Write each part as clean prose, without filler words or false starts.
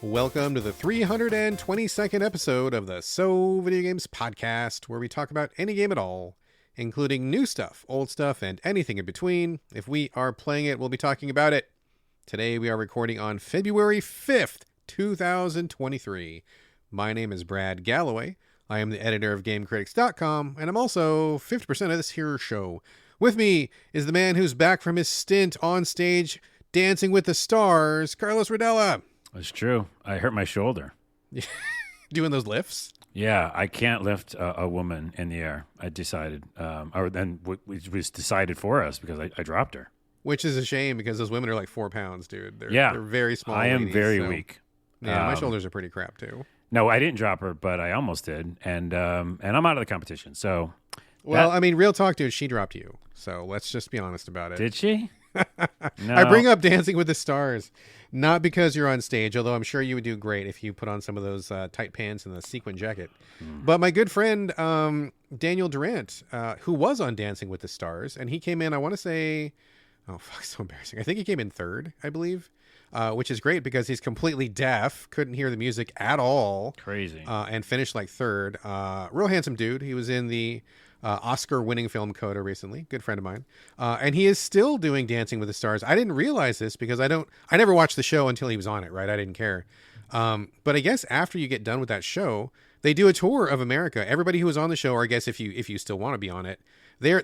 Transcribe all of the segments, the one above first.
Welcome to the 322nd episode of the So Video Games podcast, where we talk about any game at all, including new stuff, old stuff, and anything in between. If we are playing it, we'll be talking about it. Today we are recording on February 5th, 2023. My name is Brad Galloway. I am the editor of GameCritics.com, and I'm also 50% of this here show. With me is the man who's back from his stint on stage Dancing with the Stars, Carlos Rodella. That's true. I hurt my shoulder. Doing those lifts? Yeah, I can't lift a woman in the air. I decided, it was decided for us because I dropped her. Which is a shame because those women are like 4 pounds, dude. They're very small. I am ladies, very so. weak. Yeah, my shoulders are pretty crap too. No, I didn't drop her, but I almost did, and I'm out of the competition. So, well, I mean, real talk, dude. She dropped you, so let's just be honest about it. Did she? No. I bring up Dancing with the Stars, not because you're on stage, although I'm sure you would do great if you put on some of those tight pants and the sequin jacket. But my good friend Daniel Durant, who was on Dancing with the Stars, and he came in, I want to say, oh, fuck, so embarrassing. I think he came in third, I believe, which is great because he's completely deaf, couldn't hear the music at all. Crazy. And finished like third. Real handsome dude. He was in the Oscar-winning film Coda recently. Good friend of mine. And he is still doing Dancing with the Stars. I didn't realize this because I never watched the show until he was on it, right? I didn't care. But I guess after you get done with that show, they do a tour of America. Everybody who was on the show, or I guess if you still want to be on it,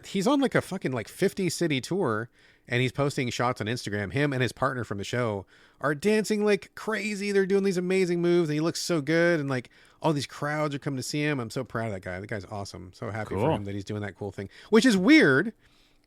he's on like a fucking like 50 city tour, and he's posting shots on Instagram. Him and his partner from the show are dancing like crazy. They're doing these amazing moves, and he looks so good, and like all these crowds are coming to see him. I'm so proud of that guy. The guy's awesome. So happy for him that he's doing that cool thing, which is weird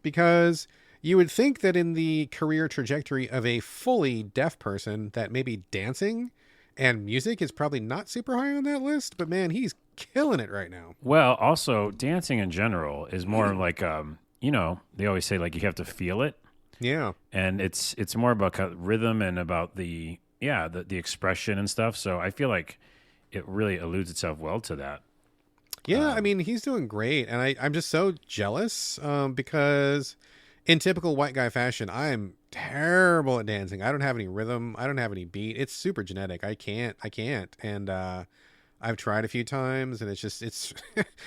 because you would think that in the career trajectory of a fully deaf person that maybe dancing and music is probably not super high on that list, but man, he's killing it right now. Well, also dancing in general is more like, they always say like you have to feel it. Yeah. And it's more about rhythm and about the expression and stuff. So I feel like it really alludes itself well to that. Yeah, I mean, he's doing great. And I'm just so jealous because in typical white guy fashion, I'm terrible at dancing. I don't have any rhythm. I don't have any beat. It's super genetic. I can't. And I've tried a few times, and it's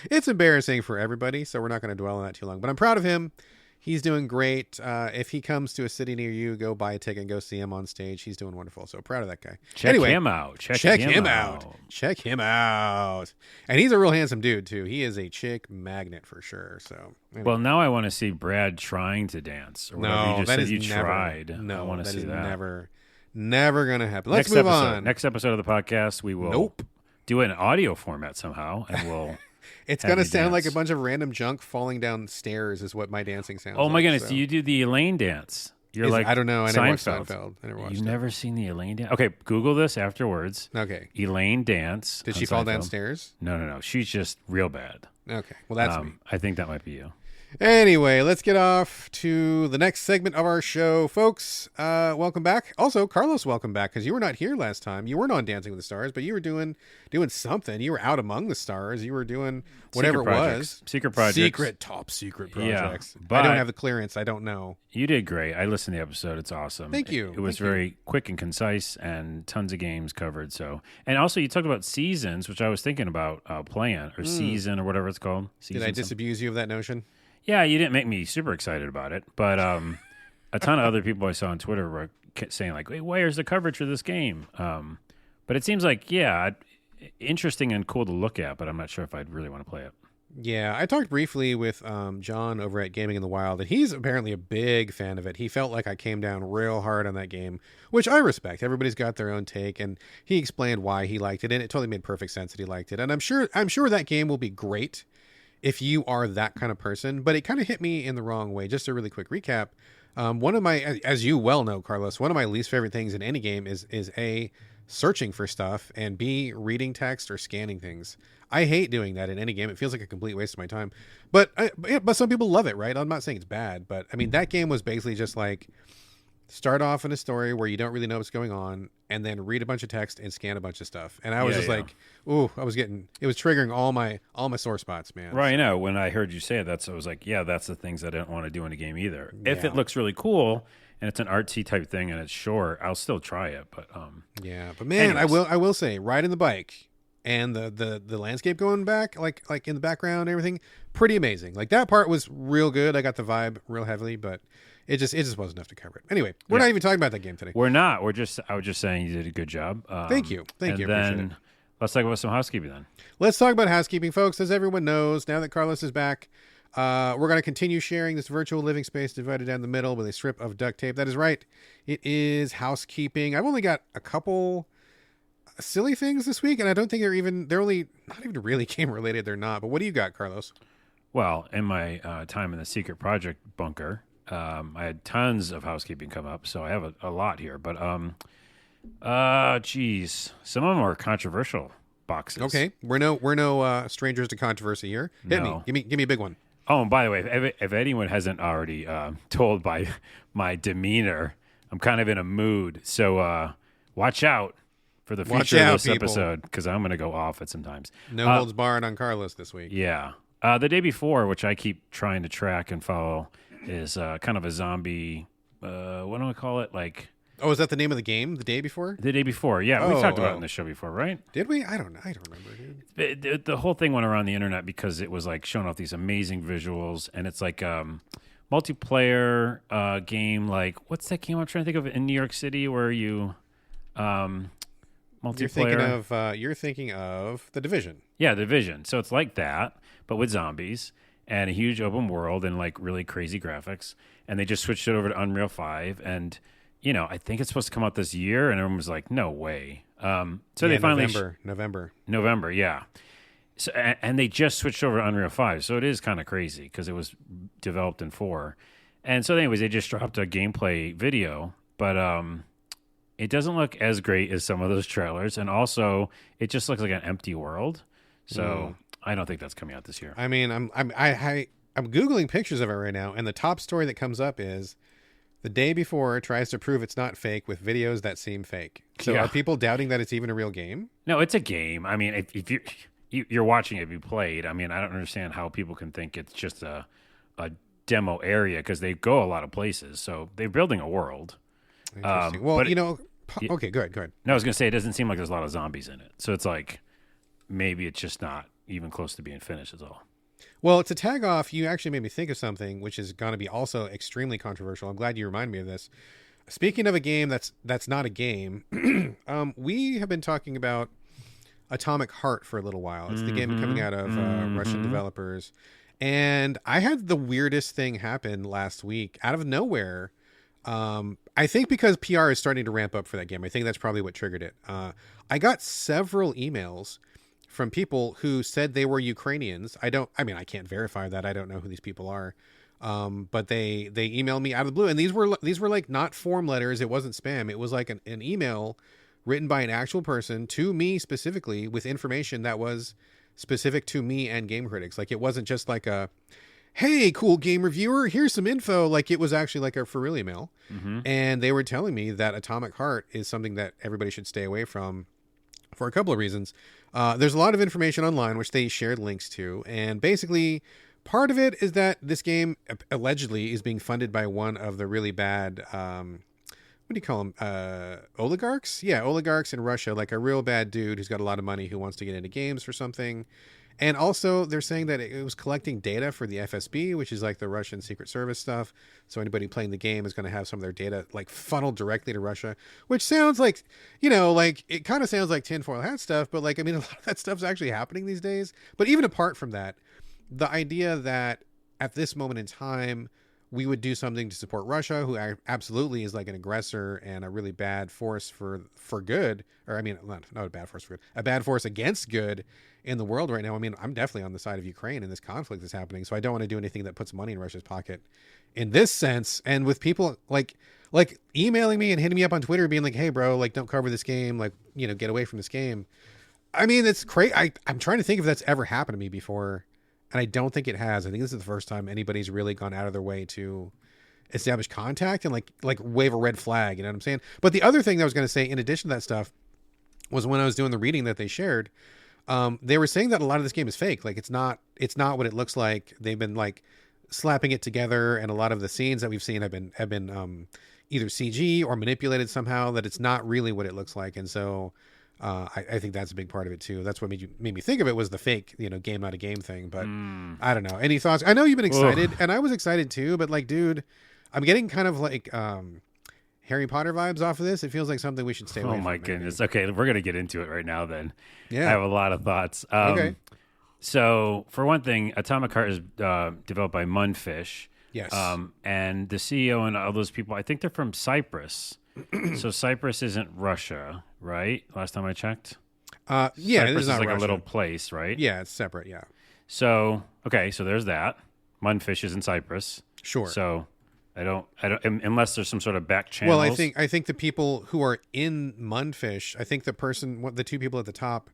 it's embarrassing for everybody. So we're not going to dwell on that too long. But I'm proud of him. He's doing great. If he comes to a city near you, go buy a ticket and go see him on stage. He's doing wonderful. So proud of that guy. Check him out. Check him out. Check him out. And he's a real handsome dude, too. He is a chick magnet for sure. So, anyway. Well, now I want to see Brad trying to dance. Or whatever. No, You just that said is you never, tried. No, I want to see that. Never going to happen. Let's move on. Next episode of the podcast, we will do an audio format somehow, and we'll... It's going to sound like a bunch of random junk falling down stairs is what my dancing sounds like. Oh, my goodness. So. Do you do the Elaine dance? You're like I don't know. I never watched Seinfeld. Seinfeld. I never watched You've never seen the Elaine dance? Okay, Google this afterwards. Okay. Elaine dance. Did she fall downstairs? No. She's just real bad. Okay. Well, that's me. I think that might be you. Anyway, let's get off to the next segment of our show, folks. Welcome back. Also, Carlos, welcome back, because you were not here last time. You weren't on Dancing with the Stars, but you were doing something. You were out among the stars. You were doing whatever it was. Secret projects. Top secret projects. Yeah, I don't have the clearance. I don't know. You did great. I listened to the episode. It's awesome. Thank you. It was very quick and concise and tons of games covered. So, and also you talked about seasons, which I was thinking about playing, or season or whatever it's called. Did I disabuse you of that notion? Yeah, you didn't make me super excited about it, but a ton of other people I saw on Twitter were saying like, "Wait, where's the coverage for this game?" But it seems like, interesting and cool to look at, but I'm not sure if I'd really want to play it. Yeah, I talked briefly with John over at Gaming in the Wild, and he's apparently a big fan of it. He felt like I came down real hard on that game, which I respect. Everybody's got their own take, and he explained why he liked it, and it totally made perfect sense that he liked it. And I'm sure that game will be great if you are that kind of person, but it kind of hit me in the wrong way. Just a really quick recap. One of my, as you well know, Carlos, one of my least favorite things in any game is A, searching for stuff, and B, reading text or scanning things. I hate doing that in any game. It feels like a complete waste of my time. But some people love it, right? I'm not saying it's bad, but I mean, that game was basically just like, start off in a story where you don't really know what's going on, and then read a bunch of text and scan a bunch of stuff. And I was like, ooh, it was triggering all my sore spots, man. Right. So. When I heard you say it, I was like, yeah, that's the things I didn't want to do in a game either. Yeah. If it looks really cool and it's an artsy type thing, and it's short, I'll still try it. But yeah, but man, anyways. I will say, riding the bike and the landscape going back, like in the background and everything, pretty amazing. Like that part was real good. I got the vibe real heavily, but it just wasn't enough to cover it. Anyway, we're not even talking about that game today. We're not. I was just saying you did a good job. Thank you. And then let's talk about some housekeeping then. Let's talk about housekeeping, folks. As everyone knows, now that Carlos is back, we're going to continue sharing this virtual living space divided down the middle with a strip of duct tape. That is right. It is housekeeping. I've only got a couple silly things this week, and I don't think they're only not even really game related. They're not. But what do you got, Carlos? Well, in my time in the secret project bunker, I had tons of housekeeping come up, so I have a lot here. But geez, some of them are controversial boxes. Okay, we're no strangers to controversy here. Hit me. Give me a big one. Oh, and by the way, if anyone hasn't already told by my demeanor, I'm kind of in a mood. So watch out for the future of this episode, because I'm going to go off at sometimes. No holds barred on Carlos this week. Yeah. The day before, which I keep trying to track and follow, is kind of a zombie. What do I call it? Like, oh, is that the name of the game? The day before? The day before. Yeah, we talked about it in the show before, right? Did we? I don't remember, dude. The whole thing went around the internet because it was like showing off these amazing visuals, and it's like multiplayer game. Like, what's that game I'm trying to think of in New York City where you multiplayer? You're thinking of The Division. Yeah, The Division. So it's like that, but with zombies and a huge open world and like really crazy graphics. And they just switched it over to Unreal 5. And, I think it's supposed to come out this year. And everyone was like, no way. They finally... November, yeah. So, and they just switched over to Unreal 5. So it is kind of crazy because it was developed in 4. And so anyways, they just dropped a gameplay video. But it doesn't look as great as some of those trailers. And also, it just looks like an empty world. So I don't think that's coming out this year. I mean, I'm Googling pictures of it right now. And the top story that comes up is the day before tries to prove it's not fake with videos that seem fake. So are people doubting that it's even a real game? No, it's a game. I mean, if you're watching it be played, I mean, I don't understand how people can think it's just a demo area because they go a lot of places. So they're building a world. Interesting. Well, okay, go ahead. No, I was going to say, it doesn't seem like there's a lot of zombies in it. So it's like, maybe it's just not even close to being finished is all. Well, to tag off, you actually made me think of something which is going to be also extremely controversial. I'm glad you reminded me of this. Speaking of a game that's not a game, we have been talking about Atomic Heart for a little while. It's the game coming out of Russian developers. And I had the weirdest thing happen last week out of nowhere. I think because PR is starting to ramp up for that game. I think that's probably what triggered it. I got several emails from people who said they were Ukrainians. I can't verify that. I don't know who these people are. But they emailed me out of the blue, and these were like not form letters. It wasn't spam. It was like an email written by an actual person to me specifically with information that was specific to me and game critics. Like, it wasn't just like a, hey, cool game reviewer, here's some info. Like, it was actually like a for real email. And they were telling me that Atomic Heart is something that everybody should stay away from for a couple of reasons. There's a lot of information online, which they shared links to. And basically, part of it is that this game allegedly is being funded by one of the really bad, what do you call them? Oligarchs? Yeah, oligarchs in Russia, like a real bad dude who's got a lot of money who wants to get into games for something. And also, they're saying that it was collecting data for the FSB, which is like the Russian Secret Service stuff. So anybody playing the game is going to have some of their data like funneled directly to Russia, which sounds like, like it kind of sounds like tinfoil hat stuff. But like, I mean, a lot of that stuff's actually happening these days. But even apart from that, the idea that at this moment in time, we would do something to support Russia, who absolutely is like an aggressor and a really bad force for good. Or I mean, not a bad force for good, a bad force against good in the world right now. I mean, I'm definitely on the side of Ukraine in this conflict that's happening. So I don't want to do anything that puts money in Russia's pocket in this sense. And with people like emailing me and hitting me up on Twitter being like, hey bro, like don't cover this game. Like, get away from this game. I mean, it's crazy. I'm trying to think if that's ever happened to me before. And I don't think it has. I think this is the first time anybody's really gone out of their way to establish contact and like wave a red flag. You know what I'm saying? But the other thing that I was going to say, in addition to that stuff, was when I was doing the reading that they shared, they were saying that a lot of this game is fake. Like, it's not what it looks like. They've been like slapping it together, and a lot of the scenes that we've seen have been either CG or manipulated somehow, that it's not really what it looks like. And so I think that's a big part of it too. That's what made me think of it, was the fake, game not a game thing. But I don't know. Any thoughts? I know you've been excited, and I was excited too. But like, dude, I'm getting kind of like Harry Potter vibes off of this. It feels like something we should stay away from. Oh my goodness. Okay, we're gonna get into it right now. Then, yeah, I have a lot of thoughts. Okay. So for one thing, Atomic Heart is developed by Mundfish. Yes. And the CEO and all those people, I think they're from Cyprus. So Cyprus isn't Russia, right? Last time I checked. Yeah, Cyprus is not like Russia. a little place, right? Yeah, it's separate. Yeah. So okay, so there's that. Mundfish is in Cyprus. Sure. So I don't unless there's some sort of back channels. Well, I think the people who are in Mundfish, I think the two people at the top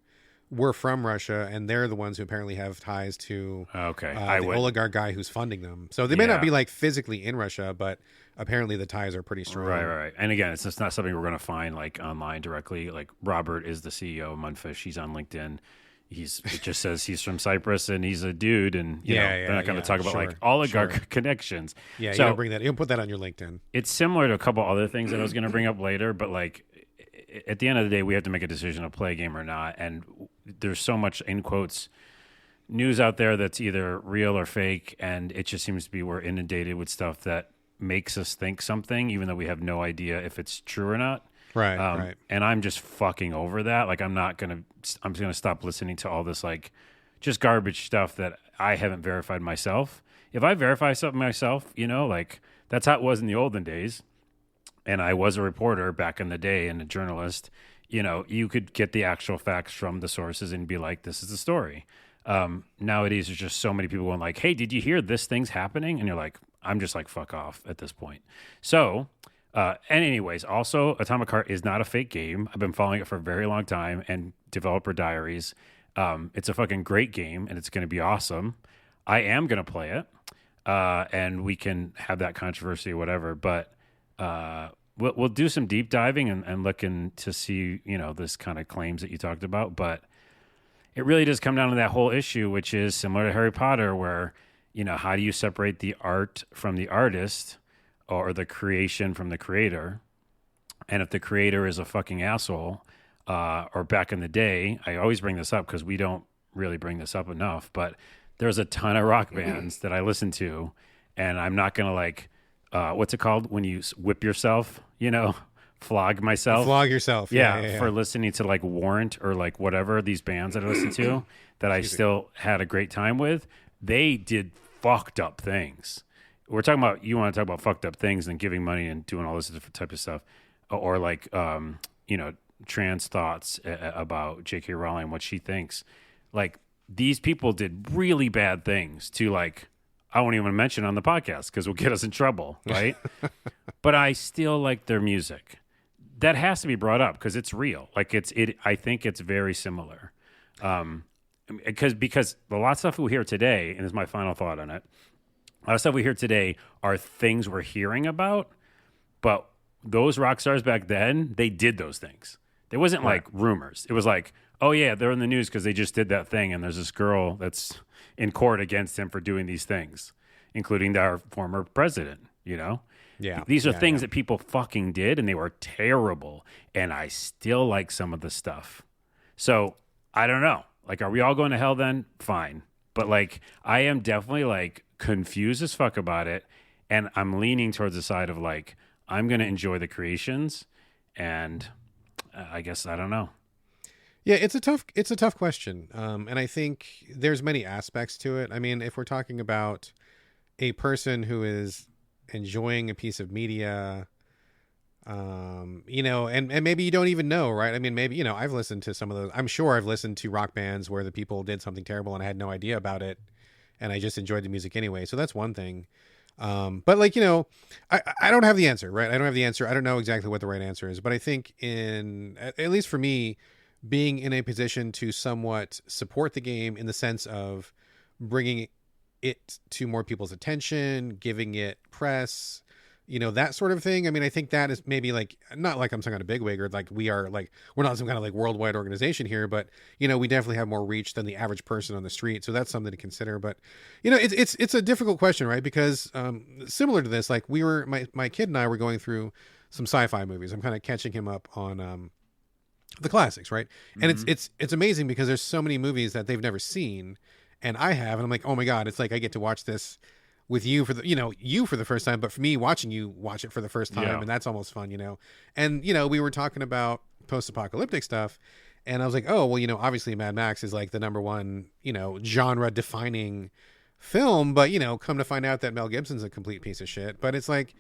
were from Russia, and they're the ones who apparently have ties to the oligarch guy who's funding them. So they may not be like physically in Russia, but apparently the ties are pretty strong. Right. And again, it's just not something we're going to find like online directly. Like Robert is the CEO of Mundfish. He's on LinkedIn. It just says he's from Cyprus and he's a dude, and they're not going to talk about like oligarch connections. Yeah, so you bring that. You can put that on your LinkedIn. It's similar to a couple other things that I was going to bring up later, but like at the end of the day, we have to make a decision to play a game or not. And there's so much, in quotes, news out there that's either real or fake. And it just seems to be we're inundated with stuff that makes us think something, even though we have no idea if it's true or not. Right. And I'm just fucking over that. Like, I'm going to stop listening to all this, like, just garbage stuff that I haven't verified myself. If I verify something myself, like, that's how it was in the olden days. And I was a reporter back in the day and a journalist, you could get the actual facts from the sources and be like, this is the story. Nowadays, there's just so many people going like, hey, did you hear this thing's happening? And you're like, I'm just like, fuck off at this point. So, and anyways, also Atomic Heart is not a fake game. I've been following it for a very long time, and Developer Diaries. It's a fucking great game, and it's going to be awesome. I am going to play it, and we can have that controversy or whatever, but we'll do some deep diving and looking to see, this kind of claims that you talked about. But it really does come down to that whole issue, which is similar to Harry Potter, where, how do you separate the art from the artist, or the creation from the creator? And if the creator is a fucking asshole, or back in the day, I always bring this up because we don't really bring this up enough, but there's a ton of rock bands that I listen to, and I'm not going to like, what's it called when you whip yourself, flog myself? Flog yourself. Yeah. For listening to like Warrant or like whatever, these bands that I listen to that I still had a great time with. They did fucked up things. We're talking about, you want to talk about fucked up things and giving money and doing all this different type of stuff, or like, trans thoughts about J.K. Rowling, what she thinks. Like, these people did really bad things to, like, I won't even mention on the podcast because we'll get us in trouble, right? But I still like their music. That has to be brought up because it's real. Like, I think it's very similar. Because a lot of stuff we hear today, and this is my final thought on it, a lot of stuff we hear today are things we're hearing about, but those rock stars back then, they did those things. There wasn't like rumors. It was like, oh yeah, they're in the news because they just did that thing, and there's this girl that's in court against him for doing these things, including our former president, Yeah. These are things that people fucking did, and they were terrible, and I still like some of the stuff. So, I don't know. Like, are we all going to hell then? Fine. But like, I am definitely like confused as fuck about it, and I'm leaning towards the side of like, I'm going to enjoy the creations, and I guess I don't know. Yeah, it's a tough question, and I think there's many aspects to it. I mean, if we're talking about a person who is enjoying a piece of media, and maybe you don't even know, right? I mean, maybe I've listened to some of those. I'm sure I've listened to rock bands where the people did something terrible and I had no idea about it, and I just enjoyed the music anyway. So that's one thing. But like, I don't have the answer, right? I don't have the answer. I don't know exactly what the right answer is, but I think at least for me, being in a position to somewhat support the game in the sense of bringing it to more people's attention, giving it press, that sort of thing. I mean, I think that is maybe like, not like I'm some kind of bigwig or like we're not some kind of like worldwide organization here, but we definitely have more reach than the average person on the street. So that's something to consider. But it's a difficult question, right? Because similar to this, like my kid and I were going through some sci-fi movies. I'm kind of catching him up on the classics, right? And it's amazing because there's so many movies that they've never seen, and I have, and I'm like, oh my god, it's like I get to watch this with you for the first time, but for me watching you watch it for the first time, and that's almost fun, And we were talking about post-apocalyptic stuff, and I was like, oh well, obviously Mad Max is like the number one, genre defining film, but come to find out that Mel Gibson's a complete piece of shit. But it's like,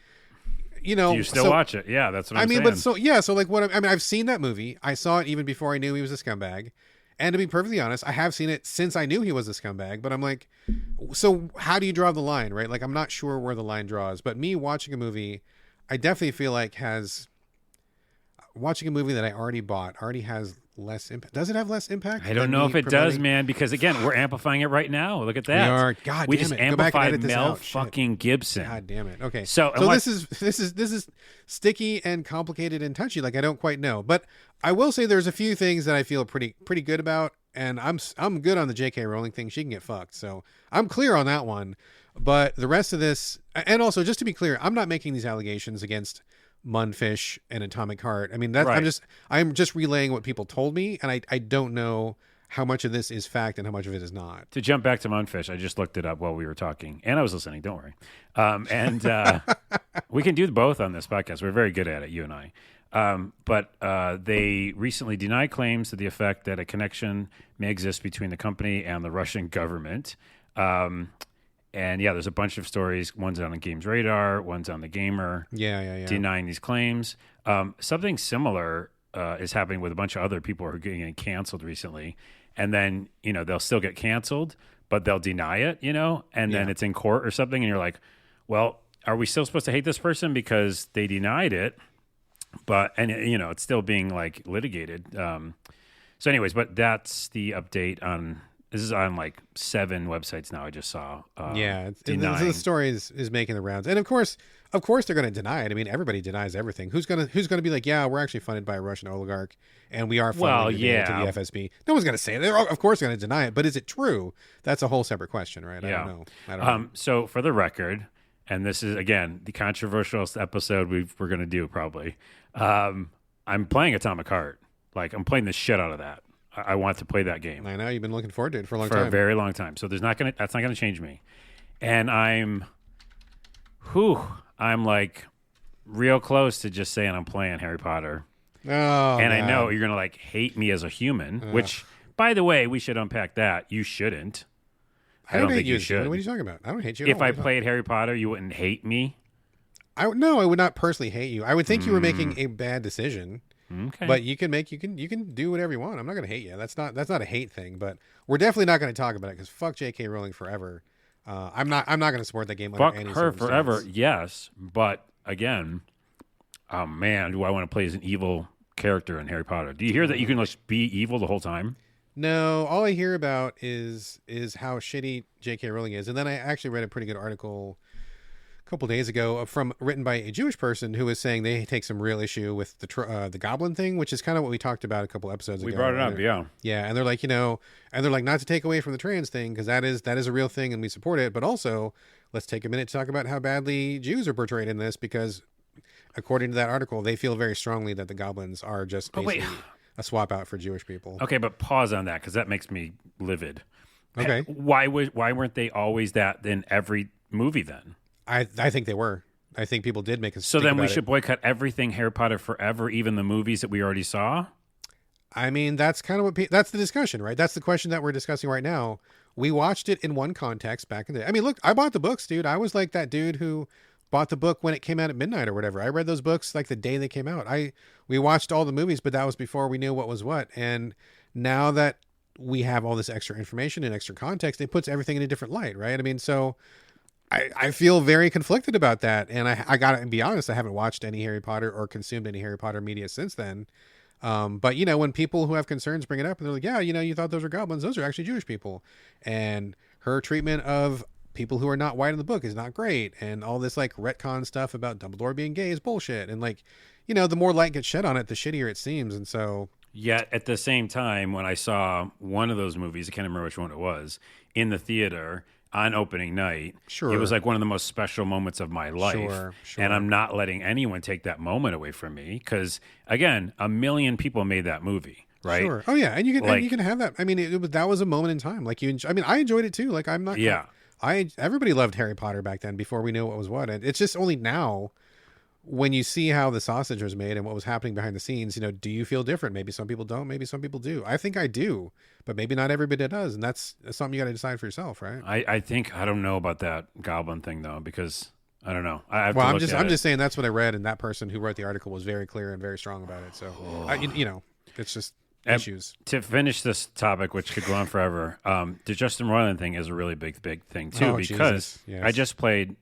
Do you still watch it? Yeah, that's what I'm saying. But so like I've seen that movie. I saw it even before I knew he was a scumbag. And to be perfectly honest, I have seen it since I knew he was a scumbag, but I'm like, so how do you draw the line, right? Like, I'm not sure where the line draws, but me watching a movie, I definitely feel like watching a movie that I already bought already has less impact. Does it have less impact? I don't know if it does, man, because again, we're amplifying it right now. Look at that. We are. God we damn just it. Go back and amplified edit this Mel out. fucking Gibson. God damn it. Okay. So this is sticky and complicated and touchy. Like, I don't quite know, but I will say there's a few things that I feel pretty good about, and I'm good on the J.K. Rowling thing. She can get fucked, so I'm clear on that one. But the rest of this, and also just to be clear, I'm not making these allegations against Mundfish and Atomic Heart. I mean, that's right. I'm just relaying what people told me, and I don't know how much of this is fact and how much of it is not. To jump back to Mundfish, I just looked it up while we were talking, and I was listening. Don't worry. And we can do both on this podcast. We're very good at it, you and I. But they recently denied claims to the effect that a connection may exist between the company and the Russian government. And yeah, there's a bunch of stories. One's on the Games Radar, one's on the Gamer. Yeah. Denying these claims. Something similar is happening with a bunch of other people who are getting canceled recently. And then, they'll still get canceled, but they'll deny it, and then it's in court or something. And you're like, well, are we still supposed to hate this person because they denied it? But, and it's still being like litigated. So anyways, but that's the update on, this is on like 7 websites now I just saw. The story is making the rounds. And of course they're going to deny it. I mean, everybody denies everything. Who's going to be like, yeah, we're actually funded by a Russian oligarch and we are funding to the FSB. No one's going to say it. They're of course going to deny it, but is it true? That's a whole separate question, right? Yeah. I don't know. So for the record, and this is, again, the controversial episode we're going to do probably. I'm playing Atomic Heart. Like, I'm playing the shit out of that. I want to play that game. I know you've been looking forward to it for a long time. For a very long time. So that's not going to change me. And I'm like real close to just saying I'm playing Harry Potter. Oh, and God. I know you're going to like hate me as a human, which, by the way, we should unpack that. You shouldn't. I don't think you should. What are you talking about? I don't hate you. If I played Harry Potter, you wouldn't hate me. I would not personally hate you. I would think you were making a bad decision. Okay. But you can do whatever you want. I'm not going to hate you. That's not a hate thing, but we're definitely not going to talk about it because fuck J.K. Rowling forever. I'm not going to support that game. Fuck under any her forever. Yes, but again, oh man, do I want to play as an evil character in Harry Potter? Do you hear that you can just be evil the whole time? No, all I hear about is how shitty J.K. Rowling is, and then I actually read a pretty good article couple days ago written by a Jewish person who was saying they take some real issue with the goblin thing, which is kind of what we talked about a couple episodes ago. We brought it up, yeah, and they're like, not to take away from the trans thing because that is a real thing and we support it, but also let's take a minute to talk about how badly Jews are portrayed in this because according to that article, they feel very strongly that the goblins are just basically a swap out for Jewish people. Okay, but pause on that because that makes me livid. Okay, why weren't they always that in every movie then? I think they were. I think people did make us. So then we should boycott everything Harry Potter forever, even the movies that we already saw? I mean, that's kind of that's the discussion, right? That's the question that we're discussing right now. We watched it in one context back in the day. I mean, look, I bought the books, dude. I was like that dude who bought the book when it came out at midnight or whatever. I read those books like the day they came out. We watched all the movies, but that was before we knew what was what. And now that we have all this extra information and extra context, it puts everything in a different light, right? I mean, so I feel very conflicted about that. And I gotta be honest, I haven't watched any Harry Potter or consumed any Harry Potter media since then. But when people who have concerns bring it up and they're like, yeah, you thought those were goblins. Those are actually Jewish people. And her treatment of people who are not white in the book is not great, and all this like retcon stuff about Dumbledore being gay is bullshit, and like, the more light gets shed on it, the shittier it seems. And so, Yet at the same time, when I saw one of those movies, I can't remember which one it was, in the theater on opening night, Sure. it was like one of the most special moments of my life. Sure. And I'm not letting anyone take that moment away from me because, again, 1 million people made that movie, right? Sure. Oh yeah, and you can Like- and you can have that. I mean, that was a moment in time. Like I mean, I enjoyed it too. Like I'm not. Yeah. Everybody loved Harry Potter back then before we knew what was what. And it's just only now when you see how the sausage was made and what was happening behind the scenes, do you feel different? Maybe some people don't. Maybe some people do. I think I do, but maybe not everybody does. And that's something you got to decide for yourself, right? I think, I don't know about that goblin thing though, because I don't know. I have Well, to I'm look just at I'm it. just saying that's what I read, and that person who wrote the article was very clear and very strong about it. So, it's just issues. To finish this topic, which could go on forever, the Justin Roiland thing is a really big thing too, Oh, because Jesus. Yes. I just played,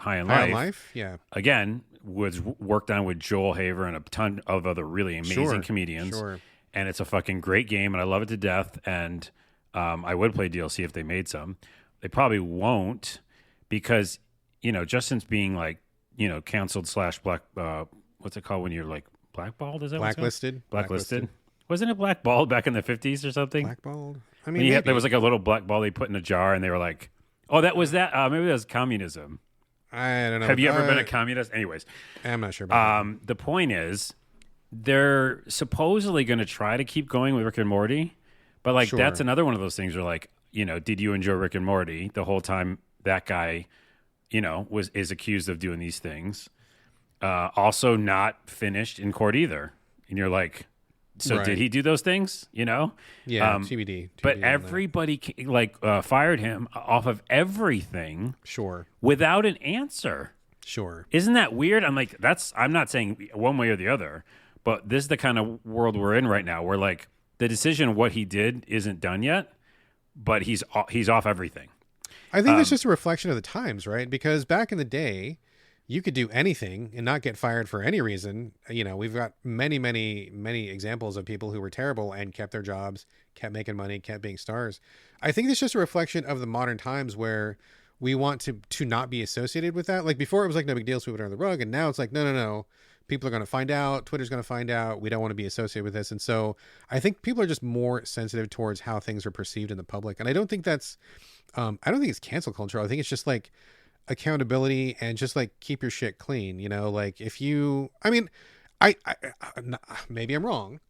High in High Life. on Life, yeah, Again, was worked on with Joel Haver and a ton of other really amazing Sure, comedians. sure. And it's a fucking great game, and I love it to death. And I would play DLC if they made some. They probably won't because, Justin's being like, canceled / black. What's it called when you're like blackballed? Is that what it's called? Blacklisted. Wasn't it blackballed back in the 50s or something? Blackballed. I When mean, there maybe. was like a little black ball they put in a jar, and they were like, "Oh, that was that." Maybe that was communism. I don't know. Have you ever been a communist? Anyways, I'm not sure about the point is, they're supposedly going to try to keep going with Rick and Morty, but like Sure. that's another one of those things where like, did you enjoy Rick and Morty the whole time that guy, is accused of doing these things? Also not finished in court either. And you're like, so Right. did he do those things? that. Yeah, TBD. But on that. everybody fired him off of everything Sure, without an answer. sure. Isn't that weird? I'm not saying one way or the other, but this is the kind of world we're in right now where like the decision of what he did isn't done yet, but he's off everything. I think that's just a reflection of the times, right? Because back in the day, you could do anything and not get fired for any reason. We've got many, many, many examples of people who were terrible and kept their jobs, kept making money, kept being stars. I think it's just a reflection of the modern times where we want to not be associated with that. Like before, it was like no big deal, sweep it under the rug, and now it's like no. People are going to find out. Twitter's going to find out. We don't want to be associated with this, and so I think people are just more sensitive towards how things are perceived in the public. And I don't think that's, I don't think it's cancel culture. I think it's just like accountability and just like keep your shit clean. Like if you, I mean, I maybe I'm wrong,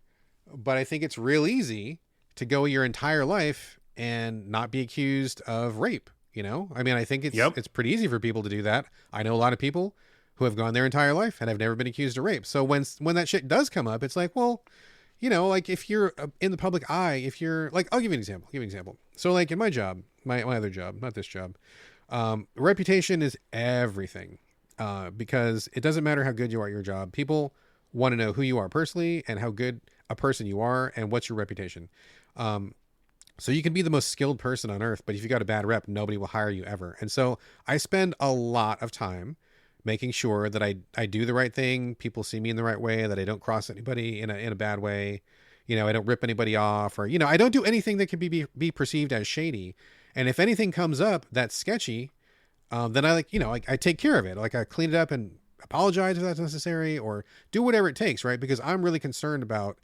but I think it's real easy to go your entire life and not be accused of rape. I mean, I think it's pretty easy for people to do that. I know a lot of people who have gone their entire life and have never been accused of rape. So when that shit does come up, it's like, well, like if you're in the public eye, if you're like, I'll give you an example. So like in my job, my other job, not this job, reputation is everything, because it doesn't matter how good you are at your job. People want to know who you are personally and how good a person you are and what's your reputation. So you can be the most skilled person on earth, but if you got a bad rep, nobody will hire you ever. And so I spend a lot of time making sure that I do the right thing. People see me in the right way, that I don't cross anybody in a bad way. I don't rip anybody off, or, I don't do anything that can be perceived as shady. And if anything comes up that's sketchy, then I I take care of it. Like I clean it up and apologize if that's necessary, or do whatever it takes, right? Because I'm really concerned about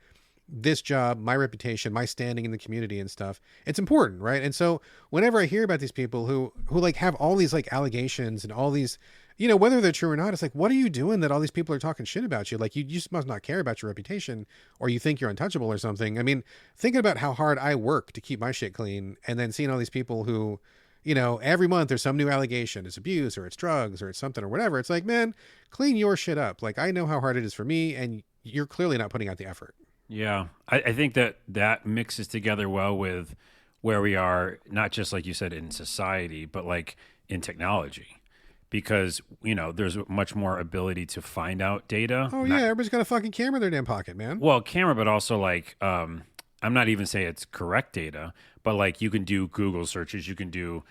this job, my reputation, my standing in the community and stuff. It's important, right? And so whenever I hear about these people who like have all these like allegations and all these, whether they're true or not, it's like, what are you doing that all these people are talking shit about you? Like you just must not care about your reputation, or you think you're untouchable or something. I mean, thinking about how hard I work to keep my shit clean, and then seeing all these people who, every month there's some new allegation, it's abuse or it's drugs or it's something or whatever. It's like, man, clean your shit up. Like I know how hard it is for me, and you're clearly not putting out the effort. Yeah, I think that mixes together well with where we are, not just like you said in society, but like in technology, because there's much more ability to find out data. Oh yeah, everybody's got a fucking camera in their damn pocket, man. Well, camera, but also like I'm not even saying it's correct data, but like you can do Google searches, you can do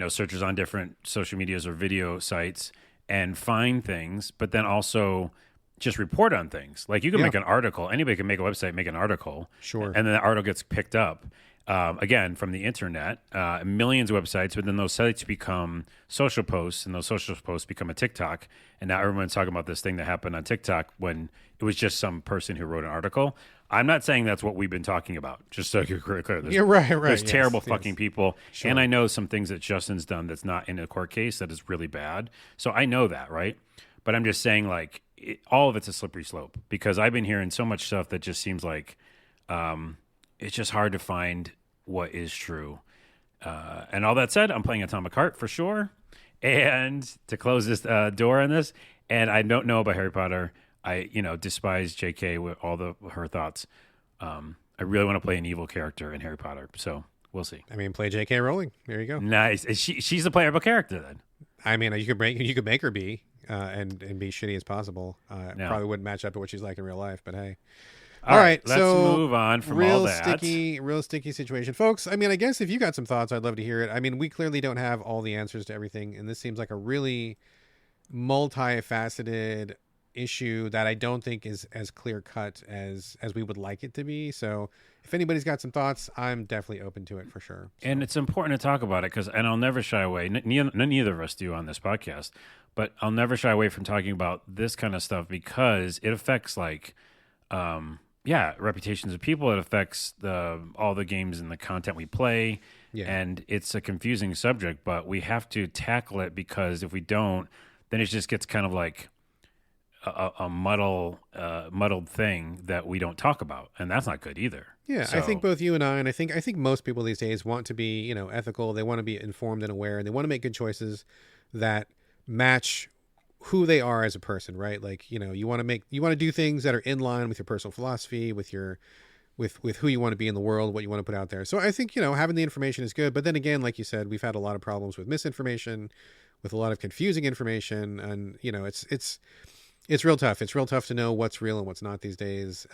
searches on different social medias or video sites and find things, but then also just report on things. Like you can make an article. Anybody can make a website, make an article. Sure. And then the article gets picked up. again, from the internet, millions of websites, but then those sites become social posts, and those social posts become a TikTok. And now everyone's talking about this thing that happened on TikTok when it was just some person who wrote an article. I'm not saying that's what we've been talking about, just so you're clear. Yeah, right. There's Yes, terrible yes. fucking people. Sure. And I know some things that Justin's done that's not in a court case that is really bad. So I know that, right? But I'm just saying, like, all of it's a slippery slope, because I've been hearing so much stuff that just seems like it's just hard to find what is true. And all that said, I'm playing Atomic Heart for sure. And to close this door on this, and I don't know about Harry Potter. I, despise J.K. with all her thoughts. I really want to play an evil character in Harry Potter, so we'll see. I mean, play J.K. Rowling. There you go. Nice. She's a playable character then. I mean, you could make her be and be shitty as possible. No. Probably wouldn't match up to what she's like in real life, but hey. All right, Let's move on from all that. Real sticky situation, folks. I mean, I guess if you got some thoughts, I'd love to hear it. I mean, we clearly don't have all the answers to everything, and this seems like a really multifaceted issue that I don't think is as clear cut as we would like it to be. So if anybody's got some thoughts, I'm definitely open to it for sure. So. And it's important to talk about it and I'll never shy away. Neither of us do on this podcast, but I'll never shy away from talking about this kind of stuff because it affects reputations of people. It affects all the games and the content we play. Yeah. And it's a confusing subject, but we have to tackle it, because if we don't, then it just gets kind of like a muddled thing that we don't talk about, and that's not good either. Yeah, so. I think both you and I think most people these days want to be, ethical. They want to be informed and aware, and they want to make good choices that match who they are as a person, right? Like, you want to do things that are in line with your personal philosophy, with who you want to be in the world, what you want to put out there. So I think, having the information is good. But then again, like you said, we've had a lot of problems with misinformation, with a lot of confusing information, and it's real tough. It's real tough to know what's real and what's not these days,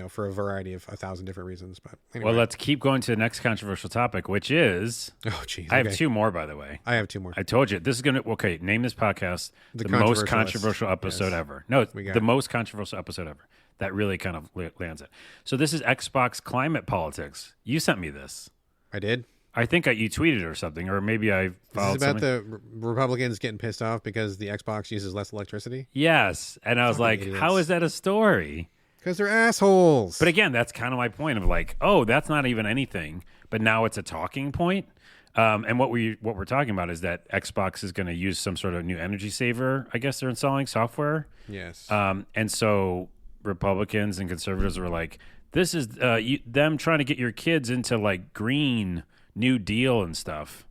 for a variety of 1,000 different reasons. But anyway. Well, let's keep going to the next controversial topic, which is... Oh, geez. I have two more, by the way. I have two more. I told you. This is going to... Okay, name this podcast the most controversial episode ever. No, it's the most controversial episode ever. That really kind of lands it. So this is Xbox climate politics. You sent me this. I did? I think you tweeted or something, or maybe I followed. This is about the Republicans getting pissed off because the Xbox uses less electricity? Yes. And I was like, idiots. How is that a story? Because they're assholes. But again, that's kind of my point of like, oh, that's not even anything. But now it's a talking point. And what we're talking about is that Xbox is going to use some sort of new energy saver. I guess they're installing software. Yes. And so Republicans and conservatives were like, this is them trying to get your kids into like green New Deal and stuff.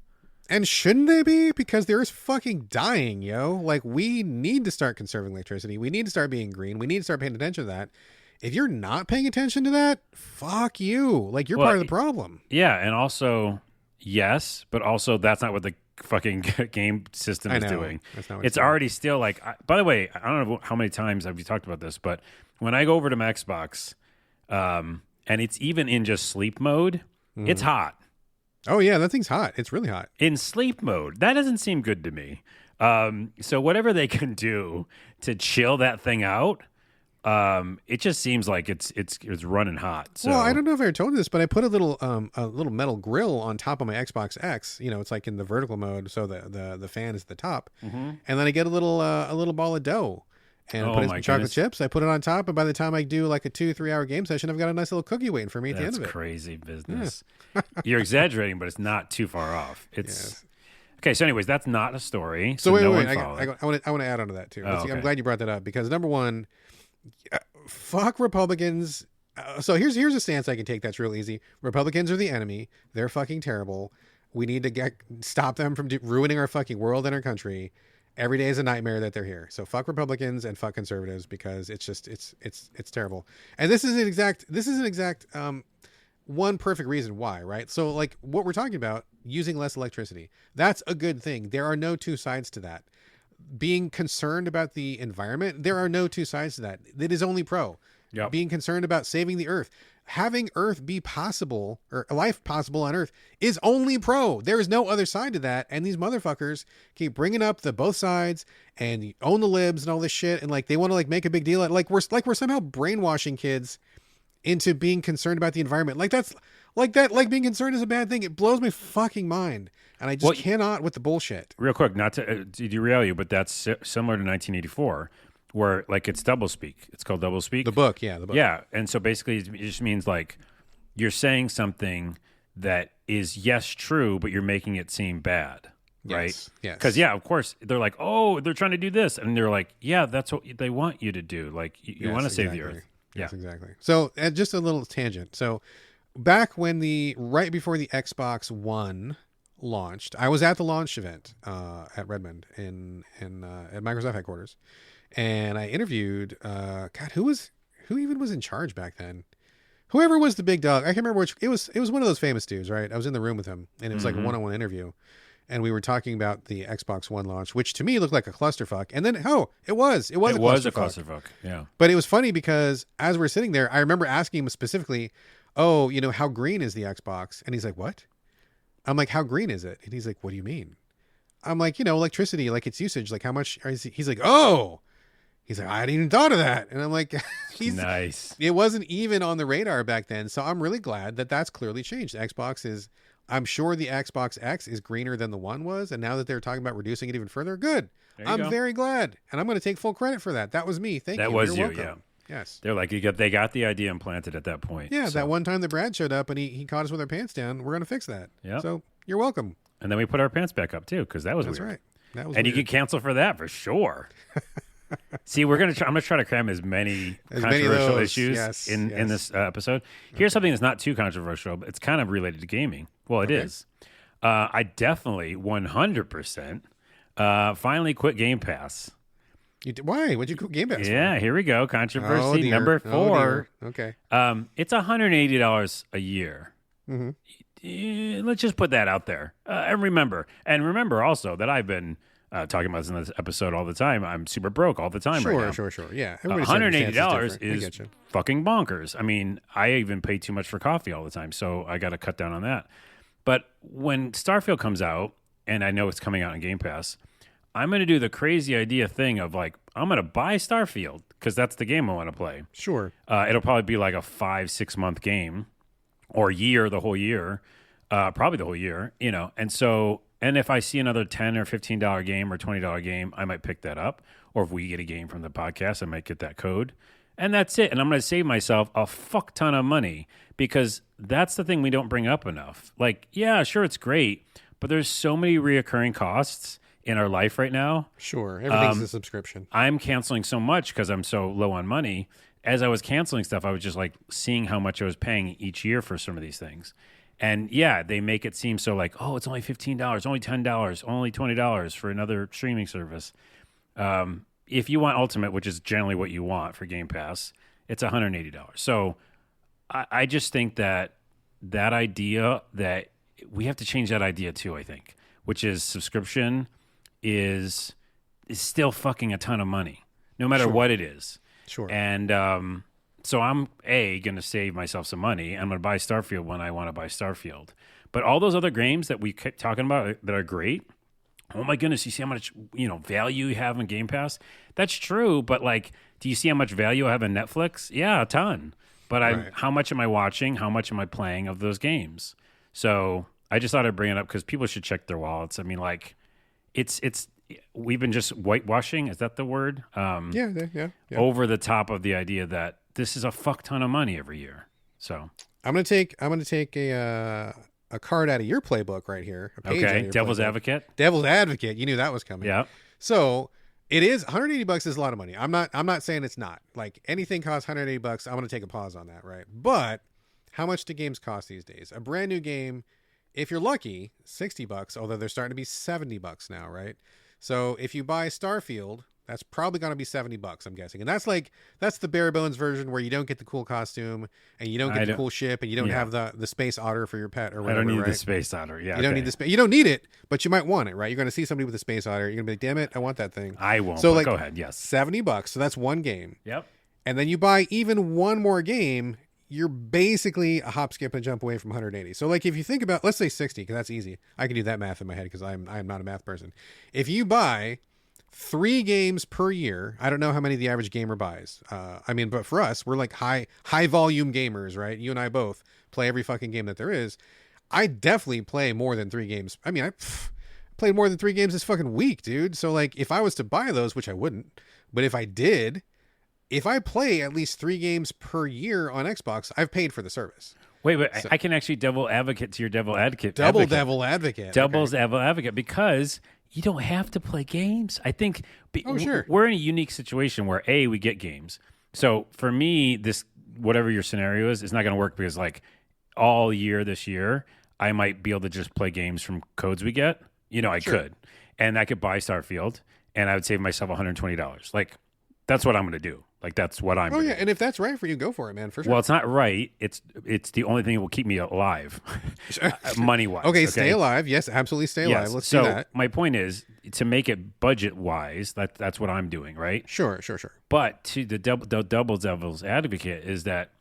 And shouldn't they be? Because they're fucking dying, yo. Like, we need to start conserving electricity. We need to start being green. We need to start paying attention to that. If you're not paying attention to that, fuck you. Like, you're part of the problem. Yeah, and also, yes, but also that's not what the fucking game system is doing. That's not what it's already still like... by the way, I don't know how many times have you talked about this, but when I go over to my Xbox, and it's even in just sleep mode, it's hot. Oh, yeah, that thing's hot. It's really hot. In sleep mode. That doesn't seem good to me. So whatever they can do to chill that thing out, it just seems like it's running hot. So. Well, I don't know if I ever told you this, but I put a little metal grill on top of my Xbox X. It's like in the vertical mode, so the fan is at the top. Mm-hmm. And then I get a little ball of dough. And I put in some chocolate chips. I put it on top, and by the time I do like a 2-3 hour game session, I've got a nice little cookie waiting for me at the end of it. That's crazy business. Yeah. You're exaggerating, but it's not too far off. It's okay. So, anyways, that's not a story. So wait. I want to add on to that too. Okay. I'm glad you brought that up because number one, fuck Republicans. So here's a stance I can take that's real easy. Republicans are the enemy. They're fucking terrible. We need to stop them from ruining our fucking world and our country. Every day is a nightmare that they're here. So fuck Republicans and fuck conservatives because it's just it's terrible. And this is an exact one perfect reason why, right? So like what we're talking about, using less electricity, that's a good thing. There are no two sides to that. Being concerned about the environment, there are no two sides to that. It is only pro. Yep. Being concerned about saving the earth, having Earth be possible, or life possible on Earth, is only pro. There is no other side to that. And these motherfuckers keep bringing up the both sides and own the libs and all this shit. And like, they want to like make a big deal. Like we're somehow brainwashing kids into being concerned about the environment. Like that's Like that, like being concerned is a bad thing. It blows my fucking mind. And I just cannot with the bullshit. Real quick, not to derail you, but that's similar to 1984, where like it's doublespeak. It's called doublespeak. The book, yeah, the book. Yeah, and so basically it just means like you're saying something that is yes true, but you're making it seem bad, right? Yes. Because of course they're like, oh, they're trying to do this, and they're like, yeah, that's what they want you to do. Like you want to save the earth. Yes, exactly. So just a little tangent. So back when right before the Xbox One launched, I was at the launch event at Redmond at Microsoft headquarters, and I interviewed who even was in charge back then? Whoever was the big dog. I can't remember which. It was one of those famous dudes, right? I was in the room with him, and it was like a one-on-one interview, and we were talking about the Xbox One launch, which to me looked like a clusterfuck. And then it was a clusterfuck. Yeah. But it was funny because as we're sitting there, I remember asking him specifically, "Oh, how green is the Xbox?" And he's like, "What?" I'm like, "How green is it?" And he's like, "What do you mean?" I'm like, electricity, like its usage, like how much is it? He's like, "Oh." He's like, "I hadn't even thought of that." And I'm like, nice. It wasn't even on the radar back then. So I'm really glad that that's clearly changed. I'm sure the Xbox X is greener than the One was. And now that they're talking about reducing it even further, good. I'm very glad. And I'm going to take full credit for that. That was me. Thank you. That was You're you, welcome. yeah. Yes. They're like, they got the idea implanted at that point. Yeah, that one time that Brad showed up and he caught us with our pants down. We're going to fix that. Yeah. So you're welcome. And then we put our pants back up too, because that was That's weird. right. That was and weird. You could cancel for that for sure. See, I'm going to try to cram as many controversial issues in this episode. Here's something that's not too controversial, but it's kind of related to gaming. Well, it is. I definitely 100% finally quit Game Pass. Why? What'd you quit Game Pass for? Yeah, here we go. Controversy number 4. Okay. It's $180 a year. Mm-hmm. Let's just put that out there. And remember also that I've been talking about this in this episode all the time. I'm super broke all the time right now. Sure. Yeah. $180 is fucking bonkers. I mean, I even pay too much for coffee all the time, so I got to cut down on that. But when Starfield comes out, and I know it's coming out on Game Pass, I'm going to do the crazy idea thing of like, I'm going to buy Starfield because that's the game I want to play. Sure. It'll probably be like a 5-6 month game or the whole year, probably the whole year, And so, and if I see another $10 or $15 game or $20 game, I might pick that up. Or if we get a game from the podcast, I might get that code. And that's it. And I'm going to save myself a fuck ton of money because that's the thing we don't bring up enough. Like, yeah, sure, it's great, but there's so many reoccurring costs in our life right now. Sure. Everything's a subscription. I'm canceling so much because I'm so low on money. As I was canceling stuff, I was just like seeing how much I was paying each year for some of these things. And yeah, they make it seem so like, oh, it's only $15, only $10, only $20 for another streaming service. If you want Ultimate, which is generally what you want for Game Pass, it's $180. So I just think that idea that we have to change that idea too, I think, which is subscription is still fucking a ton of money, no matter what it is. Sure. And so I'm going to save myself some money. I'm going to buy Starfield when I want to buy Starfield. But all those other games that we kept talking about that are great, oh my goodness, you see how much value you have in Game Pass? That's true, but like, do you see how much value I have in Netflix? Yeah, a ton. But how much am I watching? How much am I playing of those games? So I just thought I'd bring it up because people should check their wallets. I mean, like, it's we've been just whitewashing. Is that the word? Yeah. Over the top of the idea that this is a fuck ton of money every year. So I'm gonna take a card out of your playbook right here. Okay, Devil's Advocate. Devil's Advocate. You knew that was coming. Yeah. So it is $180 is a lot of money. I'm not saying it's not. Like anything costs $180. I'm gonna take a pause on that, right? But how much do games cost these days? A brand new game, if you're lucky, $60. Although they're starting to be $70 now, right? So if you buy Starfield, that's probably going to be $70, I'm guessing. And that's the bare bones version where you don't get the cool costume and you don't get the cool ship and you don't have the space otter for your pet or whatever. I don't need the space otter. Yeah. You don't need the space. You don't need it, but you might want it, right? You're going to see somebody with a space otter. You're going to be like, damn it, I want that thing. I won't. So go ahead. Yes. $70. So that's one game. Yep. And then you buy even one more game, you're basically a hop, skip, and jump away from 180. So like if you think about, let's say 60, because that's easy. I can do that math in my head because I am not a math person. If you buy 3 games per year, I don't know how many the average gamer buys. But for us, we're like high volume gamers, right? You and I both. play every fucking game that there is. I definitely play more than 3 games. I mean, I played more than 3 games this fucking week, dude. So like, if I was to buy those, which I wouldn't, but if I did, if I play at least 3 games per year on Xbox, I've paid for the service. Wait, but I can actually devil advocate to your devil advocate. Devil advocate. Devil's devil advocate, because you don't have to play games. I think sure. We're in a unique situation where we get games. So for me, this whatever your scenario is not going to work, because like all year this year, I might be able to just play games from codes we get. I could, and I could buy Starfield, and I would save myself $120. Like, that's what I'm going to do. Like, that's what I'm. Oh yeah, do. and if that's right for you, go for it, man. For sure. Well, it's not right. It's the only thing that will keep me alive, money wise. Okay, stay alive. Yes, absolutely, stay alive. Let's do that. My point is to make it budget wise. That's what I'm doing, right? Sure. But to the devil's advocate is that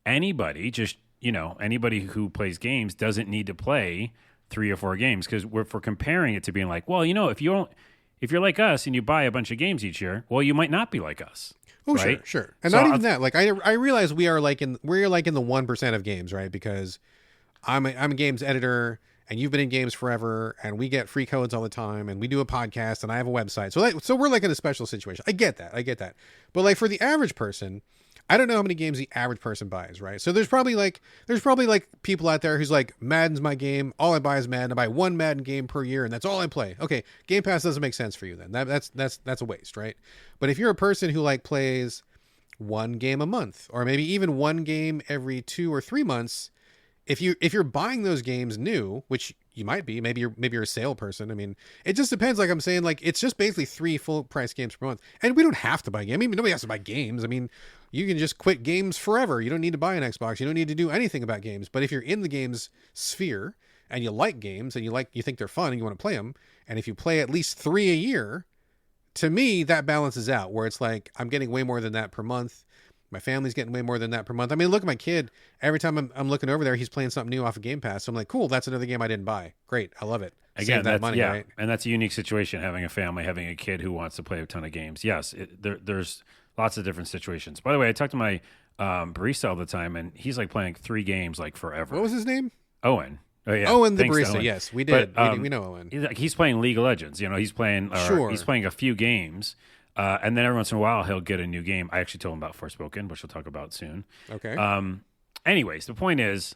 anybody, just anybody who plays games doesn't need to play 3 or 4 games, because we're comparing it to being like, well, if you're like us and you buy a bunch of games each year, well, you might not be like us. Oh, right? Sure. And not even that. Like, I realize we're like in the 1% of games, right? Because I'm a games editor, and you've been in games forever, and we get free codes all the time, and we do a podcast, and I have a website. So we're like in a special situation. I get that. But like for the average person, I don't know how many games the average person buys, right? So there's probably like people out there who's like, Madden's my game. All I buy is Madden. I buy 1 Madden game per year, and that's all I play. Okay, Game Pass doesn't make sense for you then. That's a waste, right? But if you're a person who like plays 1 game a month, or maybe even 1 game every 2 or 3 months, if you're buying those games new, which you might be, maybe you're a sale person. I mean, it just depends. Like I'm saying, like it's just basically 3 full price games per month, and we don't have to buy games. I mean, nobody has to buy games. I mean, you can just quit games forever. You don't need to buy an Xbox. You don't need to do anything about games. But if you're in the games sphere and you like games and you think they're fun and you want to play them, and if you play at least 3 a year, to me that balances out. Where it's like I'm getting way more than that per month. My family's getting way more than that per month. I mean, look at my kid. Every time I'm looking over there, he's playing something new off of Game Pass. So I'm like, cool, that's another game I didn't buy. Great, I love it. Again, save that money, right? And that's a unique situation, having a family, having a kid who wants to play a ton of games. Yes, there's lots of different situations. By the way, I talk to my barista all the time, and he's like playing 3 games like forever. What was his name? Owen. Oh yeah, Owen the Thanks, barista. Owen. Yes, we did. We know Owen. He's playing League of Legends. He's playing. He's playing a few games. And then every once in a while, he'll get a new game. I actually told him about Forspoken, which we'll talk about soon. Okay. Anyways, the point is,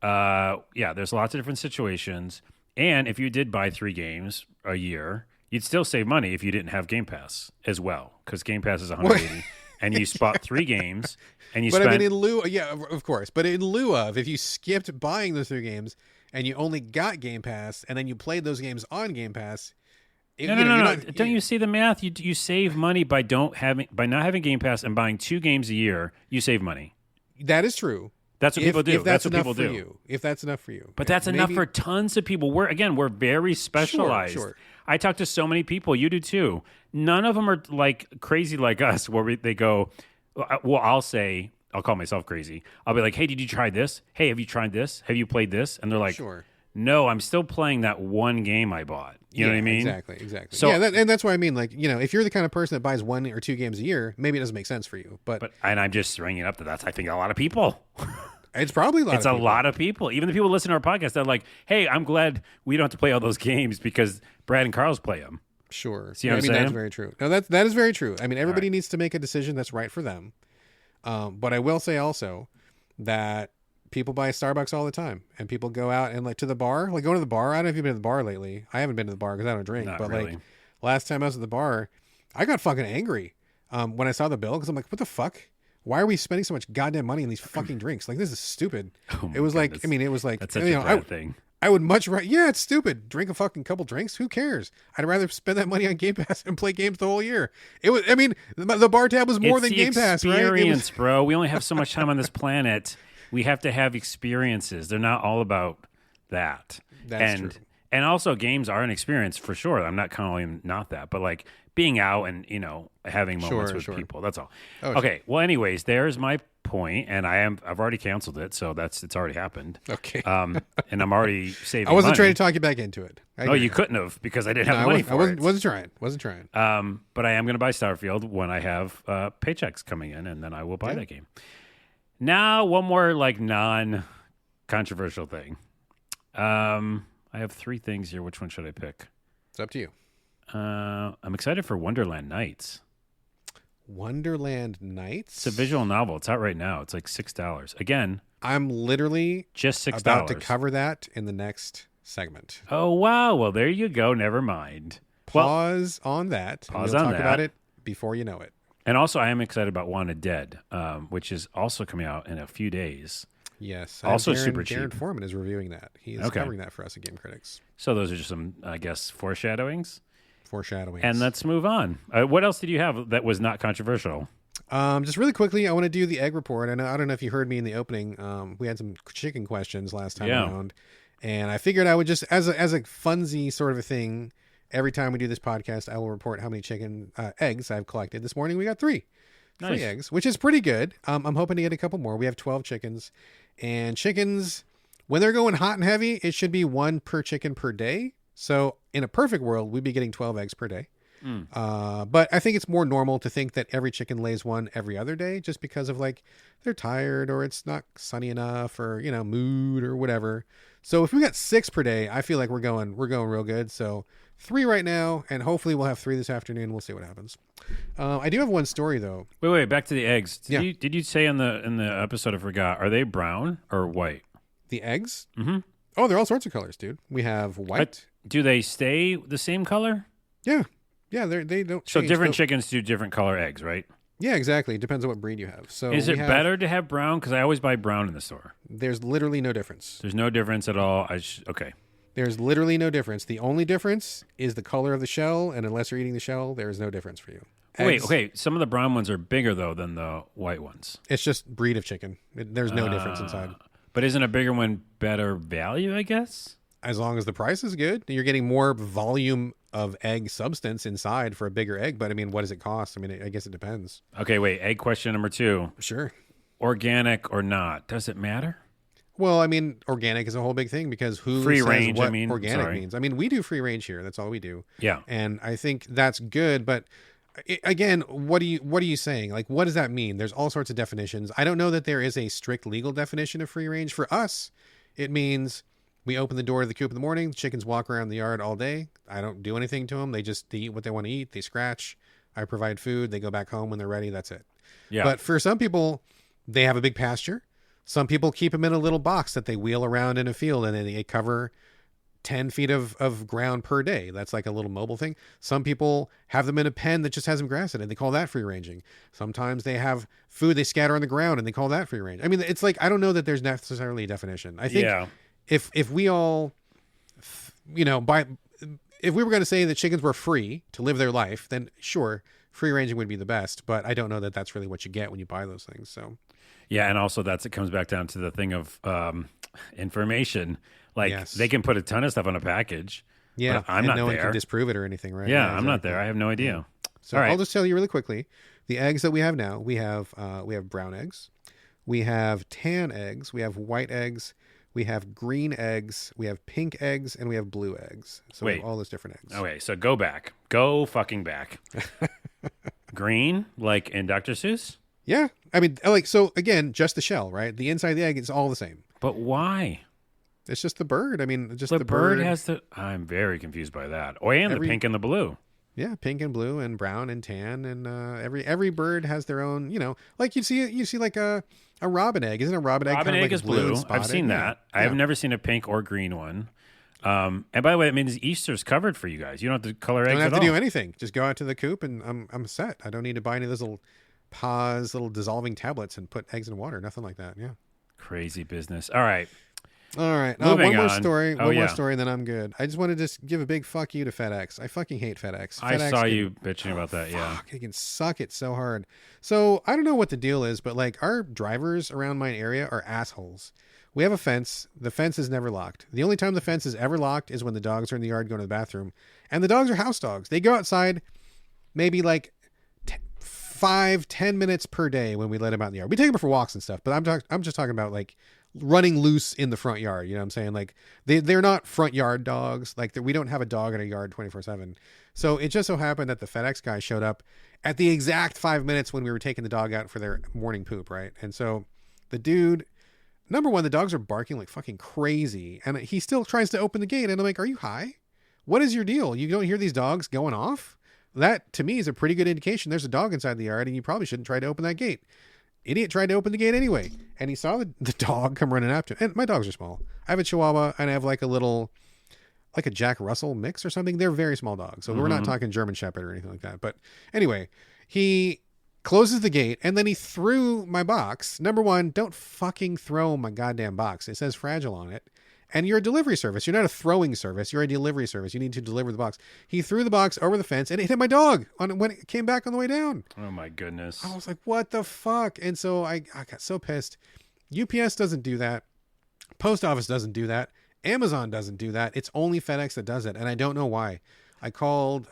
there's lots of different situations. And if you did buy 3 games a year, you'd still save money if you didn't have Game Pass as well, because Game Pass is 180, and you spot 3 games, and you. But I mean, in lieu, of course. But in lieu of, if you skipped buying those 3 games and you only got Game Pass, and then you played those games on Game Pass. No. Don't you see the math? You save money by not having Game Pass and buying 2 games a year. You save money. That is true. That's what people do. That's what people do. You, if that's enough for you. But that's enough for tons of people. We're very specialized. Sure. I talk to so many people. You do too. None of them are like crazy like us, where they go. Well, I'll call myself crazy. I'll be like, hey, did you try this? Hey, have you tried this? Have you played this? And they're like, sure. No, I'm still playing that 1 game I bought. You know what I mean? Exactly. So, and that's what I mean. Like, if you're the kind of person that buys 1 or 2 games a year, maybe it doesn't make sense for you. But and I'm just bringing it up that's, I think, a lot of people. It's probably a lot of people. It's a lot of people. Even the people who listen to our podcast, they're like, hey, I'm glad we don't have to play all those games because Brad and Carl's play them. Sure. See what I'm saying? That's very true. No, that is very true. I mean, everybody needs to make a decision that's right for them. But I will say also that people buy Starbucks all the time, and people go out and like to the bar, like going to the bar. I don't know if you've been to the bar lately. I haven't been to the bar because I don't drink. Not but really. Like last time I was at the bar, I got fucking angry when I saw the bill because I'm like, what the fuck? Why are we spending so much goddamn money on these fucking drinks? Like, this is stupid. Oh it was goodness. like, it was like, that's such a bad thing. I would much rather, it's stupid. Drink a fucking couple drinks. Who cares? I'd rather spend that money on Game Pass and play games the whole year. The bar tab was more than Game Pass, right? Experience, bro. We only have so much time on this planet. We have to have experiences. They're not all about that. That's true. And also, games are an experience for sure. I'm not calling not that, but like being out and having moments with people. That's all. Oh, okay. Sure. Well, anyways, there's my point, and I've already canceled it, so it's already happened. Okay. And I'm already saving. I wasn't money. trying to talk you back into it. No, you couldn't have because I didn't have the money for it. Wasn't trying. But I am going to buy Starfield when I have paychecks coming in, and then I will buy that game. Now, one more like controversial thing. I have 3 things here. Which one should I pick? It's up to you. I'm excited for Wonderland Nights. Wonderland Nights? It's a visual novel. It's out right now. It's like $6. Again, I'm literally just $6. about to cover that in the next segment. Oh, wow. Well, there you go. Never mind. Pause on that. Pause we'll on talk that. about it before you know it. And also, I am excited about Wanted Dead, which is also coming out in a few days. Yes. Also Darren, super cheap. Darren Foreman is reviewing that. He is covering that for us at Game Critics. So those are just some, I guess, foreshadowings. Foreshadowing. And let's move on. What else did you have that was not controversial? Just really quickly, I want to do the egg report. I don't know if you heard me in the opening. We had some chicken questions last time around, and I figured I would just, as a funsy sort of a thing, every time we do this podcast, I will report how many chicken eggs I've collected. This morning we got 3. Nice. 3 eggs, which is pretty good. I'm hoping to get a couple more. We have 12 chickens, and chickens, when they're going hot and heavy, it should be 1 per chicken per day. So in a perfect world, we'd be getting 12 eggs per day. But I think it's more normal to think that every chicken lays 1 every other day, just because of like they're tired or it's not sunny enough or mood or whatever. So if we got 6 per day, I feel like we're going real good. So 3 right now, and hopefully we'll have 3 this afternoon. We'll see what happens. I do have one story though. Wait, back to the eggs. Did you say in the episode I forgot? Are they brown or white? The eggs? Mm-hmm. Oh, they're all sorts of colors, dude. We have white. Do they stay the same color? Yeah, they don't. So change. different chickens do different color eggs, right? Yeah, exactly. It depends on what breed you have. So is it better to have brown? Because I always buy brown in the store. There's literally no difference. There's no difference at all. Okay. There's literally no difference. The only difference is the color of the shell, and unless you're eating the shell, there is no difference for you. Wait, okay. Some of the brown ones are bigger though than the white ones. It's just breed of chicken. There's no difference inside. But isn't a bigger one better value, I guess? As long as the price is good, you're getting more volume of egg substance inside for a bigger egg. But I mean, what does it cost? I mean, I guess it depends. Okay, wait. Egg question number 2. Sure. Organic or not? Does it matter? Well, I mean, organic is a whole big thing because who free says range, what I mean, organic sorry. means? I mean, we do free range here. That's all we do. Yeah. And I think that's good. But again, what are you saying? Like, what does that mean? There's all sorts of definitions. I don't know that there is a strict legal definition of free range. For us, it means we open the door of the coop in the morning. The chickens walk around the yard all day. I don't do anything to them. They eat what they want to eat. They scratch. I provide food. They go back home when they're ready. That's it. Yeah. But for some people, they have a big pasture. Some people keep them in a little box that they wheel around in a field, and then they cover 10 feet of ground per day. That's like a little mobile thing. Some people have them in a pen that just has them grass in it. They call that free ranging. Sometimes they have food they scatter on the ground and they call that free range. I mean, it's like, I don't know that there's necessarily a definition. I think if we all, if we were going to say that chickens were free to live their life, then sure, free ranging would be the best. But I don't know that that's really what you get when you buy those things. So. Yeah, and also it comes back down to the thing of information. Like they can put a ton of stuff on a package. Yeah, but I'm not no there. one can disprove it or anything, right? Yeah, I'm not there. I have no idea. Yeah. So I'll just tell you really quickly. The eggs that we have now, we have brown eggs, we have tan eggs, we have white eggs, we have green eggs, we have pink eggs, and we have blue eggs. So we have all those different eggs. Okay, so go fucking back. Green, like in Dr. Seuss? Yeah, I mean, like, so again, just the shell, right? The inside of the egg is all the same. But why? It's just the bird. I mean, just the bird has the. I'm very confused by that. Oh, and the pink and the blue. Yeah, pink and blue and brown and tan, and every bird has their own. Like you see like a robin egg. Isn't a robin egg? Robin kind of egg like is blue. and I've seen that. Yeah. I have never seen a pink or green one. And by the way, that means Easter's covered for you guys. You don't have to color eggs at all. I don't have to do anything. Just go out to the coop and I'm set. I don't need to buy any of those little dissolving tablets and put eggs in water. Nothing like that. Yeah. Crazy business. All right. One more story. One more story, and then I'm good. I just wanted to just give a big fuck you to FedEx. I fucking hate FedEx. I saw you bitching about that. Yeah. They can suck it so hard. So I don't know what the deal is, but like our drivers around my area are assholes. We have a fence. The fence is never locked. The only time the fence is ever locked is when the dogs are in the yard going to the bathroom. And the dogs are house dogs. They go outside maybe like 5-10 minutes per day when we let them out in the yard. We take them for walks and stuff, but I'm just talking about like running loose in the front yard. You know what I'm saying? Like they're not front yard dogs. Like we don't have a dog in a yard 24/7. So it just so happened that the FedEx guy showed up at the exact 5 minutes when we were taking the dog out for their morning poop. Right. And so the dude number one, the dogs are barking like fucking crazy, and he still tries to open the gate, and I'm like, are you high? What is your deal? You don't hear these dogs going off? That, to me, is a pretty good indication there's a dog inside the yard, and you probably shouldn't try to open that gate. Idiot tried to open the gate anyway, and he saw the dog come running after him. And my dogs are small. I have a Chihuahua, and I have like a Jack Russell mix or something. They're very small dogs, so we're not talking German Shepherd or anything like that. But anyway, he closes the gate, and then he threw my box. Number one, don't fucking throw my goddamn box. It says fragile on it. And you're a delivery service. You're not a throwing service. You're a delivery service. You need to deliver the box. He threw the box over the fence, and it hit my dog when it came back on the way down. Oh, my goodness. I was like, what the fuck? And so I got so pissed. UPS doesn't do that. Post office doesn't do that. Amazon doesn't do that. It's only FedEx that does it, and I don't know why. I called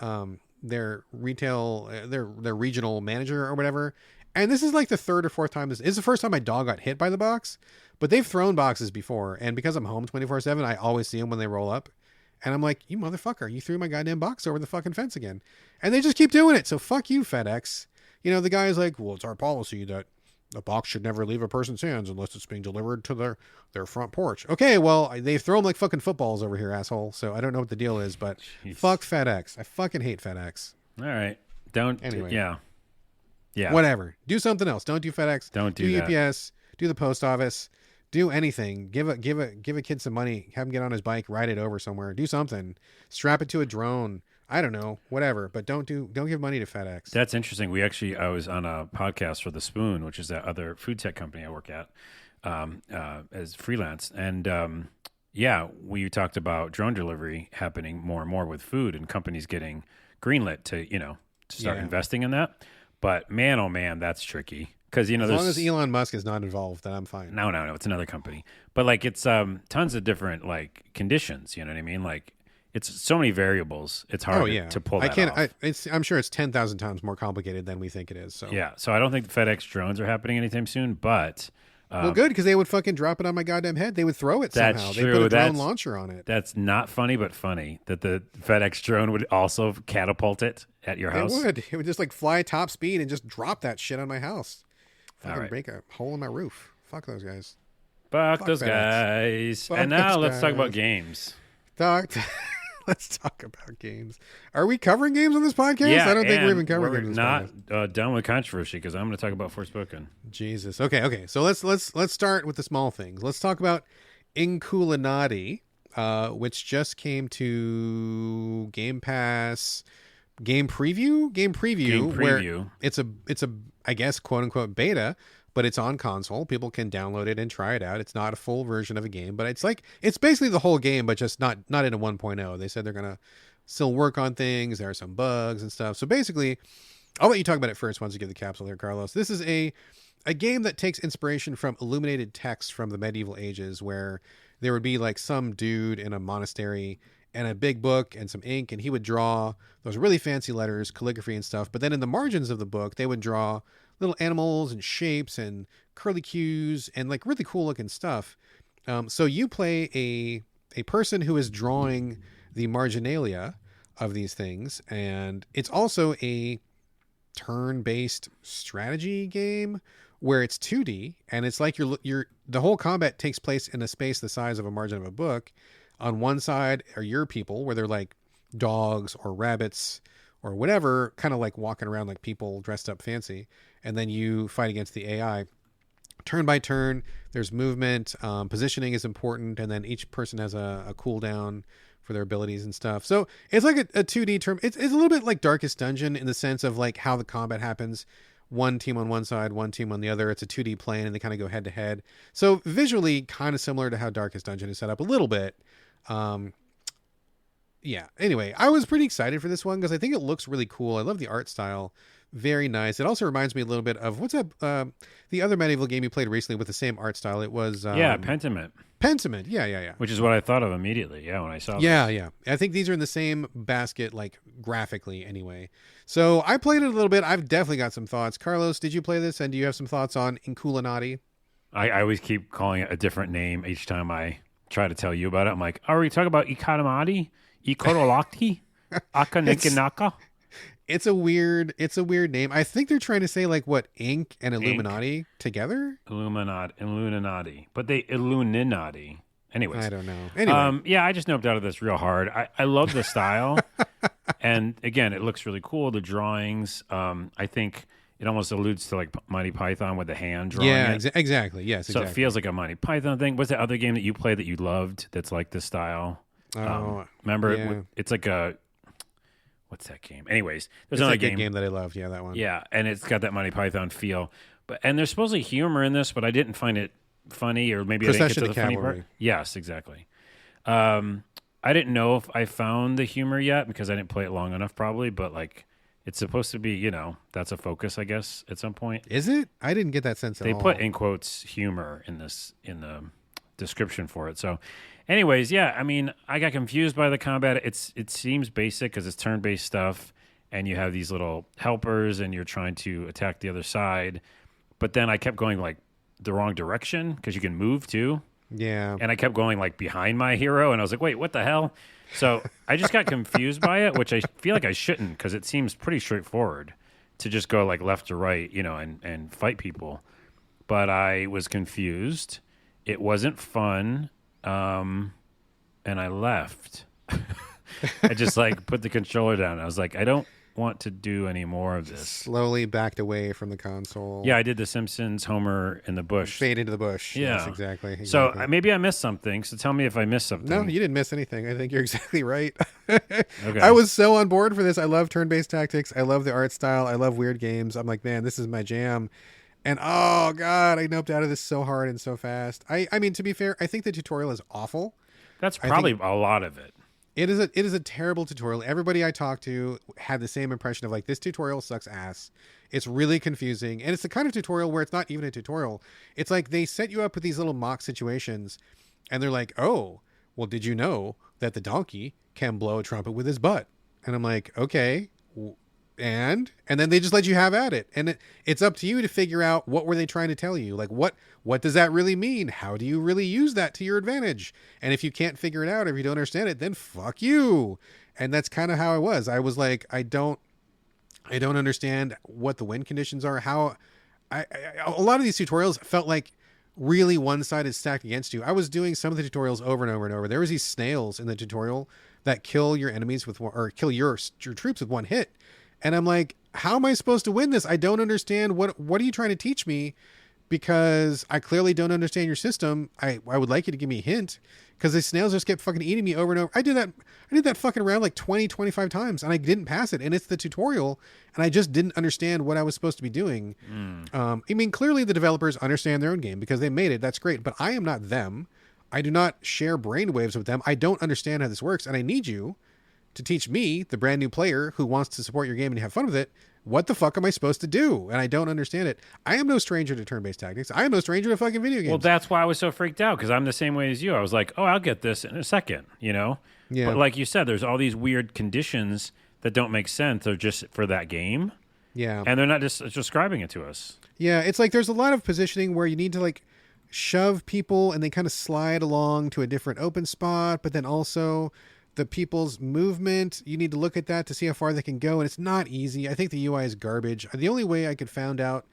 their retail, their regional manager or whatever, and this is like the third or fourth time. This is the first time my dog got hit by the box, but they've thrown boxes before, and because I'm home 24/7, I always see them when they roll up, and I'm like, you motherfucker, you threw my goddamn box over the fucking fence again, and they just keep doing it. So fuck you, FedEx. You know, the guy's like, well, it's our policy that a box should never leave a person's hands unless it's being delivered to their front porch. Okay, well, they throw them like fucking footballs over here, asshole. So I don't know what the deal is, but fuck FedEx. I fucking hate FedEx. All right. Don't. Anyway. Yeah. Yeah. Whatever. Do something else. Don't do FedEx. Don't do that. UPS. Do the post office. Do anything. Give a kid some money. Have him get on his bike. Ride it over somewhere. Do something. Strap it to a drone. I don't know, whatever, but don't give money to FedEx. That's interesting. I was on a podcast for The Spoon, which is that other food tech company I work at as freelance. And we talked about drone delivery happening more and more with food and companies getting greenlit to start investing in that. But man, oh man, that's tricky. Because, as long as Elon Musk is not involved, then I'm fine. No, it's another company. But like it's tons of different like conditions, you know what I mean? Like it's so many variables. It's hard to pull that off. I'm sure it's 10,000 times more complicated than we think it is. So yeah, so I don't think the FedEx drones are happening anytime soon. But well, good, because they would fucking drop it on my goddamn head. They would throw it somehow. That's They true. put a drone launcher on it. That's not funny, but funny that the FedEx drone would also catapult it at your house. It would just like fly top speed and just drop that shit on my house. Fucking break a hole in my roof. Fuck those guys. Fuck those guys. Fuck and now those let's talk guys. about games. Let's talk about games. Are we covering games on this podcast? Yeah, I don't think we're even covering games. We're not done with controversy because I'm going to talk about Forspoken. Jesus. Okay. So let's start with the small things. Let's talk about Inkulinati, which just came to Game Pass. Game preview, where it's a I guess quote unquote beta, but it's on console. People can download it and try it out. It's not a full version of a game, but it's basically the whole game, but just not in a 1.0. They said they're gonna still work on things. There are some bugs and stuff. So basically, I'll let you talk about it first once you give the capsule here, Carlos. This is a game that takes inspiration from illuminated text from the medieval ages, where there would be like some dude in a monastery and a big book and some ink, and he would draw those really fancy letters, calligraphy and stuff. But then in the margins of the book, they would draw little animals and shapes and curlicues and like really cool looking stuff. So you play a person who is drawing the marginalia of these things, and it's also a turn-based strategy game where it's 2D, and it's like the whole combat takes place in a space the size of a margin of a book. On one side are your people, where they're like dogs or rabbits or whatever, kind of like walking around like people dressed up fancy. And then you fight against the AI. Turn by turn, there's movement. Positioning is important. And then each person has a cooldown for their abilities and stuff. So it's like a 2D term. It's a little bit like Darkest Dungeon in the sense of like how the combat happens. One team on one side, one team on the other. It's a 2D plane, and they kind of go head to head. So visually kind of similar to how Darkest Dungeon is set up a little bit. Anyway, I was pretty excited for this one because I think it looks really cool. I love the art style. Very nice. It also reminds me a little bit of what's up the other medieval game you played recently with the same art style. It was Pentiment. Pentiment. Yeah. Which is what I thought of immediately. Yeah, when I saw. Yeah. I think these are in the same basket, like graphically, anyway. So I played it a little bit. I've definitely got some thoughts. Carlos, did you play this? And do you have some thoughts on Inkulinati? I always keep calling it a different name each time I try to tell you about it. I'm like, are we talking about Ikanamati? Ikorolakti? Akanikanaka? It's a weird name. I think they're trying to say like what Ink and Illuminati together. Illuminati, but they Illuminati. Anyways, I don't know. Anyway, yeah, I just noped out of this real hard. I love the style, and again, it looks really cool. The drawings, I think it almost alludes to like Monty Python with the hand drawing. yeah, it. exactly. Yes, So exactly. it feels like a Monty Python thing. What's the other game that you played that you loved that's like this style? Remember, yeah. it's like a. What's that game? Anyways, there's It's another a good game that I loved. Yeah, that one. Yeah, and it's got that Monty Python feel. And there's supposedly humor in this, but I didn't find it funny, or maybe I didn't get to the funny part. Yes, exactly. I didn't know if I found the humor yet because I didn't play it long enough, probably. But like, it's supposed to be, that's a focus, I guess, at some point. Is it? I didn't get that sense at all. They put in quotes humor in the description for it. So, anyways, yeah, I mean, I got confused by the combat. It seems basic because it's turn-based stuff, and you have these little helpers, and you're trying to attack the other side. But then I kept going like the wrong direction because you can move too. Yeah. And I kept going like behind my hero, and I was like, wait, what the hell? So I just got confused by it, which I feel like I shouldn't because it seems pretty straightforward to just go like left to right, and fight people. But I was confused. It wasn't fun, and I left. I just like put the controller down. I was like, I don't want to do any more of this. Slowly backed away from the console. Yeah, I did the Simpsons Homer in the bush. Fade into the bush. Yeah. Yes, exactly. So maybe I missed something. So tell me if I missed something. No, you didn't miss anything. I think you're exactly right. Okay. I was so on board for this. I love turn-based tactics. I love the art style. I love weird games. I'm like, man, this is my jam. And oh god, I noped out of this so hard and so fast. I mean, to be fair, I think the tutorial is awful. That's probably a lot of it. It is a terrible tutorial. Everybody I talked to had the same impression of like, this tutorial sucks ass. It's really confusing. And it's the kind of tutorial where it's not even a tutorial. It's like they set you up with these little mock situations and they're like, oh, well, did you know that the donkey can blow a trumpet with his butt? And I'm like, okay. And then they just let you have at it. And it's up to you to figure out what were they trying to tell you? Like, what does that really mean? How do you really use that to your advantage? And if you can't figure it out, if you don't understand it, then fuck you. And that's kind of how I was. I was like, I don't understand what the win conditions are. How a lot of these tutorials felt like really one-sided stacked against you. I was doing some of the tutorials over and over and over. There was these snails in the tutorial that kill your enemies or kill your troops with one hit. And I'm like, how am I supposed to win this? I don't understand. What are you trying to teach me? Because I clearly don't understand your system. I would like you to give me a hint, because the snails just kept fucking eating me over and over. I did that fucking round like 20, 25 times and I didn't pass it. And it's the tutorial and I just didn't understand what I was supposed to be doing. I mean, clearly the developers understand their own game because they made it. That's great. But I am not them. I do not share brainwaves with them. I don't understand how this works. And I need you to teach me, the brand new player who wants to support your game and have fun with it, what the fuck am I supposed to do? And I don't understand it. I am no stranger to turn-based tactics. I am no stranger to fucking video games. Well, that's why I was so freaked out, because I'm the same way as you. I was like, oh, I'll get this in a second, Yeah. But like you said, there's all these weird conditions that don't make sense. They're just for that game. Yeah. And they're not just describing it to us. Yeah, it's like there's a lot of positioning where you need to like shove people and they kind of slide along to a different open spot, but then also the people's movement, you need to look at that to see how far they can go, and it's not easy. I think the UI is garbage. The only way I could found out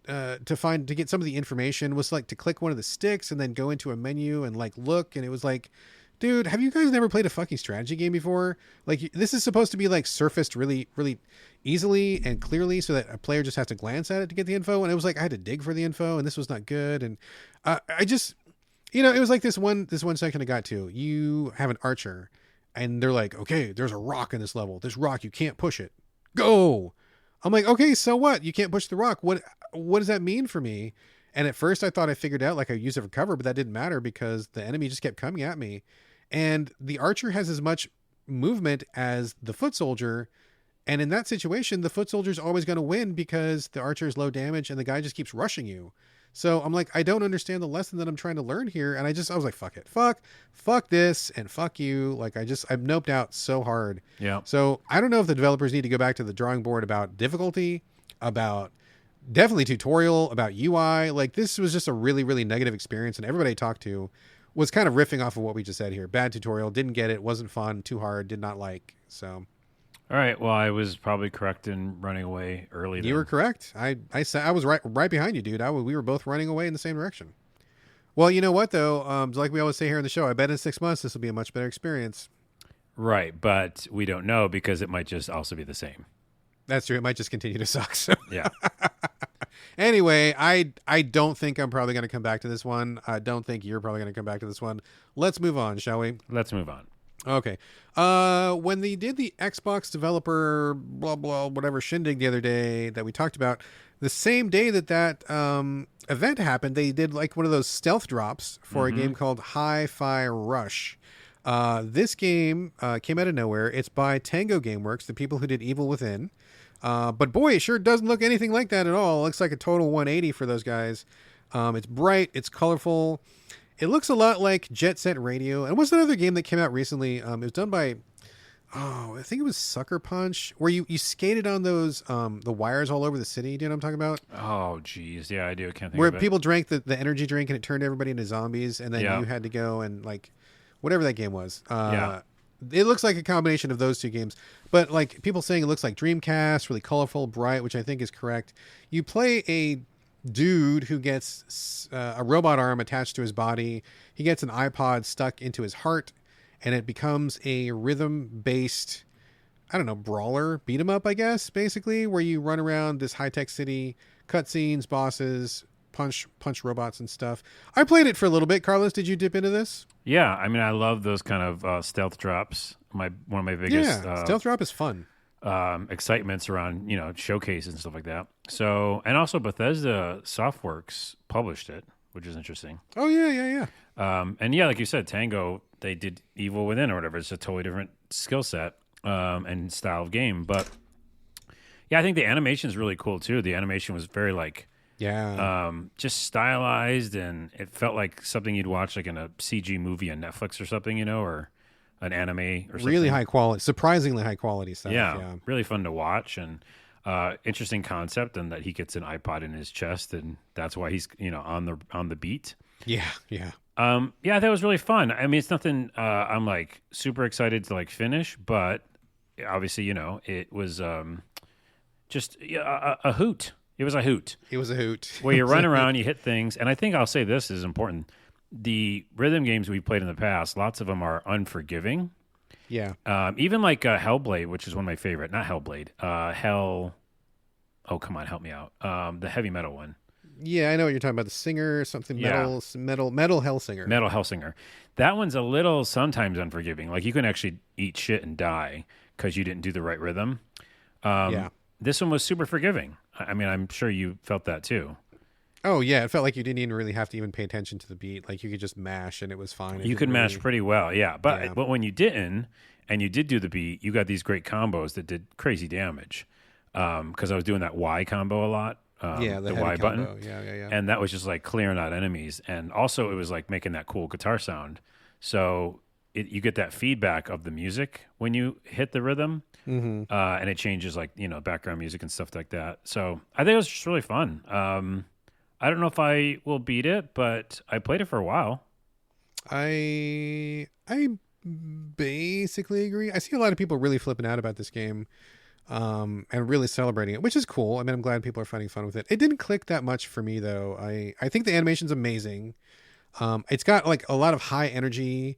to get some of the information was like to click one of the sticks and then go into a menu and like look, and it was like, dude, have you guys never played a fucking strategy game before? Like, this is supposed to be like surfaced really, really easily and clearly so that a player just has to glance at it to get the info. And it was like I had to dig for the info, and this was not good. And I just, it was like this one section I got to. You have an archer, and they're like, okay, there's a rock in this level. This rock, you can't push it. Go. I'm like, okay, so what? You can't push the rock. What does that mean for me? And at first I thought I figured out like I used it for cover, but that didn't matter because the enemy just kept coming at me. And the archer has as much movement as the foot soldier. And in that situation, the foot soldier is always going to win because the archer is low damage and the guy just keeps rushing you. So I'm like, I don't understand the lesson that I'm trying to learn here. And I was like, fuck it. Fuck this and fuck you. Like I've noped out so hard. Yeah. So I don't know if the developers need to go back to the drawing board about difficulty, about definitely tutorial, about UI. Like this was just a really, really negative experience. And everybody I talked to was kind of riffing off of what we just said here. Bad tutorial, didn't get it, wasn't fun, too hard, did not like. So All right. Well, I was probably correct in running away early. You were correct. I said I was right behind you, dude. We were both running away in the same direction. Well, you know what though? Like we always say here in the show, I bet in 6 months this will be a much better experience. Right, but we don't know because it might just also be the same. That's true. It might just continue to suck. So. Yeah. Anyway, I don't think I'm probably going to come back to this one. I don't think you're probably going to come back to this one. Let's move on, shall we? Let's move on. Okay. When they did the Xbox developer blah blah whatever shindig the other day that we talked about, the same day that event happened, they did like one of those stealth drops for a game called Hi-Fi Rush. This game came out of nowhere. It's by Tango Gameworks, the people who did Evil Within. But boy, it sure doesn't look anything like that at all. It looks like a total 180 for those guys. It's bright. It's colorful. It looks a lot like Jet Set Radio. And what's another game that came out recently? It was done by, I think it was Sucker Punch, where you skated on those the wires all over the city. Do you know what I'm talking about? Oh, geez. Yeah, I do. I can't think Where of it. people drank the energy drink and it turned everybody into zombies. And then Yeah. you had to go and like, whatever that game was. Yeah. It looks like a combination of those two games, but like people saying it looks like Dreamcast, really colorful, bright, which I think is correct. You play a dude who gets a robot arm attached to his body. He gets an iPod stuck into his heart, and it becomes a rhythm-based, I don't know, brawler, beat 'em up, I guess, basically, where you run around this high-tech city, cutscenes, bosses, punch robots and stuff. I played it for a little bit. Carlos, did you dip into this? Yeah, I mean, I love those kind of stealth drops. One of my biggest Stealth Drop is fun. excitements around showcases and stuff like that. So, and also Bethesda Softworks published it, which is interesting. Oh yeah. And yeah, like you said, Tango, they did Evil Within or whatever. It's a totally different skill set and style of game. But yeah, I think the animation is really cool too. The animation was very just stylized, and it felt like something you'd watch like in a CG movie on Netflix or something, or an anime or something. Really high quality, surprisingly high quality stuff. Yeah, really fun to watch, and interesting concept, and that he gets an iPod in his chest, and that's why he's on the beat. Yeah. Yeah, I thought it was really fun. I mean, it's nothing I'm like super excited to like finish, but obviously, it was just a hoot. It was a hoot. It was a hoot. Where you run around, you hit things, and I think I'll say this is important. The rhythm games we've played in the past, lots of them are unforgiving. Yeah. Even like Hellblade, which is one of my favorite. Not Hellblade. Oh, come on, help me out. The heavy metal one. Yeah, I know what you're talking about. The singer, something Yeah. metal Hellsinger. Metal Hellsinger. That one's a little sometimes unforgiving. Like you can actually eat shit and die because you didn't do the right rhythm. Yeah. This one was super forgiving. I mean, I'm sure you felt that too. Oh yeah, it felt like you didn't even really have to even pay attention to the beat. Like you could just mash and it was fine. You could mash pretty well, yeah. But Yeah. when you didn't, and you did do the beat, you got these great combos that did crazy damage. Because I was doing that Y combo a lot. the the heavy Y combo. button. Yeah. And that was just like clearing out enemies. And also it was like making that cool guitar sound. So you get that feedback of the music when you hit the rhythm. Mm-hmm. And it changes like, background music and stuff like that. So I think it was just really fun. I don't know if I will beat it, but I played it for a while. I basically agree. I see a lot of people really flipping out about this game, and really celebrating it, which is cool. I mean, I'm glad people are finding fun with it. It didn't click that much for me though. I think the animation's amazing. It's got like a lot of high energy,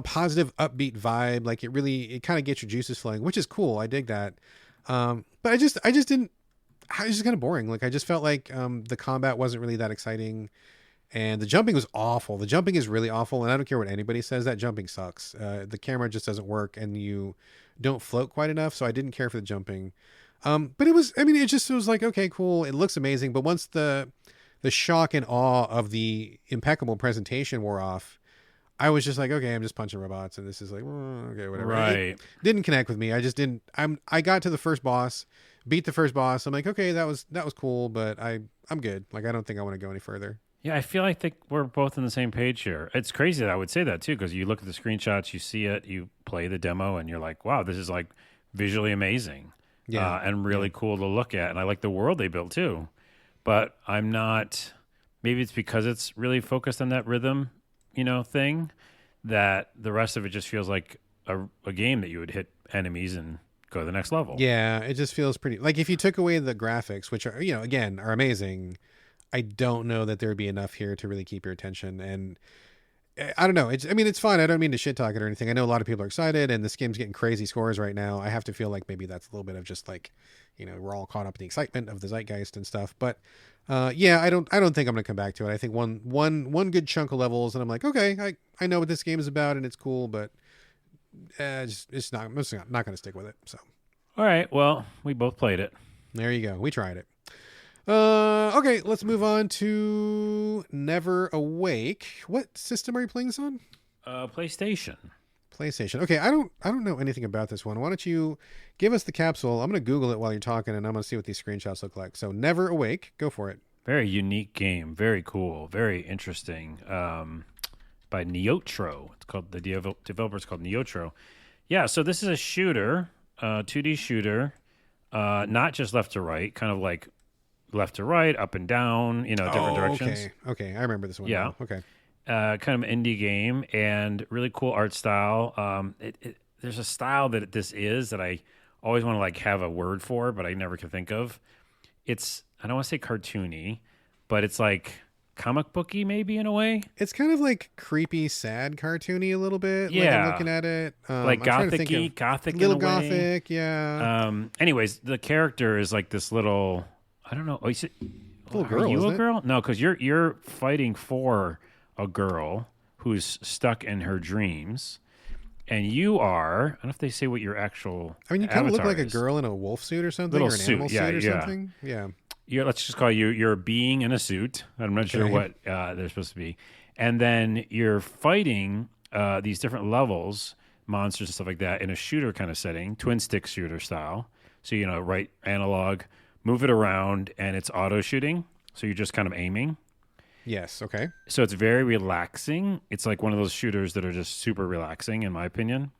positive, upbeat vibe. Like it kind of gets your juices flowing, which is cool. I dig that. But I just didn't. It was just kind of boring. Like I just felt like the combat wasn't really that exciting, and the jumping was awful. The jumping is really awful, and I don't care what anybody says. That jumping sucks. The camera just doesn't work, and you don't float quite enough. So I didn't care for the jumping. But it was. I mean, it was like, okay, cool. It looks amazing. But once the shock and awe of the impeccable presentation wore off, I was just like, okay, I'm just punching robots, and this is like, okay, whatever. Right. It didn't connect with me. I just didn't. I got to the first boss, beat the first boss. I'm like, okay, that was cool, but I'm good. Like, I don't think I want to go any further. Yeah, I feel like we're both on the same page here. It's crazy that I would say that too, because you look at the screenshots, you see it, you play the demo, and you're like, wow, this is like visually amazing. Yeah. And really cool to look at. And I like the world they built too. But I'm not, maybe it's because it's really focused on that rhythm, thing, that the rest of it just feels like a game that you would hit enemies and go to the next level. Yeah, it just feels pretty like if you took away the graphics, which are again are amazing. I don't know that there would be enough here to really keep your attention. And I don't know. It's fine. I don't mean to shit talk it or anything. I know a lot of people are excited, and this game's getting crazy scores right now. I have to feel like maybe that's a little bit of just like, we're all caught up in the excitement of the zeitgeist and stuff. But yeah, I don't think I'm gonna come back to it. I think one good chunk of levels, and I'm like, okay, I know what this game is about, and it's cool, but it's not. I'm just not gonna stick with it. So. All right. Well, we both played it. There you go. We tried it. Okay, let's move on to NeverAwake. What system are you playing this on? PlayStation. Okay, I don't know anything about this one. Why don't you give us the capsule? I'm going to Google it while you're talking, and I'm going to see what these screenshots look like. So NeverAwake, go for it. Very unique game. Very cool. Very interesting. By Neotro. It's called the developer's called Neotro. Yeah. So this is a shooter, 2D shooter, not just left to right, kind of like left to right, up and down, different directions. Okay, I remember this one. Yeah. Now. Okay. Kind of an indie game and really cool art style. There's a style that this is that I always want to like have a word for, but I never can think of. I don't want to say cartoony, but it's like comic booky maybe in a way. It's kind of like creepy, sad, cartoony a little bit. Yeah. Like I'm looking at it. Like gothic little in a way. gothic, yeah. Anyways, the character is like this little, I don't know. Little girl, are you isn't a girl? No, because you're fighting for a girl who's stuck in her dreams, and you are. I don't know if they say what your actual. You kind of look like a is. girl in a wolf suit or something, Little or an suit, animal suit or something. Yeah. Let's just call you're a being in a suit. I'm not sure what they're supposed to be, and then you're fighting these different levels, monsters and stuff like that, in a shooter kind of setting, twin stick shooter style. So right analog. Move it around, and it's auto shooting. So you're just kind of aiming. Yes. Okay. So it's very relaxing. It's like one of those shooters that are just super relaxing, in my opinion.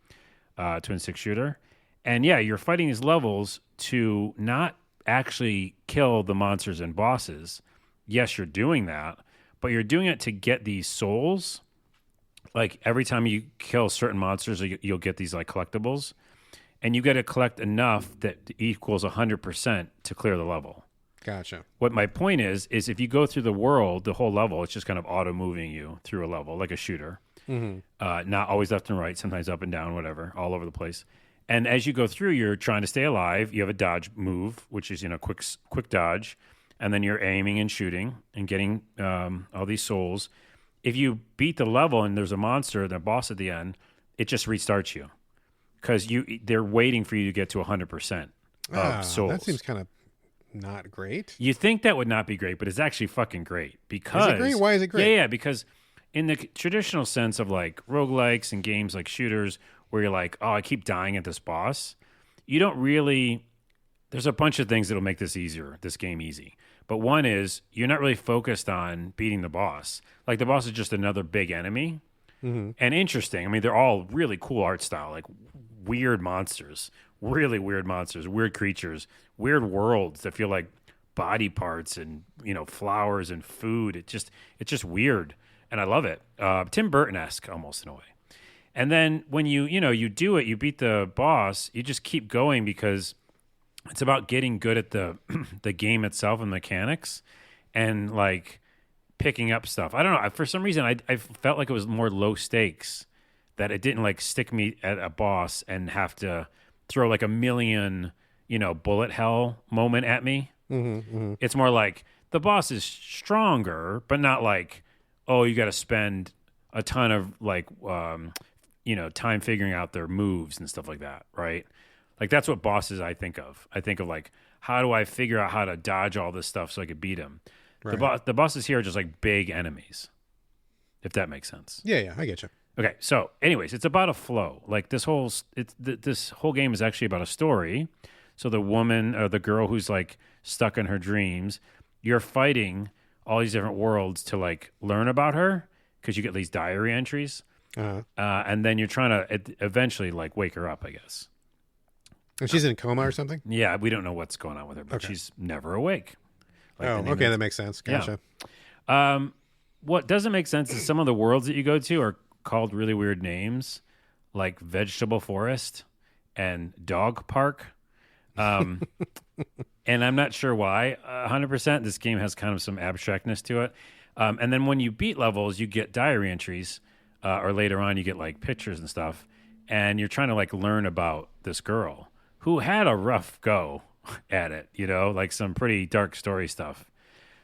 Twin stick shooter. And yeah, you're fighting these levels to not actually kill the monsters and bosses. Yes, you're doing that, but you're doing it to get these souls. Like every time you kill certain monsters, you'll get these like collectibles. And you got to collect enough that equals 100% to clear the level. Gotcha. What my point is if you go through the world, the whole level, it's just kind of auto moving you through a level like a shooter. Mm-hmm. Not always left and right, sometimes up and down, whatever, all over the place. And as you go through, you're trying to stay alive. You have a dodge move, which is quick dodge, and then you're aiming and shooting and getting all these souls. If you beat the level and there's a monster, the boss at the end, it just restarts you. Because they're waiting for you to get to 100% of souls. That seems kind of not great. You think that would not be great, but it's actually fucking great. Because, is it great? Why is it great? Yeah, because in the traditional sense of like roguelikes and games like shooters where you're like, oh, I keep dying at this boss, you don't really... There's a bunch of things that'll make this game easy. But one is you're not really focused on beating the boss. Like the boss is just another big enemy. Mm-hmm. And interesting. They're all really cool art style, like weird monsters, really weird monsters, weird creatures, weird worlds that feel like body parts and flowers and food. It's just weird, and I love it. Tim Burton-esque almost in a way. And then when you do it, you beat the boss. You just keep going because it's about getting good at the the game itself and mechanics, and like picking up stuff. I don't know. For some reason, I felt like it was more low stakes. That it didn't like stick me at a boss and have to throw like a million, bullet hell moment at me. Mm-hmm, mm-hmm. It's more like the boss is stronger, but not like, oh, you got to spend a ton of like, time figuring out their moves and stuff like that, right? Like that's what bosses I think of. I think of like, how do I figure out how to dodge all this stuff so I could beat him? Right. The bosses here are just like big enemies, if that makes sense. Yeah, I get you. Okay, so anyways, it's about a flow. Like this whole game is actually about a story. So the woman or the girl who's like stuck in her dreams, you're fighting all these different worlds to like learn about her because you get these diary entries, and then you're trying to eventually like wake her up, I guess. And she's in a coma or something? Yeah, we don't know what's going on with her, but she's never awake. Like okay, that makes sense. Gotcha. Yeah. What doesn't make sense is some of the worlds that you go to are called really weird names, like Vegetable Forest, and dog park. Um, and I'm not sure why 100%. This game has kind of some abstractness to it. And then when you beat levels, you get diary entries, or later on you get like pictures and stuff. And you're trying to like learn about this girl who had a rough go at it, like some pretty dark story stuff.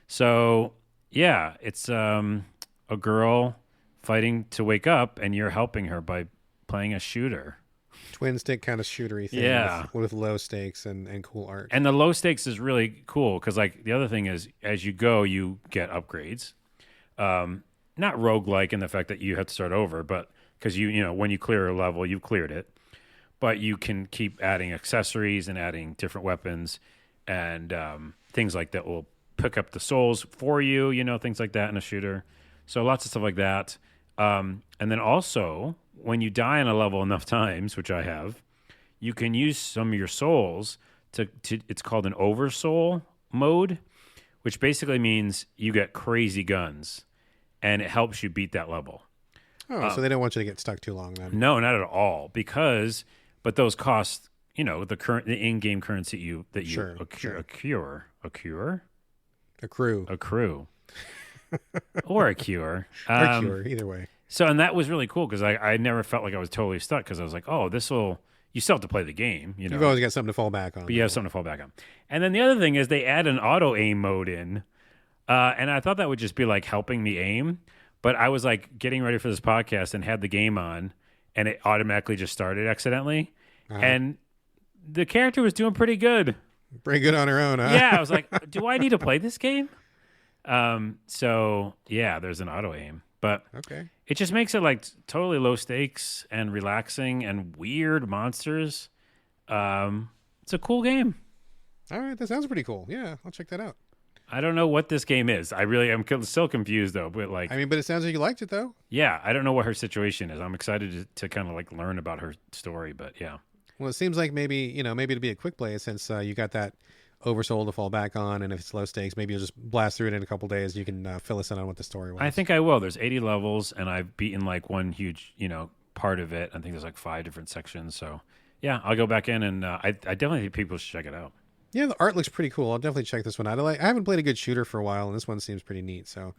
So yeah, it's a girl fighting to wake up, and you're helping her by playing a shooter. Twin stick kind of shootery thing, Yeah, with low stakes and cool art. and the low stakes is really cool because like the other thing is as you go, you get upgrades. Not roguelike in the fact that you have to start over, but because when you clear a level, you've cleared it. But you can keep adding accessories and adding different weapons and things like that will pick up the souls for you, things like that in a shooter. So lots of stuff like that. And then also, when you die in a level enough times, which I have, you can use some of your souls to it's called an oversoul mode, which basically means you get crazy guns, and it helps you beat that level. Oh, so they don't want you to get stuck too long then. No, not at all, but those cost, the in-game currency that you Sure. accrue, or a cure, Or cure, either way. So, and that was really cool because I never felt like I was totally stuck because I was like, oh, you still have to play the game, You've always got something to fall back on. But you have something to fall back on. And then the other thing is they add an auto aim mode in, and I thought that would just be like helping me aim. But I was like getting ready for this podcast and had the game on, and it automatically just started accidentally. Uh-huh. And the character was doing pretty good. Pretty good on her own, huh? Yeah, I was like, do I need to play this game? So yeah, there's an auto aim, but Okay. it just makes it like totally low stakes and relaxing and weird monsters. It's a cool game. All right, that sounds pretty cool. Yeah, I'll check that out. I don't know what this game is. I really am still confused though. But like, But it sounds like you liked it though. yeah, I don't know what her situation is. I'm excited to kind of like learn about her story. But yeah, Well, it seems like maybe it'll be a quick play since you got that oversoul to fall back on, and if it's low stakes, maybe you'll just blast through it in a couple days. You can fill us in on what the story was. I think I will. There's 80 levels, and I've beaten like one huge, part of it. I think there's like 5 different sections. So yeah, I'll go back in, and I definitely think people should check it out. Yeah, the art looks pretty cool. I'll definitely check this one out. I haven't played a good shooter for a while, and this one seems pretty neat. So,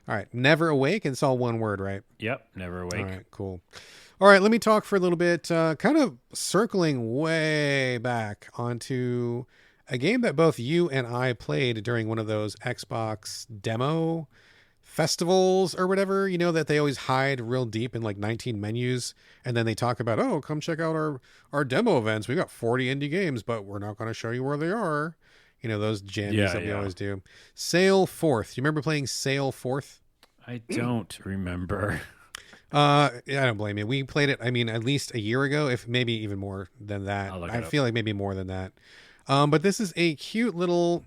all right, NeverAwake, and it's all one word, right? Yep, NeverAwake. All right, cool. All right, let me talk for a little bit, kind of circling way back onto a game that both you and I played during one of those Xbox demo festivals or whatever, that they always hide real deep in like 19 menus, and then they talk about, oh, come check out our demo events. We got 40 indie games, but we're not going to show you where they are. Those jammies that we always do. Sail Forth. Do you remember playing Sail Forth? I don't remember. I don't blame you. We played it, at least a year ago, if maybe even more than that. I feel like maybe more than that. But this is a cute little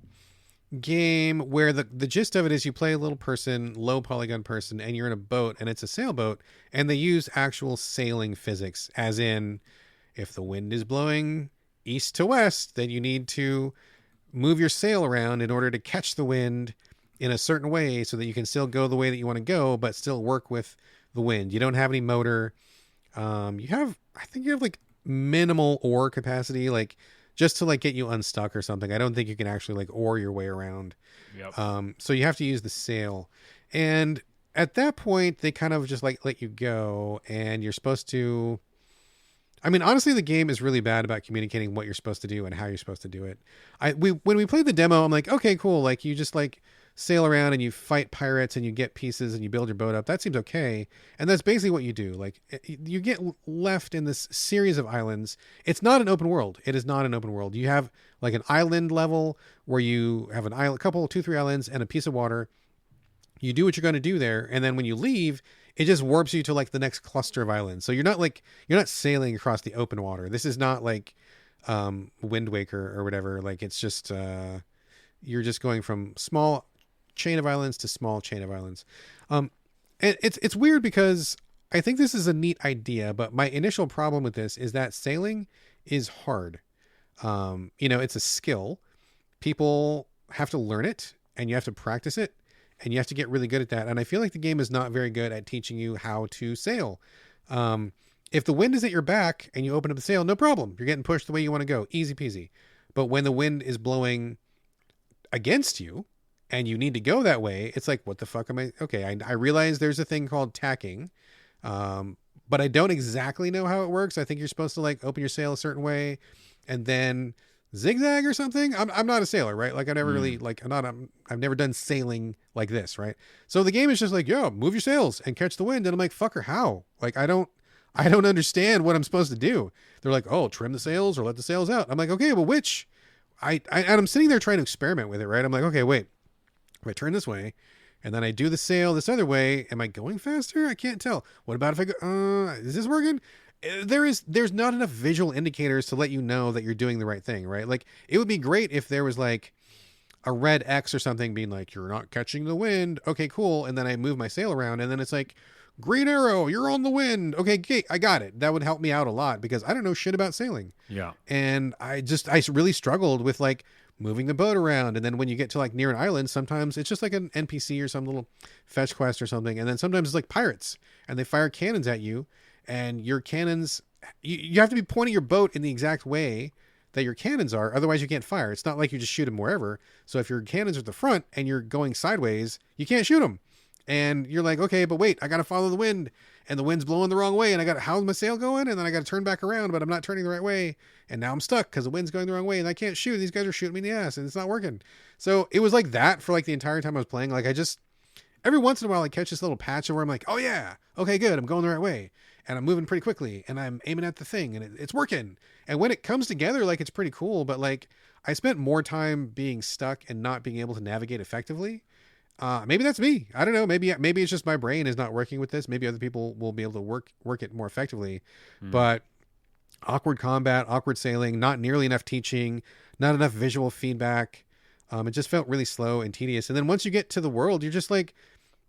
game where the gist of it is you play a little person, low polygon person, and you're in a boat, and it's a sailboat, and they use actual sailing physics, as in if the wind is blowing east to west, then you need to move your sail around in order to catch the wind in a certain way so that you can still go the way that you want to go, but still work with the wind. You don't have any motor. I think you have like minimal oar capacity, like just to like get you unstuck or something. I don't think you can actually like oar your way around. Yep. So you have to use the sail. And at that point, they kind of just like let you go, and you're supposed to, honestly, the game is really bad about communicating what you're supposed to do and how you're supposed to do it. When we played the demo, I'm like, okay, cool. Like you just like sail around and you fight pirates and you get pieces and you build your boat up. That seems okay. And that's basically what you do. Like you get left in this series of islands. It's not an open world. It is not an open world. You have like an island level where you have an island, couple, 2-3 islands and a piece of water. You do what you're going to do there. And then when you leave, it just warps you to like the next cluster of islands. So you're not sailing across the open water. This is not like Wind Waker or whatever. Like it's just, you're just going from small chain of islands to small chain of islands. And it's weird because I think this is a neat idea, but my initial problem with this is that sailing is hard. It's a skill. People have to learn it, and you have to practice it, and you have to get really good at that. And I feel like the game is not very good at teaching you how to sail. if the wind is at your back and you open up the sail, no problem. You're getting pushed the way you want to go. Easy peasy. But when the wind is blowing against you and you need to go that way, it's like, what the fuck am I? Okay, I realize there's a thing called tacking, but I don't exactly know how it works. I think you're supposed to like open your sail a certain way and then zigzag or something. I'm not a sailor, right? Like I never really like I've never done sailing like this, right? So the game is just like, yo, move your sails and catch the wind. And I'm like, fucker, how? Like I don't understand what I'm supposed to do. They're like, oh, trim the sails or let the sails out. I'm like, okay, well, which? And I'm sitting there trying to experiment with it, right? I'm like, okay, wait, if I turn this way and then I do the sail this other way, am I going faster? I can't tell. What about if I go, is this working? There's not enough visual indicators to let you know that you're doing the right thing, right? Like it would be great if there was like a red X or something being like, you're not catching the wind. Okay, cool. And then I move my sail around and then it's like, green arrow, you're on the wind. Okay, I got it. That would help me out a lot because I don't know shit about sailing. Yeah. And I really struggled with like moving the boat around. And then when you get to like near an island, sometimes it's just like an NPC or some little fetch quest or something. And then sometimes it's like pirates and they fire cannons at you and your cannons, you have to be pointing your boat in the exact way that your cannons are. Otherwise you can't fire. It's not like you just shoot them wherever. So if your cannons are at the front and you're going sideways, you can't shoot them. And you're like, okay, but wait, I got to follow the wind and the wind's blowing the wrong way. And how's my sail going? And then I got to turn back around, but I'm not turning the right way. And now I'm stuck because the wind's going the wrong way and I can't shoot. These guys are shooting me in the ass and it's not working. So it was like that for like the entire time I was playing. Like every once in a while I catch this little patch where I'm like, oh yeah, okay, good. I'm going the right way. And I'm moving pretty quickly and I'm aiming at the thing and it's working. And when it comes together, like it's pretty cool. But like I spent more time being stuck and not being able to navigate effectively. Maybe that's me. I don't know. Maybe it's just my brain is not working with this. Maybe other people will be able to work it more effectively. But awkward combat, awkward sailing, not nearly enough teaching, not enough visual feedback. It just felt really slow and tedious. And then once you get to the world, you're just like,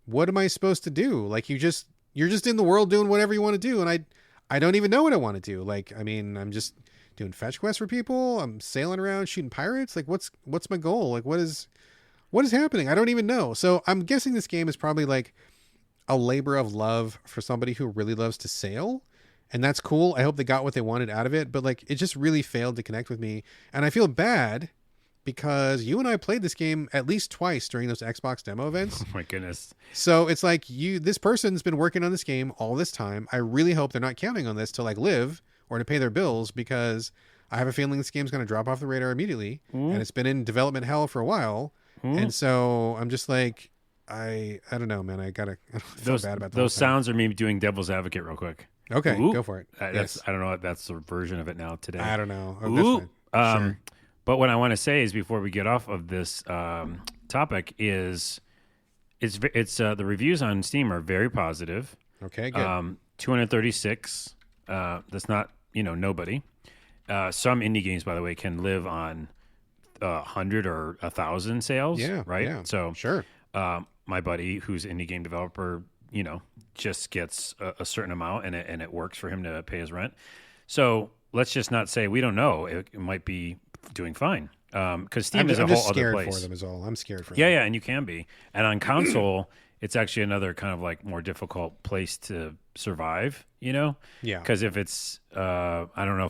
what am I supposed to do? Like you're just in the world doing whatever you want to do. And I don't even know what I want to do. Like, I mean, I'm just doing fetch quests for people. I'm sailing around shooting pirates. Like what's my goal? Like what is happening? I don't even know. So I'm guessing this game is probably like a labor of love for somebody who really loves to sail. And that's cool. I hope they got what they wanted out of it. But like, it just really failed to connect with me. And I feel bad because you and I played this game at least twice during those Xbox demo events. Oh my goodness. So it's like this person's been working on this game all this time. I really hope they're not counting on this to like live or to pay their bills because I have a feeling this game's going to drop off the radar immediately. And it's been in development hell for a while. And so I'm just like, I don't know, man. I feel bad about those sounds are me doing devil's advocate real quick. Okay, go for it. Yes. I don't know if that's the version of it now today. I don't know. Oh, sure. But what I want to say is before we get off of this topic is the reviews on Steam are very positive. Okay, good. 236. That's not, nobody. Some indie games, by the way, can live on 100 or 1,000 sales. Yeah, right. Yeah, so sure. My buddy, who's an indie game developer, just gets a certain amount, and it works for him to pay his rent. So let's just not say we don't know. It might be doing fine. Because Steam is a whole other place. For them is all. I'm scared for them. Yeah, and you can be. And on console, it's actually another kind of like more difficult place to survive. Yeah. Because if it's, I don't know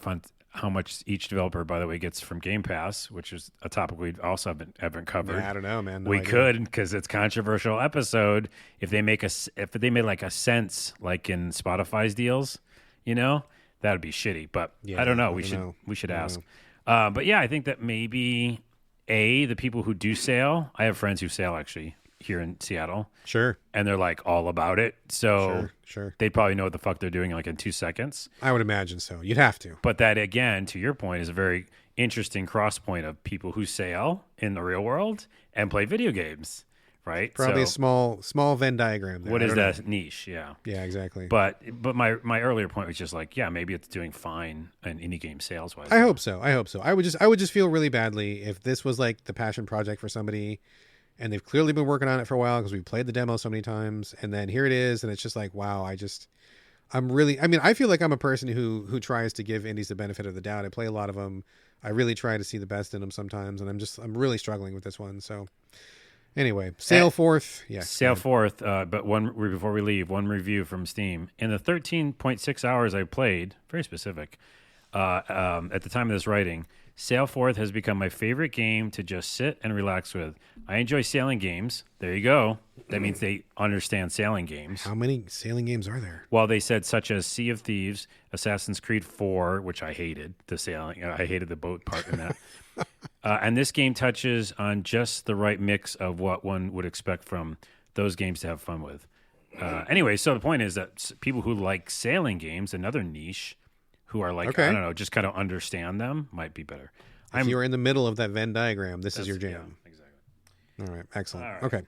how much each developer, by the way, gets from Game Pass, which is a topic we also haven't covered. Yeah, I don't know, man. We could, because it's controversial episode. If they made like a cents, like in Spotify's deals, that'd be shitty. But I don't know. We should ask. But yeah, I think that maybe the people who do sail. I have friends who sail actually here in Seattle. Sure. And they're like all about it. So sure. They'd probably know what the fuck they're doing like in 2 seconds. I would imagine so. You'd have to. But that, again, to your point, is a very interesting cross point of people who sail in the real world and play video games, right? Probably a small Venn diagram there. What is that niche? Yeah. Yeah, exactly. But my earlier point was just like, yeah, maybe it's doing fine in indie game sales wise. I hope so. I would just feel really badly if this was like the passion project for somebody and they've clearly been working on it for a while because we played the demo so many times, and then here it is, and it's just like, wow, I feel like I'm a person who tries to give indies the benefit of the doubt. I play a lot of them. I really try to see the best in them sometimes, and I'm really struggling with this one. So Anyway, sail forth. Yeah, Sail forth. But before we leave, one review from Steam. In the 13.6 hours I played, very specific, at the time of this writing, Sail Forth has become my favorite game to just sit and relax with. I enjoy sailing games. There you go. That means they understand sailing games. How many sailing games are there? Well, they said such as Sea of Thieves, Assassin's Creed 4, which I hated, the sailing. I hated the boat part in that. And this game touches on just the right mix of what one would expect from those games to have fun with. Anyway, so the point is that people who like sailing games, another niche, who are like, I don't know, just kind of understand them, might be better. If you're in the middle of that Venn diagram, this is your jam. Yeah, exactly. All right, excellent. All right. Okay.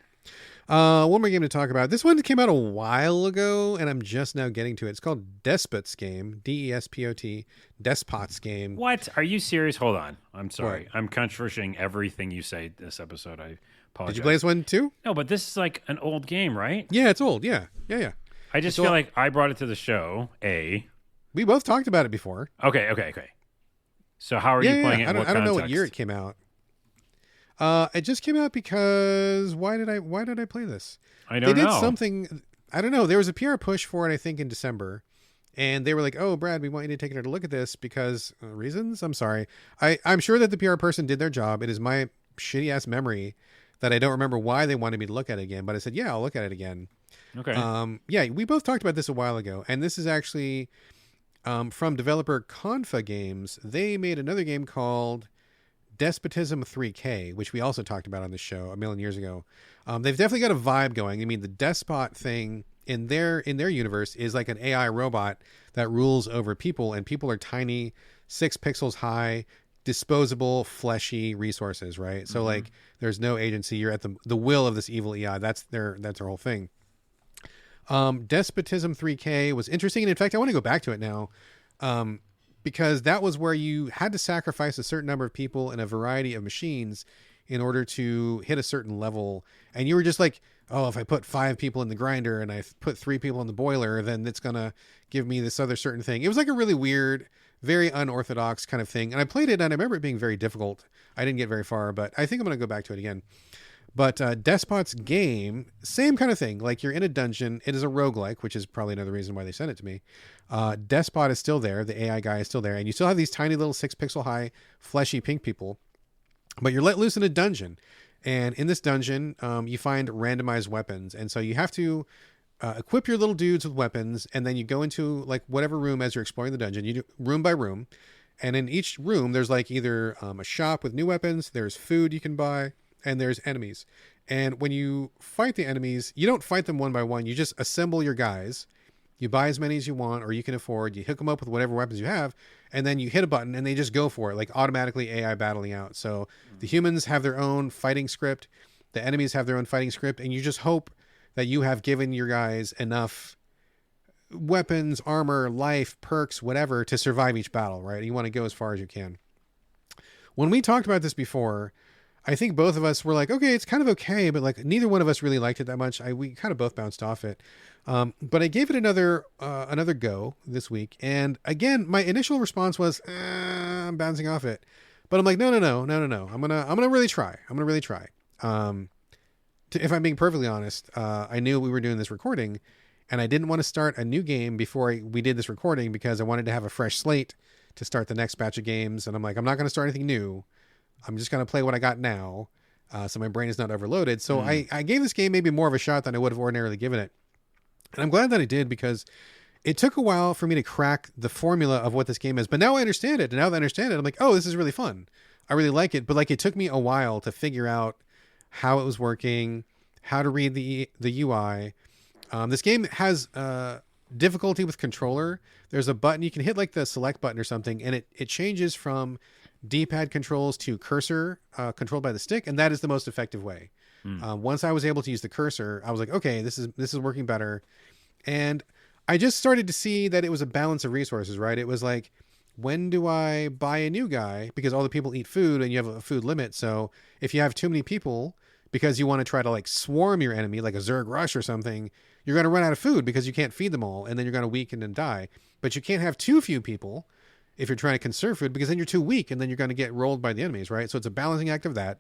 One more game to talk about. This one came out a while ago, and I'm just now getting to it. It's called Despot's Game, Despot, Despot's Game. What? Are you serious? Hold on. I'm sorry. What? I'm controversing everything you say this episode. I apologize. Did you play this one too? No, but this is like an old game, right? Yeah, it's old. Yeah. I just feel like I brought it to the show, We both talked about it before. Okay. So how are you playing it? I don't know what year it came out. It just came out because why did I play this? I don't know. They did something. I don't know. There was a PR push for it, I think, in December, and they were like, "Oh, Brad, we want you to take another look at this because reasons." I'm sorry. I'm sure that the PR person did their job. It is my shitty ass memory that I don't remember why they wanted me to look at it again. But I said, "Yeah, I'll look at it again." Okay. Yeah, we both talked about this a while ago, and this is actually from developer Confa Games. They made another game called Despotism 3K, which we also talked about on the show a million years ago. They've definitely got a vibe going. I mean, the Despot thing in their universe is like an AI robot that rules over people, and people are tiny, 6 pixels high, disposable, fleshy resources, right? So like, there's no agency. You're at the will of this evil AI. That's their whole thing. Despotism 3K was interesting, and in fact, I want to go back to it now. Because that was where you had to sacrifice a certain number of people in a variety of machines in order to hit a certain level. And you were just like, oh, if I put 5 people in the grinder and I put 3 people in the boiler, then it's going to give me this other certain thing. It was like a really weird, very unorthodox kind of thing. And I played it and I remember it being very difficult. I didn't get very far, but I think I'm going to go back to it again. But Despot's Game, same kind of thing. Like you're in a dungeon. It is a roguelike, which is probably another reason why they sent it to me. Despot is still there. The AI guy is still there. And you still have these tiny little 6 pixel high, fleshy pink people. But you're let loose in a dungeon. And in this dungeon, you find randomized weapons. And so you have to equip your little dudes with weapons. And then you go into like whatever room as you're exploring the dungeon. You do room by room. And in each room, there's like either a shop with new weapons. There's food you can buy. And there's enemies. And when you fight the enemies, you don't fight them one by one. You just assemble your guys. You buy as many as you want or you can afford. You hook them up with whatever weapons you have. And then you hit a button and they just go for it, like automatically AI battling out. So the humans have their own fighting script. The enemies have their own fighting script. And you just hope that you have given your guys enough weapons, armor, life, perks, whatever to survive each battle, right? You want to go as far as you can. When we talked about this before, I think both of us were like, okay, it's kind of okay, but like neither one of us really liked it that much. We kind of both bounced off it. But I gave it another go this week. And again, my initial response was, I'm bouncing off it. But I'm like, no. I'm gonna really try. If I'm being perfectly honest, I knew we were doing this recording and I didn't want to start a new game before we did this recording because I wanted to have a fresh slate to start the next batch of games. And I'm like, I'm not going to start anything new. I'm just going to play what I got now. So my brain is not overloaded. So I gave this game maybe more of a shot than I would have ordinarily given it. And I'm glad that I did because it took a while for me to crack the formula of what this game is. But now I understand it. And now that I understand it, I'm like, oh, this is really fun. I really like it. But like, it took me a while to figure out how it was working, how to read the UI. This game has difficulty with controller. There's a button you can hit, like the select button or something, and it changes from D-pad controls to cursor controlled by the stick, and that is the most effective way. Once I was able to use the cursor, I was like, okay, this is working better. And I just started to see that it was a balance of resources, right? It was like, when do I buy a new guy? Because all the people eat food and you have a food limit. So if you have too many people, because you want to try to like swarm your enemy, like a Zerg rush or something, you're going to run out of food because you can't feed them all. And then you're going to weaken and die. But you can't have too few people if you're trying to conserve food, because then you're too weak and then you're going to get rolled by the enemies, right? So it's a balancing act of that.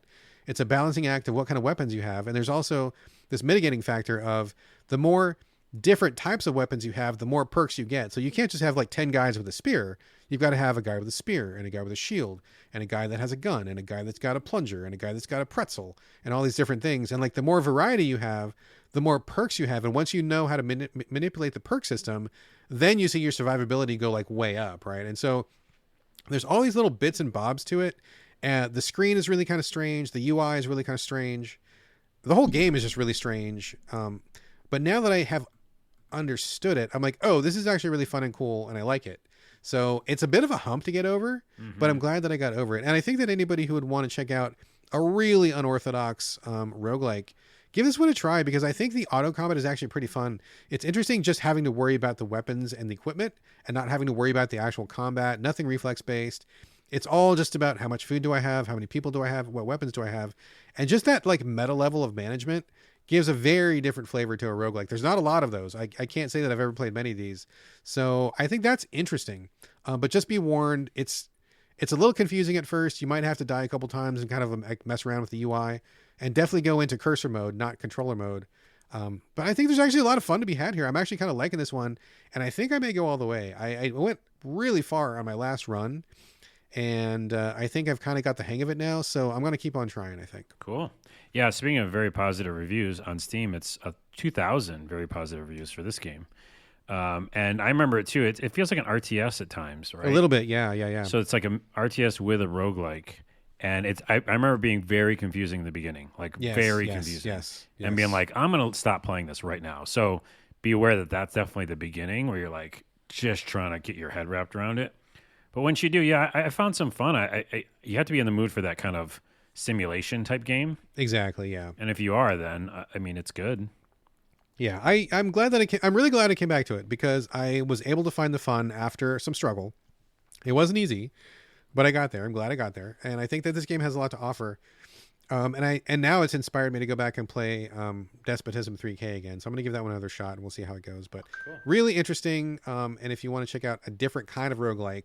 It's a balancing act of what kind of weapons you have. And there's also this mitigating factor of the more different types of weapons you have, the more perks you get. So you can't just have like 10 guys with a spear. You've got to have a guy with a spear and a guy with a shield and a guy that has a gun and a guy that's got a plunger and a guy that's got a pretzel and all these different things. And like the more variety you have, the more perks you have. And once you know how to manipulate the perk system, then you see your survivability go like way up, right? And so there's all these little bits and bobs to it. The screen is really kind of strange. The UI is really kind of strange. The whole game is just really strange. But now that I have understood it, I'm like, oh, this is actually really fun and cool, and I like it. So it's a bit of a hump to get over, but I'm glad that I got over it. And I think that anybody who would want to check out a really unorthodox roguelike, give this one a try, because I think the auto combat is actually pretty fun. It's interesting just having to worry about the weapons and the equipment and not having to worry about the actual combat, nothing reflex based. It's all just about how much food do I have, how many people do I have, what weapons do I have, and just that like meta level of management gives a very different flavor to a roguelike. There's not a lot of those. I can't say that I've ever played many of these. So I think that's interesting. But just be warned, it's a little confusing at first. You might have to die a couple times and kind of mess around with the UI, and definitely go into cursor mode, not controller mode. But I think there's actually a lot of fun to be had here. I'm actually kind of liking this one, and I think I may go all the way. I went really far on my last run, and I think I've kind of got the hang of it now, so I'm going to keep on trying, I think. Cool. Yeah, speaking of very positive reviews on Steam, it's 2,000 very positive reviews for this game. And I remember it too. It feels like an RTS at times, right? A little bit, yeah. So it's like an RTS with a roguelike. And I remember being very confusing in the beginning, like very confusing. Yes. And being like, I'm going to stop playing this right now. So be aware that that's definitely the beginning where you're like just trying to get your head wrapped around it. But once you do, yeah, I found some fun. You have to be in the mood for that kind of simulation type game. Exactly, yeah. And if you are, then, I mean, it's good. Yeah, I'm glad that I'm really glad I came back to it, because I was able to find the fun after some struggle. It wasn't easy, but I got there. I'm glad I got there. And I think that this game has a lot to offer. And now it's inspired me to go back and play Despotism 3K again. So I'm going to give that one another shot, and we'll see how it goes. But cool. Really interesting. And if you want to check out a different kind of roguelike,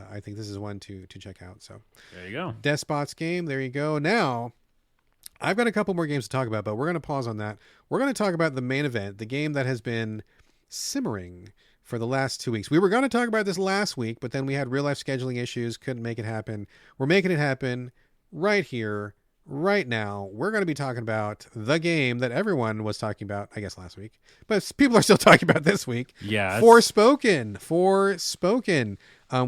I think this is one to check out. So there you go. Despot's game. There you go. Now, I've got a couple more games to talk about, but we're going to pause on that. We're going to talk about the main event, the game that has been simmering for the last 2 weeks. We were going to talk about this last week, but then we had real life scheduling issues, couldn't make it happen. We're making it happen right here, right now. We're going to be talking about the game that everyone was talking about, I guess, last week, but people are still talking about this week. Yeah. Forspoken.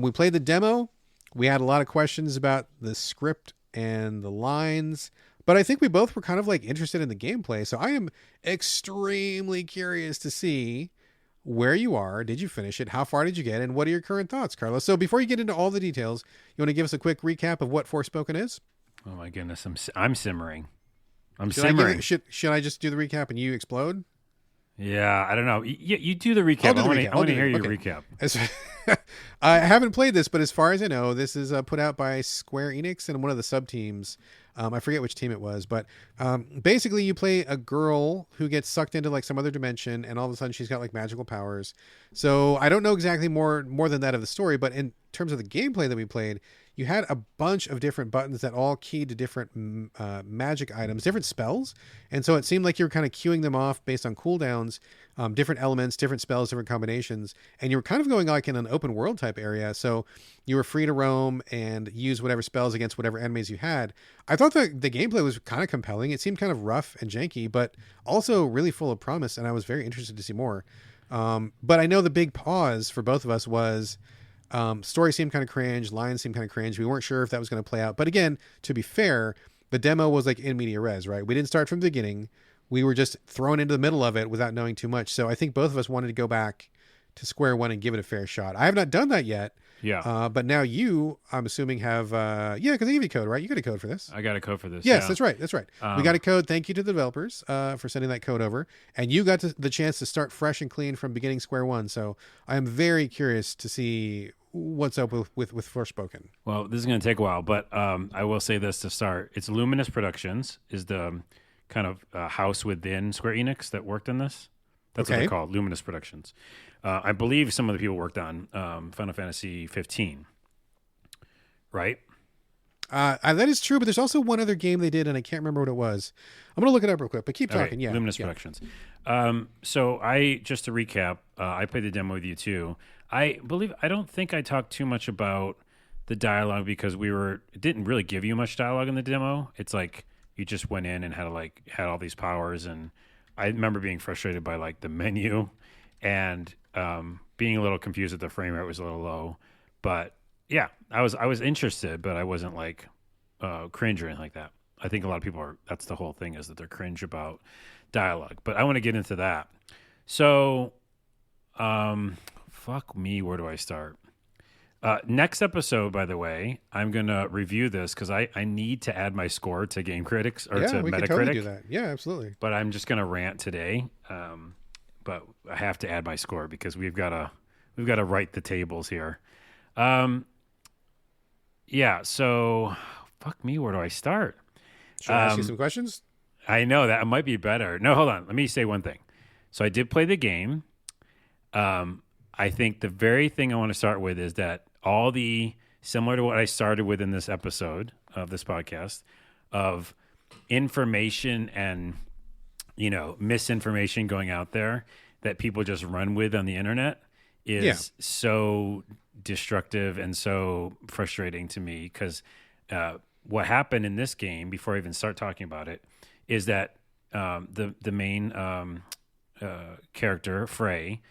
We played the demo. We had a lot of questions about the script and the lines, but I think we both were kind of like interested in the gameplay. So I am extremely curious to see where you are. Did you finish it? How far did you get? And what are your current thoughts, Carlos? So before you get into all the details, you want to give us a quick recap of what Forspoken is? Oh my goodness, I'm simmering. Should I just do the recap and you explode? Yeah, I don't know. You do the recap. I want to hear your recap. I haven't played this, but as far as I know, this is put out by Square Enix and one of the sub-teams. I forget which team it was, but basically you play a girl who gets sucked into like some other dimension, and all of a sudden she's got like magical powers. So I don't know exactly more than that of the story, but in terms of the gameplay that we played, you had a bunch of different buttons that all keyed to different magic items, different spells. And so it seemed like you were kind of queuing them off based on cooldowns, different elements, different spells, different combinations. And you were kind of going like in an open world type area. So you were free to roam and use whatever spells against whatever enemies you had. I thought that the gameplay was kind of compelling. It seemed kind of rough and janky, but also really full of promise. And I was very interested to see more. But I know the big pause for both of us was... story seemed kind of cringe, lines seemed kind of cringe. We weren't sure if that was going to play out. But again, to be fair, the demo was like in media res, right? We didn't start from the beginning. We were just thrown into the middle of it without knowing too much. So I think both of us wanted to go back to square one and give it a fair shot. I have not done that yet. Yeah. But now you, I'm assuming, have, because I gave you a code, right? You got a code for this. I got a code for this. Yes, yeah. That's right. We got a code. Thank you to the developers for sending that code over. And you got the chance to start fresh and clean from beginning square one. So I am very curious to see what's up with Forspoken. Well, this is going to take a while, but I will say this to start. It's Luminous Productions is the kind of house within Square Enix that worked on this. That's what they're called, Luminous Productions. I believe some of the people worked on Final Fantasy 15, right? That is true, but there's also one other game they did, and I can't remember what it was. I'm going to look it up real quick, but keep talking. Yeah, Luminous Productions. So just to recap, I played the demo with you too. I don't think I talked too much about the dialogue because it didn't really give you much dialogue in the demo. It's like you just went in and had all these powers, and I remember being frustrated by like the menu and being a little confused that the frame rate was a little low. But yeah, I was interested, but I wasn't like cringe or anything like that. I think a lot of people that's the whole thing, is that they're cringe about dialogue. But I want to get into that. So, fuck me, where do I start? Next episode, by the way, I'm going to review this because I need to add my score to Game Critics or to we Metacritic. could totally do that. Yeah, absolutely. But I'm just going to rant today. But I have to add my score because we've got to write the tables here. Yeah, so fuck me, where do I start? Should I ask you some questions? I know that might be better. No, hold on. Let me say one thing. So I did play the game. I think the very thing I want to start with is that similar to what I started with in this episode of this podcast, of information and, misinformation going out there that people just run with on the internet is so destructive and so frustrating to me because what happened in this game, before I even start talking about it, is that the main character, Frey,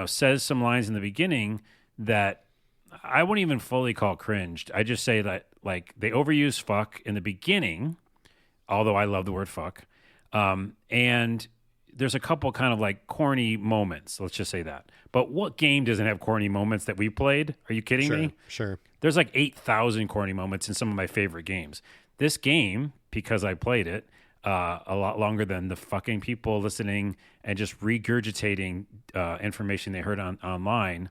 says some lines in the beginning that I wouldn't even fully call cringed. I just say that like they overuse fuck in the beginning, although I love the word fuck. And there's a couple kind of like corny moments. Let's just say that. But what game doesn't have corny moments that we played? Are you kidding me? Sure. There's like 8,000 corny moments in some of my favorite games. This game, because I played it a lot longer than the fucking people listening and just regurgitating information they heard online,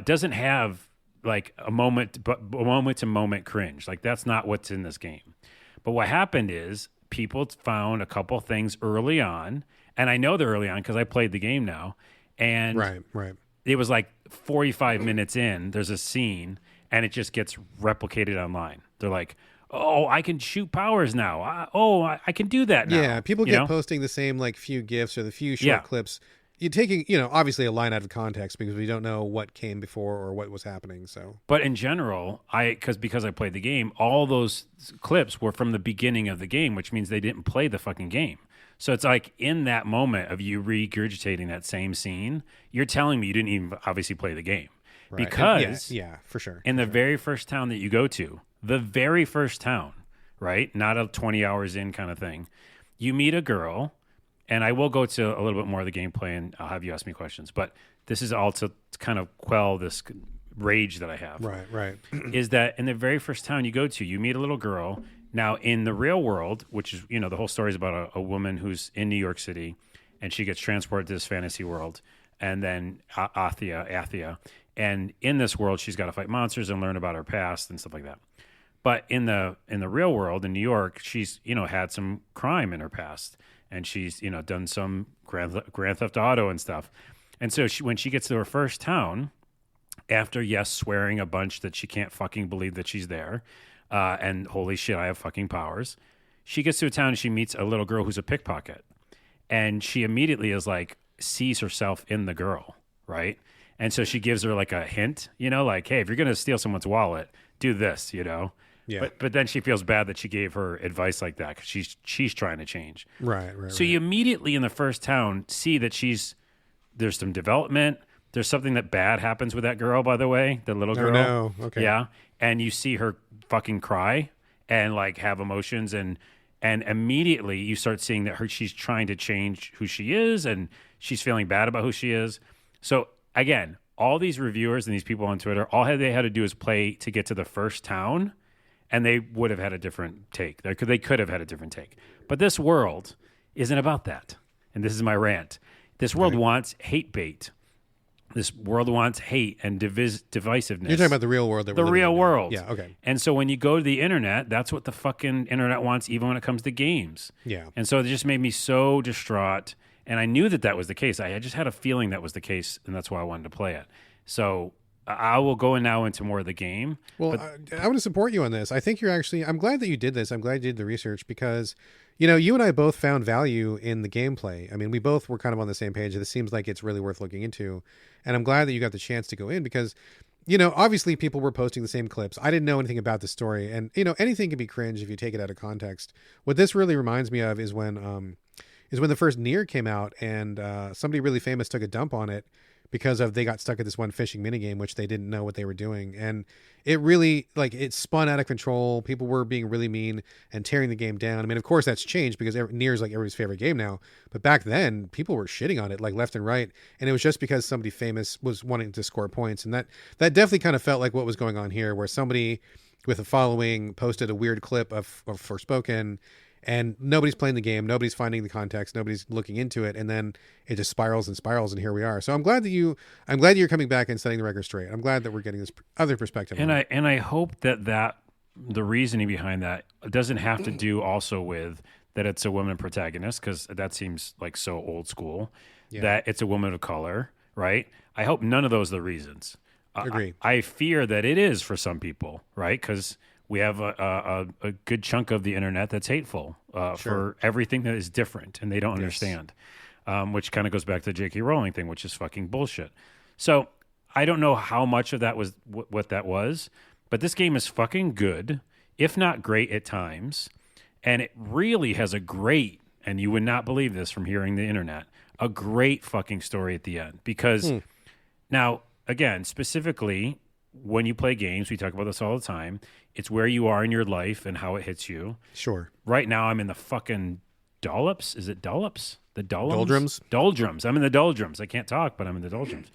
doesn't have like a moment to moment cringe. Like that's not what's in this game. But what happened is people found a couple things early on, and I know they're early on because I played the game now. And right. It was like 45 minutes in, there's a scene, and it just gets replicated online. They're like, oh, I can shoot powers now. I can do that now. Yeah, people get posting the same like few GIFs or the few short clips. You're taking, obviously a line out of context because we don't know what came before or what was happening. So, but in general, because I played the game, all those clips were from the beginning of the game, which means they didn't play the fucking game. So it's like in that moment of you regurgitating that same scene, you're telling me you didn't even obviously play the game. Right. Because yeah, for sure. In the very first town that you go to, the very first town, right? Not a 20 hours in kind of thing. You meet a girl, and I will go to a little bit more of the gameplay and I'll have you ask me questions. But this is all to kind of quell this rage that I have. Right. Is that in the very first town you go to, you meet a little girl. Now, in the real world, which is, the whole story is about a woman who's in New York City, and she gets transported to this fantasy world, and then Athia. And in this world, she's got to fight monsters and learn about her past and stuff like that. But in the real world, in New York, she's, had some crime in her past, and she's, done some Grand Theft Auto and stuff. And so when she gets to her first town, after, swearing a bunch that she can't fucking believe that she's there, and holy shit, I have fucking powers. She gets to a town and she meets a little girl who's a pickpocket. And she immediately is like, sees herself in the girl, right? And so she gives her like a hint, like, hey, if you're going to steal someone's wallet, do this, Yeah. But then she feels bad that she gave her advice like that because she's trying to change. Right. So you immediately in the first town see that there's some development. There's something that bad happens with that girl, by the way, the little girl. Oh, no. Okay. Yeah. And you see her fucking cry and like have emotions and immediately you start seeing that she's trying to change who she is and she's feeling bad about who she is. So again, all these reviewers and these people on Twitter, all they had to do is play to get to the first town and they would have had a different take. They could have had a different take. But this world isn't about that. And this is my rant. This world wants hate bait. This world wants hate and divisiveness. You're talking about the real world. The real world. Yeah, okay. And so when you go to the internet, that's what the fucking internet wants, even when it comes to games. Yeah. And so it just made me so distraught. And I knew that was the case. I just had a feeling that was the case, and that's why I wanted to play it. So I will go now into more of the game. Well, I want to support you on this. I think you're actually, I'm glad that you did this. I'm glad you did the research because, you know, you and I both found value in the gameplay. I mean, we both were kind of on the same page. This seems like it's really worth looking into. And I'm glad that you got the chance to go in because, you know, obviously people were posting the same clips. I didn't know anything about the story. And, you know, anything can be cringe if you take it out of context. What this really reminds me of is when the first Nier came out and somebody really famous took a dump on it because they got stuck at this one fishing minigame, which they didn't know what they were doing. And it really, like, it spun out of control. People were being really mean and tearing the game down. I mean, of course that's changed because Nier is like everybody's favorite game now. But back then people were shitting on it like left and right. And it was just because somebody famous was wanting to score points. And that definitely kind of felt like what was going on here, where somebody with a following posted a weird clip of Forspoken, and nobody's playing the game, nobody's finding the context, nobody's looking into it, and then it just spirals and spirals, and here we are. So I'm glad you're coming back and setting the record straight. I'm glad that we're getting this other perspective. And I hope that the reasoning behind that doesn't have to do also with that it's a woman protagonist, because that seems like so old school. Yeah. That it's a woman of color, right? I hope none of those are the reasons. Agree. I fear that it is for some people, right? Because we have a good chunk of the internet that's hateful for everything that is different, and they don't understand, which kind of goes back to the J.K. Rowling thing, which is fucking bullshit. So I don't know how much of that was what that was, but this game is fucking good, if not great at times, and it really has a great, and you would not believe this from hearing the internet, a great fucking story at the end. Because now, again, specifically, when you play games, we talk about this all the time, it's where you are in your life and how it hits you. Sure. Right now, I'm in the fucking dollops. Is it dollops? The doldrums? Doldrums. I'm in the doldrums. I can't talk, but I'm in the doldrums.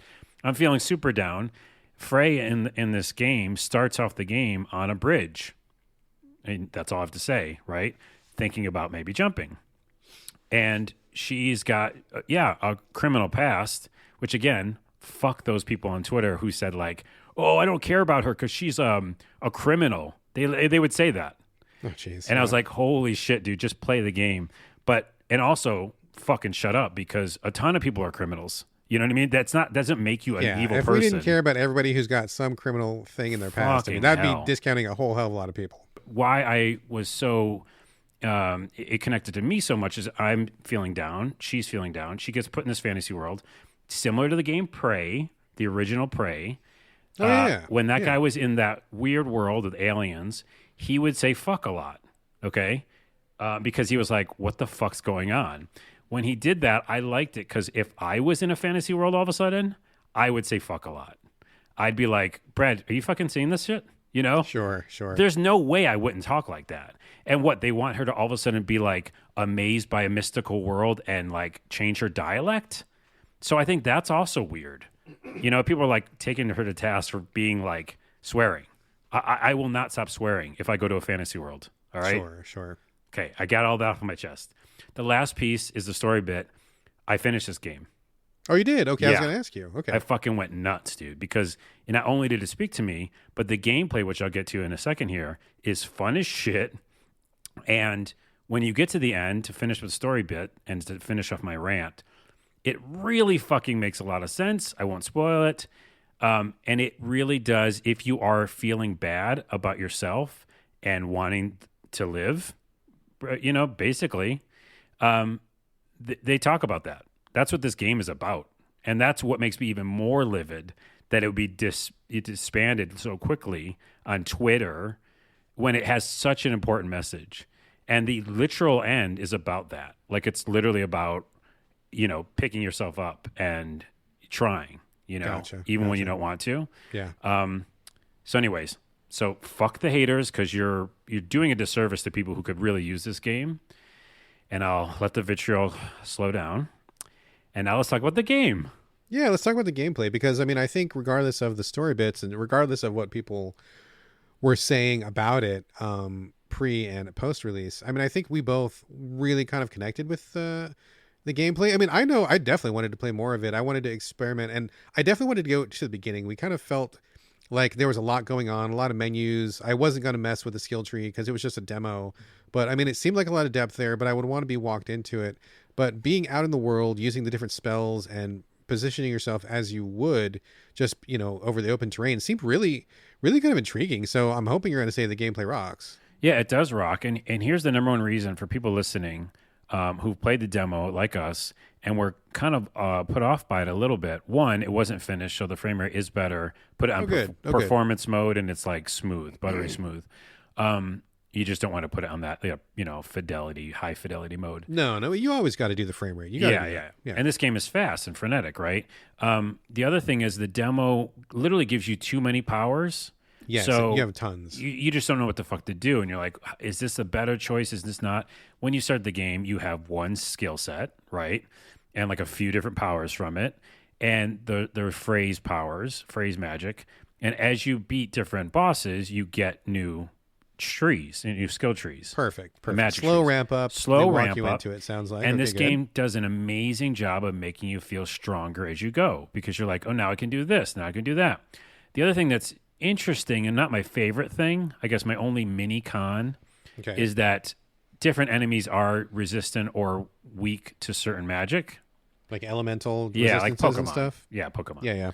I'm feeling super down. Frey in this game starts off the game on a bridge. And that's all I have to say, right? Thinking about maybe jumping. And she's got, a criminal past, which again, fuck those people on Twitter who said like, oh, I don't care about her because she's a criminal. They would say that. Oh, jeez. And I was like, holy shit, dude, just play the game. And also fucking shut up, because a ton of people are criminals. You know what I mean? Doesn't make you an evil person. If we didn't care about everybody who's got some criminal thing in their past, that'd be discounting a whole hell of a lot of people. Why I was so it connected to me so much is I'm feeling down. She's feeling down. She gets put in this fantasy world similar to the game Prey, the original Prey. When that guy was in that weird world with aliens, he would say fuck a lot, okay? Because he was like, what the fuck's going on? When he did that, I liked it, because if I was in a fantasy world all of a sudden, I would say fuck a lot. I'd be like, Brad, are you fucking seeing this shit? You know? Sure. There's no way I wouldn't talk like that. And what, they want her to all of a sudden be like amazed by a mystical world and like change her dialect? So I think that's also weird. You know, people are like taking her to task for being like swearing. I will not stop swearing if I go to a fantasy world. All right? Sure. Okay, I got all that off my chest. The last piece is the story bit. I finished this game. Oh, you did? Okay, I was going to ask you. Okay. I fucking went nuts, dude, because not only did it speak to me, but the gameplay, which I'll get to in a second here, is fun as shit. And when you get to the end to finish with the story bit and to finish off my rant, it really fucking makes a lot of sense. I won't spoil it. And it really does, if you are feeling bad about yourself and wanting to live, you know, basically, they talk about that. That's what this game is about. And that's what makes me even more livid, that it would be disbanded so quickly on Twitter when it has such an important message. And the literal end is about that. Like, it's literally about, you know, picking yourself up and trying, you know, even when you don't want to. Yeah. So anyways, fuck the haters, because you're doing a disservice to people who could really use this game. And I'll let the vitriol slow down. And now let's talk about the game. Yeah, let's talk about the gameplay, because I mean, I think regardless of the story bits and regardless of what people were saying about it, pre and post release, I mean, I think we both really kind of connected with the gameplay. I mean, I know I definitely wanted to play more of it. I wanted to experiment, and I definitely wanted to go to the beginning. We kind of felt like there was a lot going on, a lot of menus. I wasn't going to mess with the skill tree because it was just a demo. But I mean, it seemed like a lot of depth there, but I would want to be walked into it. But being out in the world, using the different spells and positioning yourself as you would just, over the open terrain seemed really, really kind of intriguing. So I'm hoping you're going to say the gameplay rocks. Yeah, it does rock. And here's the number one reason for people listening who've played the demo like us and were kind of put off by it a little bit. One, it wasn't finished, so the frame rate is better. Put it on performance mode, and it's like smooth, buttery smooth. You just don't want to put it on that, high fidelity mode. No, you always got to do the frame rate. You got yeah. And this game is fast and frenetic, right? The other thing is the demo literally gives you too many powers. Yeah, so you have tons. You just don't know what the fuck to do, and you're like, is this a better choice? Is this not? When you start the game, you have one skill set, right? And like a few different powers from it, and the phrase powers, phrase magic. And as you beat different bosses, you get new trees, new skill trees. Perfect. Magic Slow trees. ramp up. Slow walk ramp you up. into it, sounds like. And this game does an amazing job of making you feel stronger as you go, because you're like, oh, now I can do this, now I can do that. The other thing that's interesting, and not my favorite thing, I guess my only mini con, is that different enemies are resistant or weak to certain magic. Like elemental like resistances Pokemon. and stuff? Yeah, Pokemon. Yeah.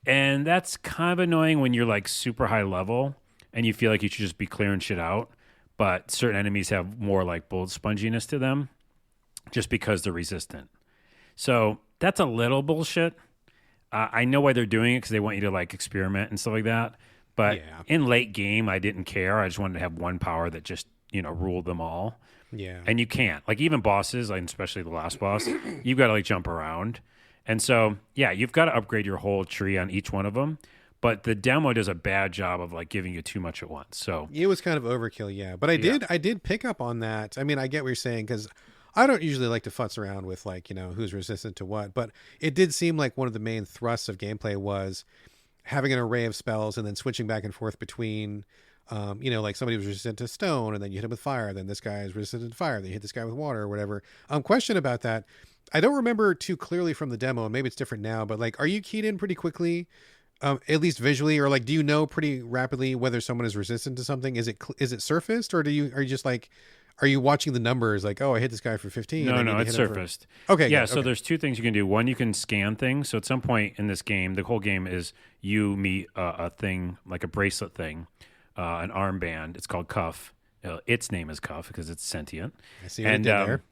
And that's kind of annoying when you're like super high level and you feel like you should just be clearing shit out. But certain enemies have more like bullet sponginess to them just because they're resistant. So that's a little bullshit. I know why they're doing it, because they want you to like experiment and stuff like that. But in late game, I didn't care. I just wanted to have one power that just, ruled them all. Yeah. And you can't. Like even bosses, like especially the last boss, you've got to like jump around. And so, you've got to upgrade your whole tree on each one of them. But the demo does a bad job of like giving you too much at once. So it was kind of overkill, yeah. But I did pick up on that. I mean, I get what you're saying, because I don't usually like to futz around with like, who's resistant to what. But it did seem like one of the main thrusts of gameplay was having an array of spells and then switching back and forth between, like somebody was resistant to stone and then you hit him with fire. Then this guy is resistant to fire. Then you hit this guy with water or whatever. Question about that. I don't remember too clearly from the demo, and maybe it's different now, but like, are you keyed in pretty quickly? At least visually, or like, do you know pretty rapidly whether someone is resistant to something? Is it surfaced, or are you just like, are you watching the numbers like, oh, I hit this guy for 15? No, it's surfaced. Okay. Yeah. So there's two things you can do. One, you can scan things. So at some point in this game, the whole game is you meet a thing like a bracelet thing, an armband. It's called Cuff. Its name is Cuff because it's sentient. I see what it did there.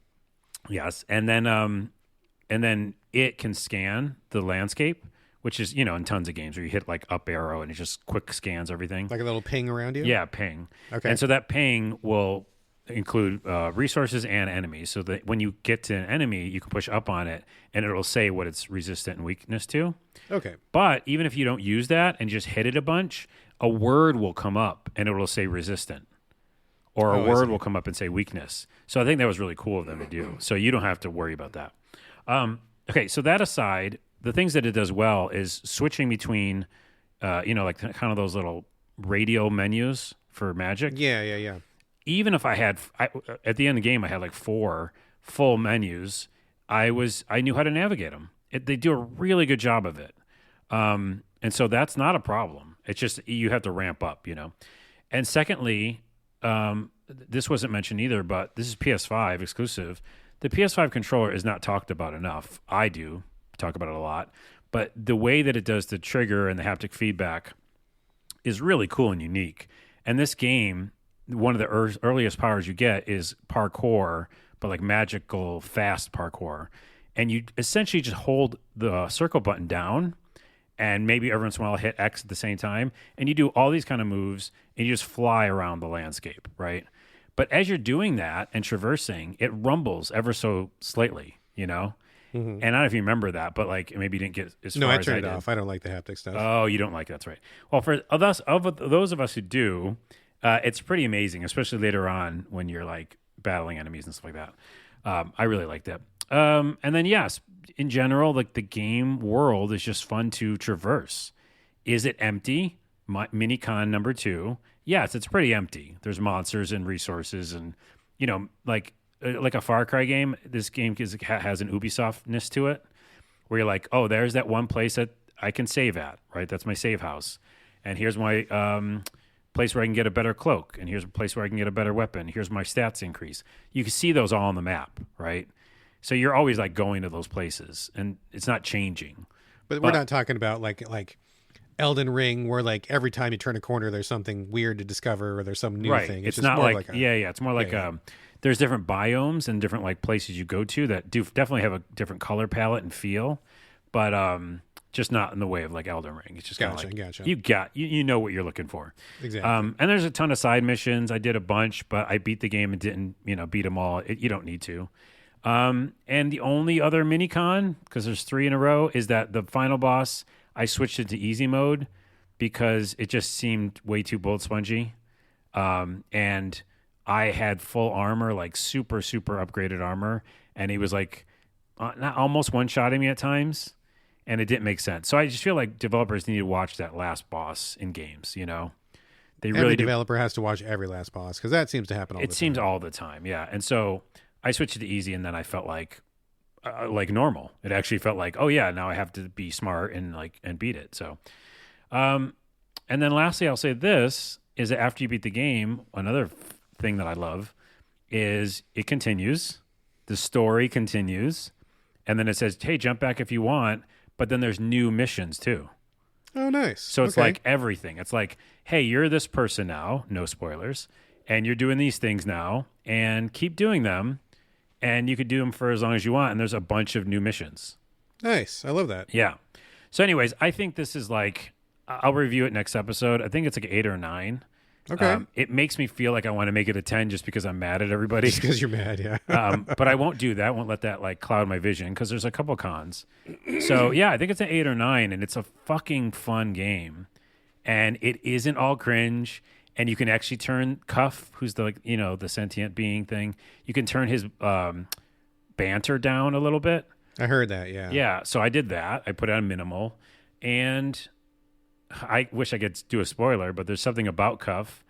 Yes, and then it can scan the landscape, which is, in tons of games where you hit like up arrow and it just quick scans everything. Like a little ping around you? Yeah, ping. Okay. And so that ping will include resources and enemies. So that when you get to an enemy, you can push up on it and it'll say what it's resistant and weakness to. Okay. But even if you don't use that and just hit it a bunch, a word will come up and it will say resistant. Or a word will come up and say weakness. So I think that was really cool of them to do. So you don't have to worry about that. Okay, so that aside, the things that it does well is switching between, like kind of those little radio menus for magic. Yeah. Even if at the end of the game, I had like 4 full menus, I knew how to navigate them. They do a really good job of it. And so that's not a problem. It's just you have to ramp up, And secondly, this wasn't mentioned either, but this is PS5 exclusive. The PS5 controller is not talked about enough. I do talk about it a lot, but the way that it does the trigger and the haptic feedback is really cool and unique. And this game, one of the earliest powers you get is parkour, but like magical fast parkour. And you essentially just hold the circle button down and maybe every once in a while hit X at the same time. And you do all these kind of moves and you just fly around the landscape, right? But as you're doing that and traversing, it rumbles ever so slightly, Mm-hmm. And I don't know if you remember that, but like maybe you didn't get as far as I did. No, I turned it off. I don't like the haptic stuff. Oh, you don't like it. That's right. Well, for those of us who do, it's pretty amazing, especially later on when you're like battling enemies and stuff like that. I really liked it. And then, yes, in general, like the game world is just fun to traverse. Is it empty? Minicon number 2. Yes, it's pretty empty. There's monsters and resources and, like a Far Cry game, this game has an Ubisoft-ness to it where you're like, oh, there's that one place that I can save at, right? That's my save house. And here's my place where I can get a better cloak. And here's a place where I can get a better weapon. Here's my stats increase. You can see those all on the map, right? So you're always like going to those places, and it's not changing. But we're not talking about like Elden Ring, where like every time you turn a corner, there's something weird to discover, or there's some new thing. It's just not more like, it's more like there's different biomes and different like places you go to that do definitely have a different color palette and feel, but just not in the way of like Elden Ring. It's just kind of like you know what you're looking for. Exactly. And there's a ton of side missions. I did a bunch, but I beat the game and didn't beat them all. You don't need to. And the only other mini con, because there's 3 in a row, is that the final boss, I switched it to easy mode because it just seemed way too bullet spongy. And I had full armor, like super, super upgraded armor. And he was like not almost one-shotting me at times. And it didn't make sense. So I just feel like developers need to watch that last boss in games, They every really developer has to watch every last boss because that seems to happen all the time. It seems all the time, yeah. And so I switched it to easy, and then I felt like normal. It actually felt like, oh yeah, now I have to be smart and beat it. So, and then lastly, I'll say this is that after you beat the game, another thing that I love is it continues, the story continues, and then it says, hey, jump back if you want, but then there's new missions too. Oh, nice. So it's like everything. It's like, hey, you're this person now, no spoilers, and you're doing these things now, and keep doing them. And you could do them for as long as you want. And there's a bunch of new missions. Nice. I love that. Yeah. So anyways, I think this is like, I'll review it next episode. I think it's like 8 or 9. Okay. It makes me feel like I want to make it a 10 just because I'm mad at everybody. Just because you're mad, yeah. But I won't do that. I won't let that like cloud my vision because there's a couple cons. So yeah, I think it's an 8 or 9, and it's a fucking fun game. And it isn't all cringe. And you can actually turn Cuff, who's the the sentient being thing. You can turn his banter down a little bit. I heard that, yeah. Yeah, so I did that. I put it on minimal, and I wish I could do a spoiler, but there's something about Cuff.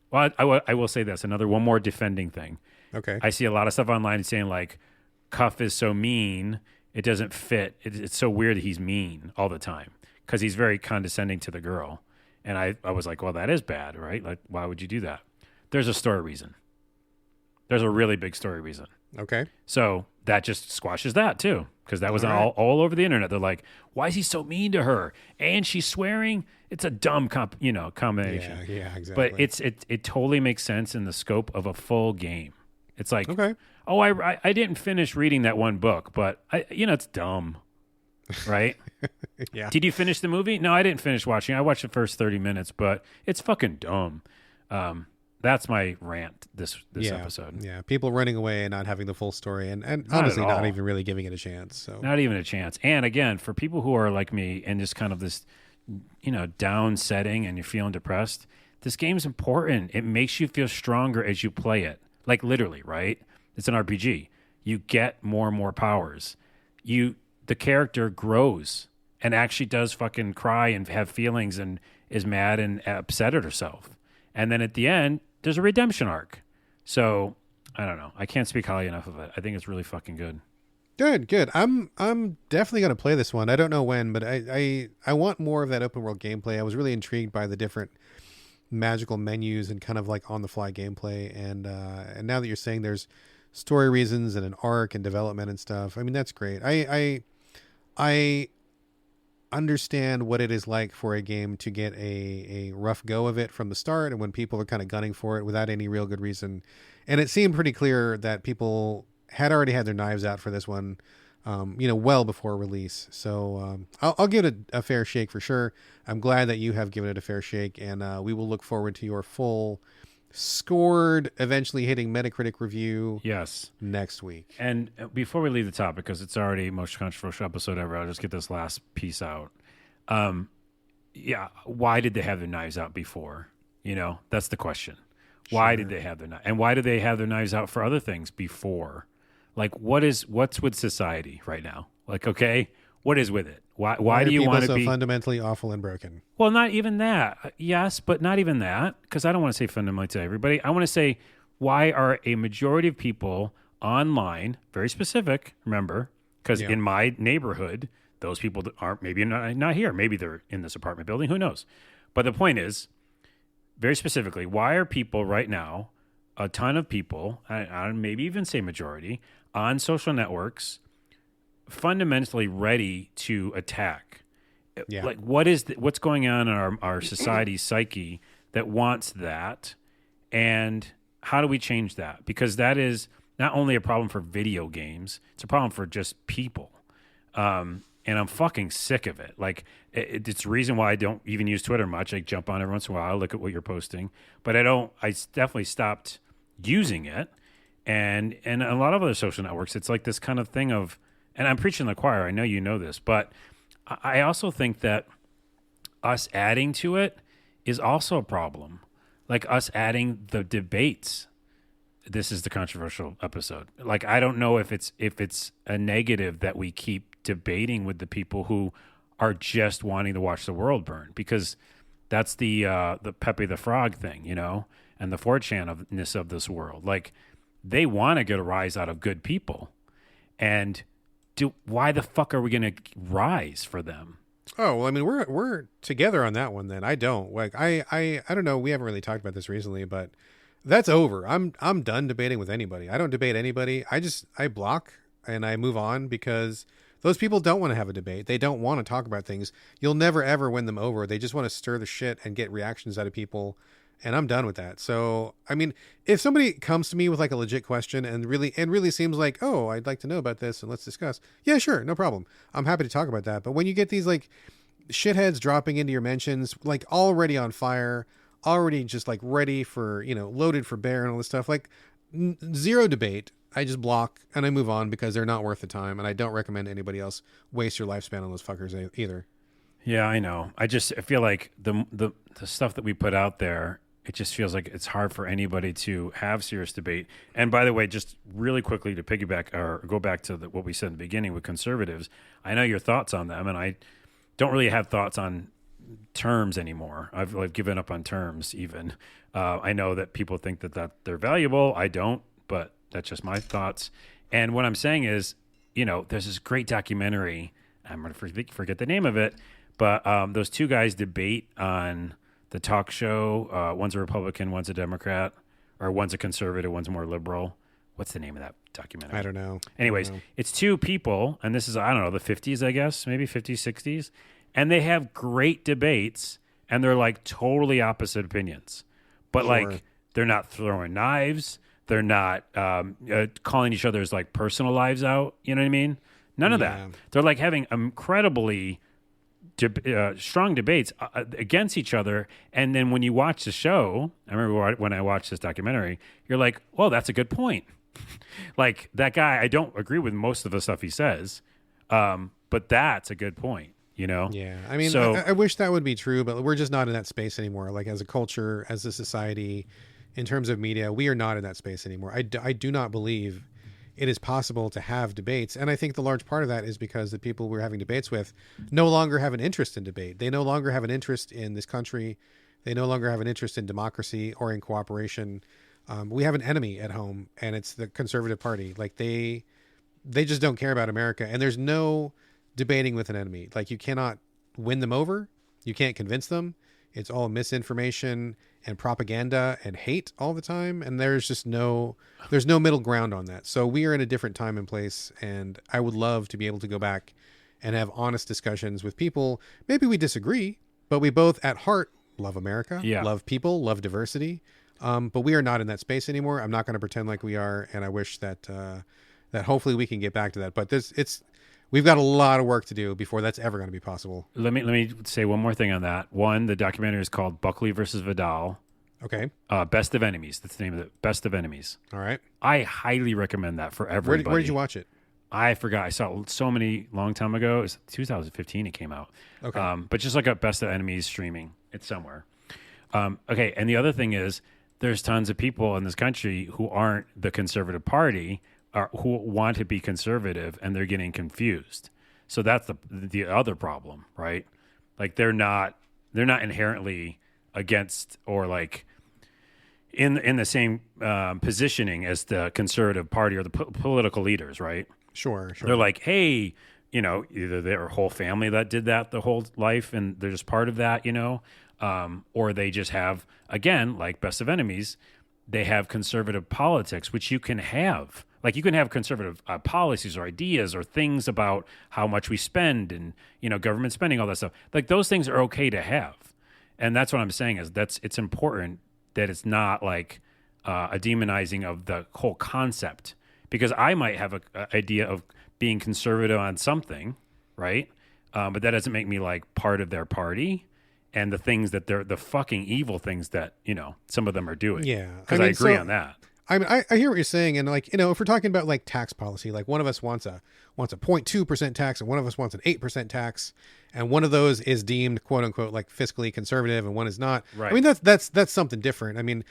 Well, I will say this. One more defending thing. Okay. I see a lot of stuff online saying like Cuff is so mean, it doesn't fit. It's so weird that he's mean all the time because he's very condescending to the girl. And I was like, well, that is bad, right? Like, why would you do that? There's a story reason. There's a really big story reason. Okay. So that just squashes that too, because that was all over the internet. They're like, why is he so mean to her? And she's swearing. It's a dumb combination. Yeah, exactly. But it totally makes sense in the scope of a full game. It's like, okay. Oh, I didn't finish reading that one book, but it's dumb. Right? Yeah. Did you finish the movie? No, I didn't finish watching. I watched the first 30 minutes, but it's fucking dumb. That's my rant this episode. Yeah, people running away and not having the full story, and honestly not even really giving it a chance. So not even a chance. And again, for people who are like me and just kind of this, down setting and you're feeling depressed, this game's important. It makes you feel stronger as you play it. Like literally, right? It's an RPG. You get more and more powers. The character grows and actually does fucking cry and have feelings and is mad and upset at herself. And then at the end, there's a redemption arc. So I don't know. I can't speak highly enough of it. I think it's really fucking good. Good. I'm definitely gonna play this one. I don't know when, but I want more of that open world gameplay. I was really intrigued by the different magical menus and kind of like on the fly gameplay. And now that you're saying there's story reasons and an arc and development and stuff, I mean that's great. I understand what it is like for a game to get a rough go of it from the start and when people are kind of gunning for it without any real good reason. And it seemed pretty clear that people had already had their knives out for this one, well before release. So I'll give it a fair shake for sure. I'm glad that you have given it a fair shake, and we will look forward to your full scored, eventually hitting Metacritic review next week. And before we leave the topic, because it's already the most controversial episode ever, I'll just get this last piece out. Why did they have their knives out before? That's the question. Why did they have their knives? And why did they have their knives out for other things before? Like, what's with society right now? Like, okay, what is with it? Why do you want to be fundamentally awful and broken? Well, not even that. Yes, but not even that, because I don't want to say fundamentally to everybody. I want to say, why are a majority of people online, very specific, remember, because in my neighborhood, those people aren't maybe not here. Maybe they're in this apartment building. Who knows? But the point is, very specifically, why are people right now a ton of people, I maybe even say majority, on social networks fundamentally ready to attack. Yeah. Like, what's going on in our society's psyche that wants that, and how do we change that? Because that is not only a problem for video games, it's a problem for just people. And I'm fucking sick of it. Like, it's the reason why I don't even use Twitter much. I jump on every once in a while, look at what you're posting, but I definitely stopped using it. And a lot of other social networks, it's like this kind of thing of, and I'm preaching to the choir, I know you know this, but I also think that us adding to it is also a problem. Like us adding the debates. This is the controversial episode. Like, I don't know if it's a negative that we keep debating with the people who are just wanting to watch the world burn, because that's the Pepe the Frog thing, you know, and the 4chan-ness of this world. Like, they want to get a rise out of good people, and why the fuck are we going to rise for them? Oh, well, I mean, we're together on that one then. I don't. Like, I don't know, we haven't really talked about this recently, but that's over. I'm done debating with anybody. I don't debate anybody. I block and I move on, because those people don't want to have a debate. They don't want to talk about things. You'll never ever win them over. They just want to stir the shit and get reactions out of people, and I'm done with that. So, I mean, if somebody comes to me with like a legit question and really seems like, "Oh, I'd like to know about this and let's discuss." Yeah, sure, no problem. I'm happy to talk about that. But when you get these like shitheads dropping into your mentions, like already on fire, already just like ready for, loaded for bear and all this stuff, like zero debate. I just block and I move on, because they're not worth the time, and I don't recommend anybody else waste your lifespan on those fuckers either. Yeah, I know. I feel like the stuff that we put out there, it just feels like it's hard for anybody to have serious debate. And by the way, just really quickly to piggyback or go back to what we said in the beginning with conservatives, I know your thoughts on them, and I don't really have thoughts on terms anymore. I've like given up on terms even. I know that people think that they're valuable. I don't, but that's just my thoughts. And what I'm saying is, there's this great documentary. I'm going to forget the name of it, but those two guys debate on the talk show. One's a Republican, one's a Democrat, or one's a conservative, one's more liberal. What's the name of that documentary? I don't know. Anyways, it's two people, and this is, I don't know, the 50s, I guess, maybe 50s, 60s. And they have great debates, and they're like totally opposite opinions. But like, they're not throwing knives. They're not calling each other's like personal lives out. You know what I mean? None of that. They're like having incredibly strong debates against each other. And then when you watch the show, I remember when I watched this documentary, you're like, well, that's a good point. Like, that guy, I don't agree with most of the stuff he says, but that's a good point. Yeah. I mean, so, I wish that would be true, but we're just not in that space anymore. Like, as a culture, as a society, in terms of media, we are not in that space anymore. I do not believe it is possible to have debates. And I think the large part of that is because the people we're having debates with no longer have an interest in debate. They no longer have an interest in this country. They no longer have an interest in democracy or in cooperation. We have an enemy at home, and it's the conservative party. Like, they just don't care about America. And there's no debating with an enemy. Like, you cannot win them over. You can't convince them. It's all misinformation and propaganda and hate all the time. And there's no middle ground on that. So we are in a different time and place. And I would love to be able to go back and have honest discussions with people. Maybe we disagree, but we both at heart love America, love people, love diversity. But we are not in that space anymore. I'm not going to pretend like we are. And I wish that hopefully we can get back to that. But we've got a lot of work to do before that's ever going to be possible. Let me say one more thing on that. One, the documentary is called Buckley versus Vidal. Okay. Best of Enemies. That's the name of it. Best of Enemies. All right. I highly recommend that for everybody. Where did you watch it? I forgot. I saw it so many long time ago. It was 2015 it came out. Okay. But just like a Best of Enemies streaming. It's somewhere. Okay. And the other thing is, there's tons of people in this country who aren't the conservative party, who want to be conservative, and they're getting confused. So that's the other problem, right? Like, they're not inherently against or like in the same positioning as the conservative party or the political leaders, right? Sure. They're like, hey, either their whole family that did that the whole life and they're just part of that, or they just have, again, like Best of Enemies, they have conservative politics, which you can have. Like you can have conservative policies or ideas or things about how much we spend and, government spending, all that stuff. Like those things are okay to have. And that's what I'm saying is it's important that it's not like a demonizing of the whole concept, because I might have a idea of being conservative on something, right? But that doesn't make me like part of their party and the things that they're the fucking evil things that, some of them are doing. Yeah. Because I agree on that. I mean, I hear what you're saying. And like, if we're talking about like tax policy, like one of us wants a 0.2% tax and one of us wants an 8% tax. And one of those is deemed quote unquote, like fiscally conservative and one is not. Right. I mean, that's something different. I mean,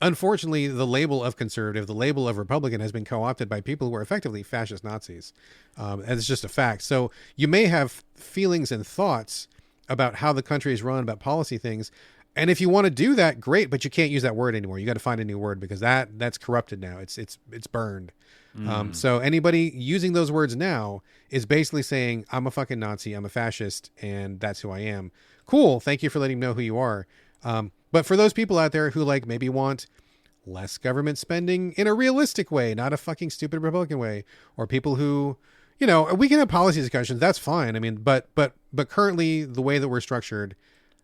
unfortunately, the label of conservative, the label of Republican has been co-opted by people who are effectively fascist Nazis. And it's just a fact. So you may have feelings and thoughts about how the country is run, about policy things. And if you want to do that, great, but you can't use that word anymore. You got to find a new word because that's corrupted now. It's burned. So anybody using those words now is basically saying, I'm a fucking Nazi, I'm a fascist, and that's who I am. Cool. Thank you for letting me know who you are. But for those people out there who like maybe want less government spending in a realistic way, not a fucking stupid Republican way, or people who, we can have policy discussions. That's fine. I mean, but currently the way that we're structured,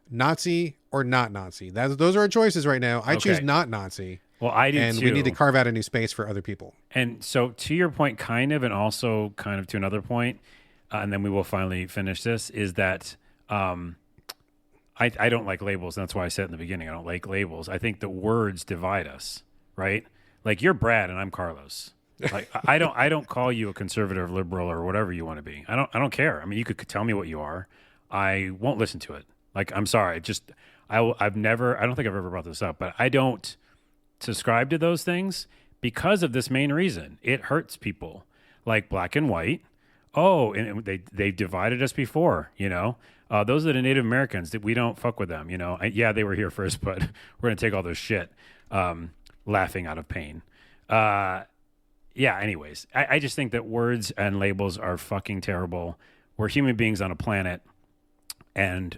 Nazi or not Nazi, those are our choices right now. I choose not Nazi. Well, I do and too. We need to carve out a new space for other people. And so to your point, kind of, and also kind of to another point, and then we will finally finish this, is that I don't like labels. And that's why I said in the beginning, I don't like labels. I think the words divide us, right? Like you're Brad and I'm Carlos. Like I don't call you a conservative, liberal, or whatever you want to be. I don't care. I mean, you could tell me what you are. I won't listen to it. Like, I'm sorry. I don't think I've ever brought this up, but I don't subscribe to those things because of this main reason. It hurts people, like black and white. Oh, and they divided us before, those are the Native Americans that we don't fuck with them, Yeah, they were here first, but we're going to take all this shit, laughing out of pain. Anyways, I just think that words and labels are fucking terrible. We're human beings on a planet. And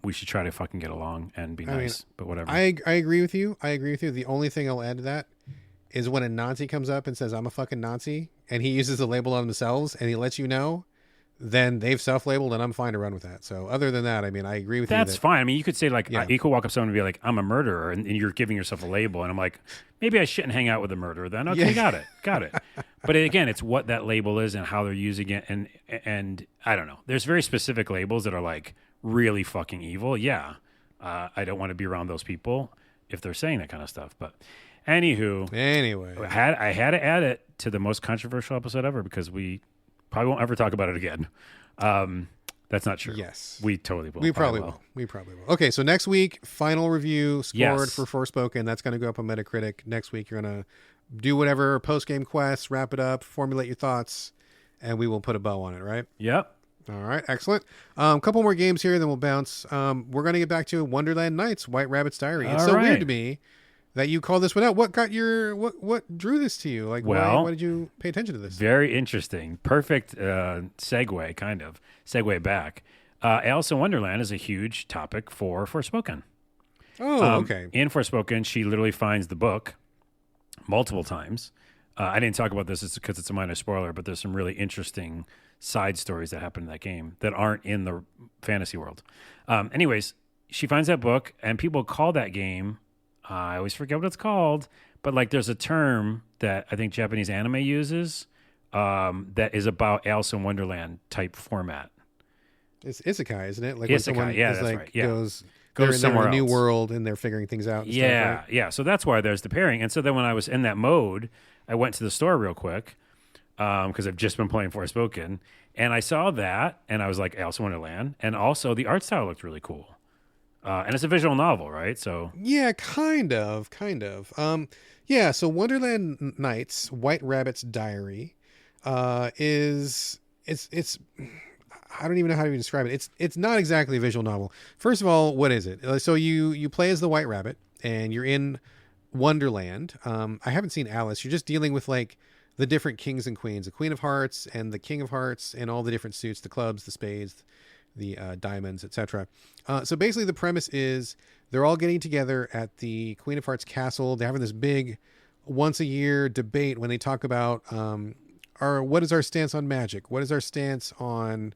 we should try to fucking get along and be nice, but whatever. I agree with you. The only thing I'll add to that is when a Nazi comes up and says, I'm a fucking Nazi, and he uses the label on themselves and he lets you know, then they've self-labeled and I'm fine to run with that. So other than that, I mean, I agree with you. That's fine. I mean, you could say like, you could walk up to someone and be like, I'm a murderer, and you're giving yourself a label. And I'm like, maybe I shouldn't hang out with a murderer then. Okay, got it. But again, it's what that label is and how they're using it. And I don't know. There's very specific labels that are like, really fucking evil. Yeah. I don't want to be around those people if they're saying that kind of stuff. But anyway, I had to add it to the most controversial episode ever because we probably won't ever talk about it again. That's not true. Yes. We totally will. We probably will. Okay. So next week, final review scored for Forspoken. That's going to go up on Metacritic. Next week, you're going to do whatever post-game quests, wrap it up, formulate your thoughts, and we will put a bow on it, right? Yep. All right, excellent. Couple more games here, then we'll bounce. We're going to get back to Wonderland Nights, White Rabbit's Diary. It's weird to me that you called this one out. What drew this to you? Like, why did you pay attention to this? Very interesting. Perfect segue back. Alice in Wonderland is a huge topic for Forspoken. Oh, okay. In Forspoken, she literally finds the book multiple times. I didn't talk about this because it's a minor spoiler, but there's some really interesting side stories that happen in that game that aren't in the fantasy world. Anyways, she finds that book, and people call that game, I always forget what it's called, but like there's a term that I think Japanese anime uses that is about Alice in Wonderland type format. It's isekai, isn't it? Like isekai, when that's like, right. Yeah. goes somewhere in a new else. world and they're figuring things out. And yeah, stuff, right? yeah. So that's why there's the pairing. And so then when I was in that mode, I went to the store real quick because I've just been playing Forspoken, and I saw that, and I was like, Alice in Wonderland, and also the art style looked really cool. And it's a visual novel, right? So yeah, kind of. Yeah. So Wonderland Nights, White Rabbit's Diary, is it's. I don't even know how to even describe it. It's not exactly a visual novel. First of all, what is it? So you play as the White Rabbit, and you're in Wonderland. I haven't seen Alice. You're just dealing with like the different kings and queens, the Queen of Hearts and the King of Hearts, and all the different suits, the clubs, the spades, diamonds, etc. So basically, the premise is they're all getting together at the Queen of Hearts castle. They're having this big once a year debate when they talk about what is our stance on magic? What is our stance on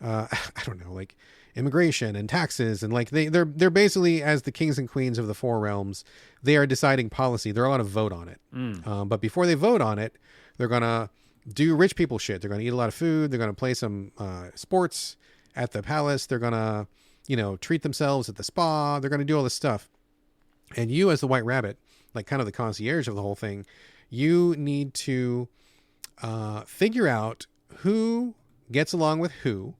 I don't know, like immigration and taxes, and like they're basically, as the kings and queens of the four realms, they are deciding policy. They're allowed to vote on it. But before they vote on it, they're gonna do rich people shit. They're gonna eat a lot of food. They're gonna play some sports at the palace. They're gonna, treat themselves at the spa. They're gonna do all this stuff. And you, as the White Rabbit, like kind of the concierge of the whole thing, you need to figure out who gets along with who.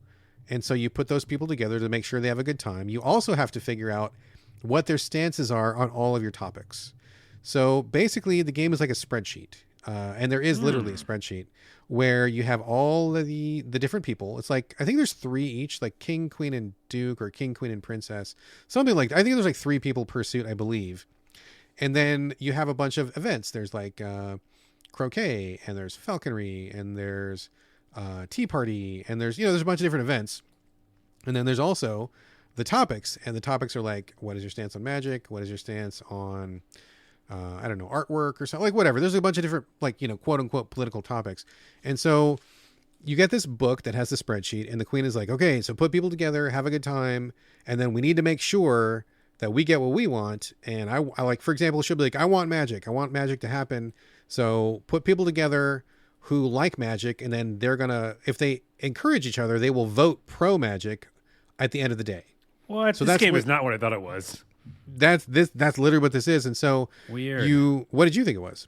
And so you put those people together to make sure they have a good time. You also have to figure out what their stances are on all of your topics. So basically, the game is like a spreadsheet. And there is literally a spreadsheet where you have all of the different people. It's like, I think there's 3 each, like king, queen, and duke, or king, queen, and princess. Something like that. I think there's like 3 people per suit, I believe. And then you have a bunch of events. There's like croquet, and there's falconry, and there's tea party, and there's a bunch of different events. And then there's also the topics, and the topics are like, what is your stance on magic? What is your stance on I don't know, artwork or something, like whatever. There's a bunch of different, like, quote unquote political topics. And so you get this book that has the spreadsheet, and the queen is like, okay, so put people together, have a good time, and then we need to make sure that we get what we want. And I like, for example, she'll be like, I want magic to happen. So put people together who like magic, and then they're gonna, if they encourage each other, they will vote pro magic at the end of the day. What? So this game is not what I thought it was. That's literally what this is. And so weird. What did you think it was?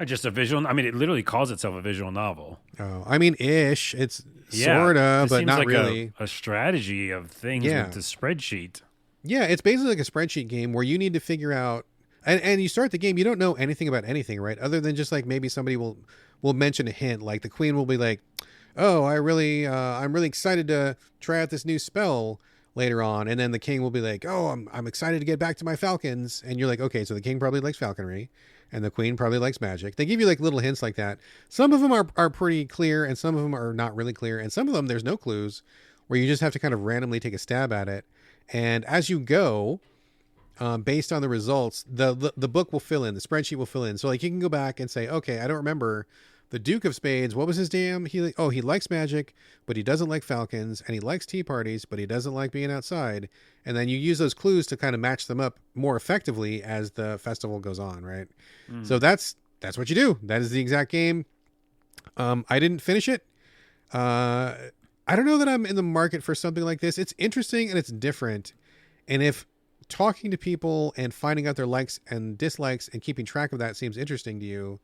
Just a visual. I mean, it literally calls itself a visual novel. Oh, I mean, ish. It's sorta, but not like really. A strategy of things with the spreadsheet. Yeah, it's basically like a spreadsheet game where you need to figure out, and you start the game, you don't know anything about anything, right? Other than just like maybe somebody will mention a hint, like the queen will be like, "Oh, I'm really excited to try out this new spell later on," and then the king will be like, "Oh, I'm excited to get back to my falcons," and you're like, "Okay, so the king probably likes falconry, and the queen probably likes magic." They give you like little hints like that. Some of them are pretty clear, and some of them are not really clear, and some of them there's no clues, where you just have to kind of randomly take a stab at it. And as you go, based on the results, the book will fill in, the spreadsheet will fill in. So like you can go back and say, okay, I don't remember the Duke of Spades. What was his damn? He likes magic, but he doesn't like falcons, and he likes tea parties, but he doesn't like being outside. And then you use those clues to kind of match them up more effectively as the festival goes on, right? So that's what you do. That is the exact game. I didn't finish it. I don't know that I'm in the market for something like this. It's interesting and it's different. And if talking to people and finding out their likes and dislikes and keeping track of that seems interesting to you,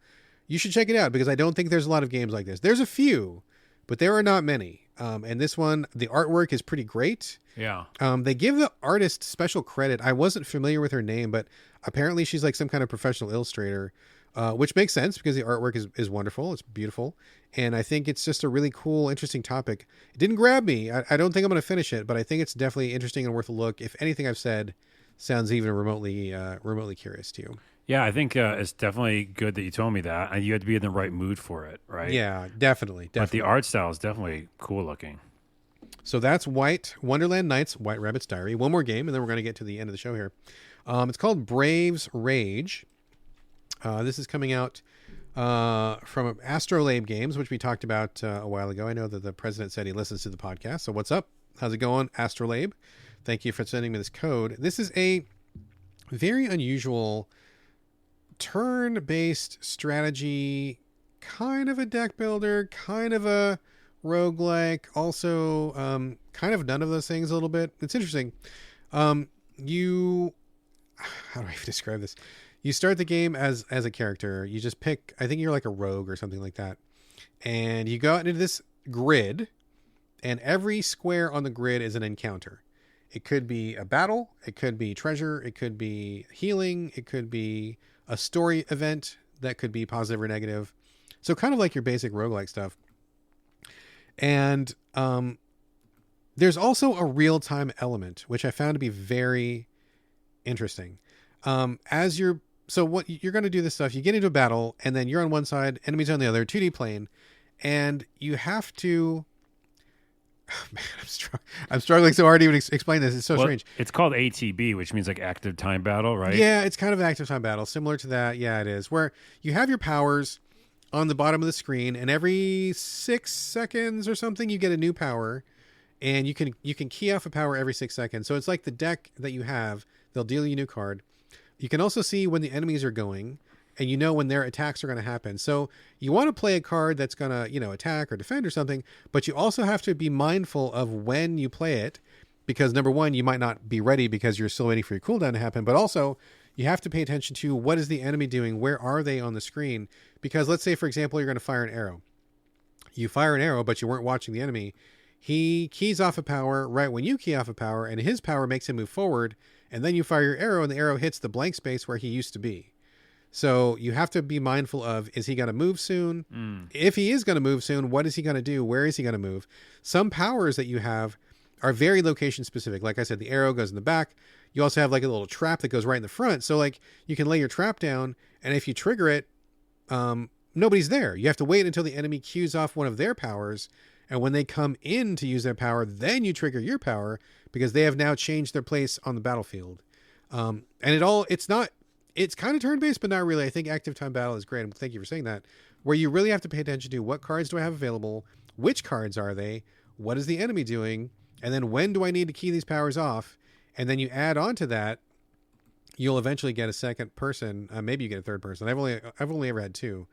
you should check it out, because I don't think there's a lot of games like this. There's a few, but there are not many. And this one, the artwork is pretty great. Yeah. They give the artist special credit. I wasn't familiar with her name, but apparently she's like some kind of professional illustrator, which makes sense because the artwork is wonderful. It's beautiful. And I think it's just a really cool, interesting topic. It didn't grab me. I don't think I'm going to finish it, but I think it's definitely interesting and worth a look. If anything I've said sounds even remotely curious to you. Yeah, I think it's definitely good that you told me that. And you had to be in the right mood for it, right? Yeah, definitely. But the art style is definitely cool looking. So that's Wonderland Nights, White Rabbit's Diary. One more game, and then we're going to get to the end of the show here. It's called Braves Rage. This is coming out from Astrolabe Games, which we talked about a while ago. I know that the president said he listens to the podcast. So what's up? How's it going, Astrolabe? Thank you for sending me this code. This is a very unusual turn-based strategy, kind of a deck builder, kind of a roguelike, also kind of none of those things a little bit. It's interesting. How do I even describe this? You start the game as a character. You just pick, I think you're like a rogue or something like that. And you go out into this grid, and every square on the grid is an encounter. It could be a battle, it could be treasure, it could be healing, it could be a story event that could be positive or negative. So kind of like your basic roguelike stuff. And there's also a real-time element, which I found to be very interesting. So what you're going to do this stuff, you get into a battle, and then you're on one side, enemies on the other, 2D plane, and you have to Man, I'm struggling so hard to even explain this. It's so Well, strange. it's called ATB, which means like active time battle, right? Yeah, it's kind of an active time battle, similar to that. Yeah, it is. Where you have your powers on the bottom of the screen, and every 6 seconds or something, you get a new power, and you can key off a power every 6 seconds. So it's like the deck that you have. They'll deal you a new card. You can also see when the enemies are going, and you know when their attacks are going to happen. So you want to play a card that's going to, attack or defend or something, but you also have to be mindful of when you play it, because number one, you might not be ready because you're still waiting for your cooldown to happen, but also you have to pay attention to what is the enemy doing, where are they on the screen, because let's say, for example, you're going to fire an arrow. You fire an arrow, but you weren't watching the enemy. He keys off a power right when you key off a power, and his power makes him move forward, and then you fire your arrow, and the arrow hits the blank space where he used to be. So you have to be mindful of, is he going to move soon? If he is going to move soon, what is he going to do? Where is he going to move? Some powers that you have are very location specific. Like I said, the arrow goes in the back. You also have like a little trap that goes right in the front. So like you can lay your trap down, and if you trigger it, nobody's there. You have to wait until the enemy cues off one of their powers. And when they come in to use their power, then you trigger your power, because they have now changed their place on the battlefield. And it's kind of turn-based, but not really. I think active time battle is great. And thank you for saying that. Where you really have to pay attention to what cards do I have available? Which cards are they? What is the enemy doing? And then when do I need to key these powers off? And then you add on to that, you'll eventually get a second person. Maybe you get a third person. I've only ever had two.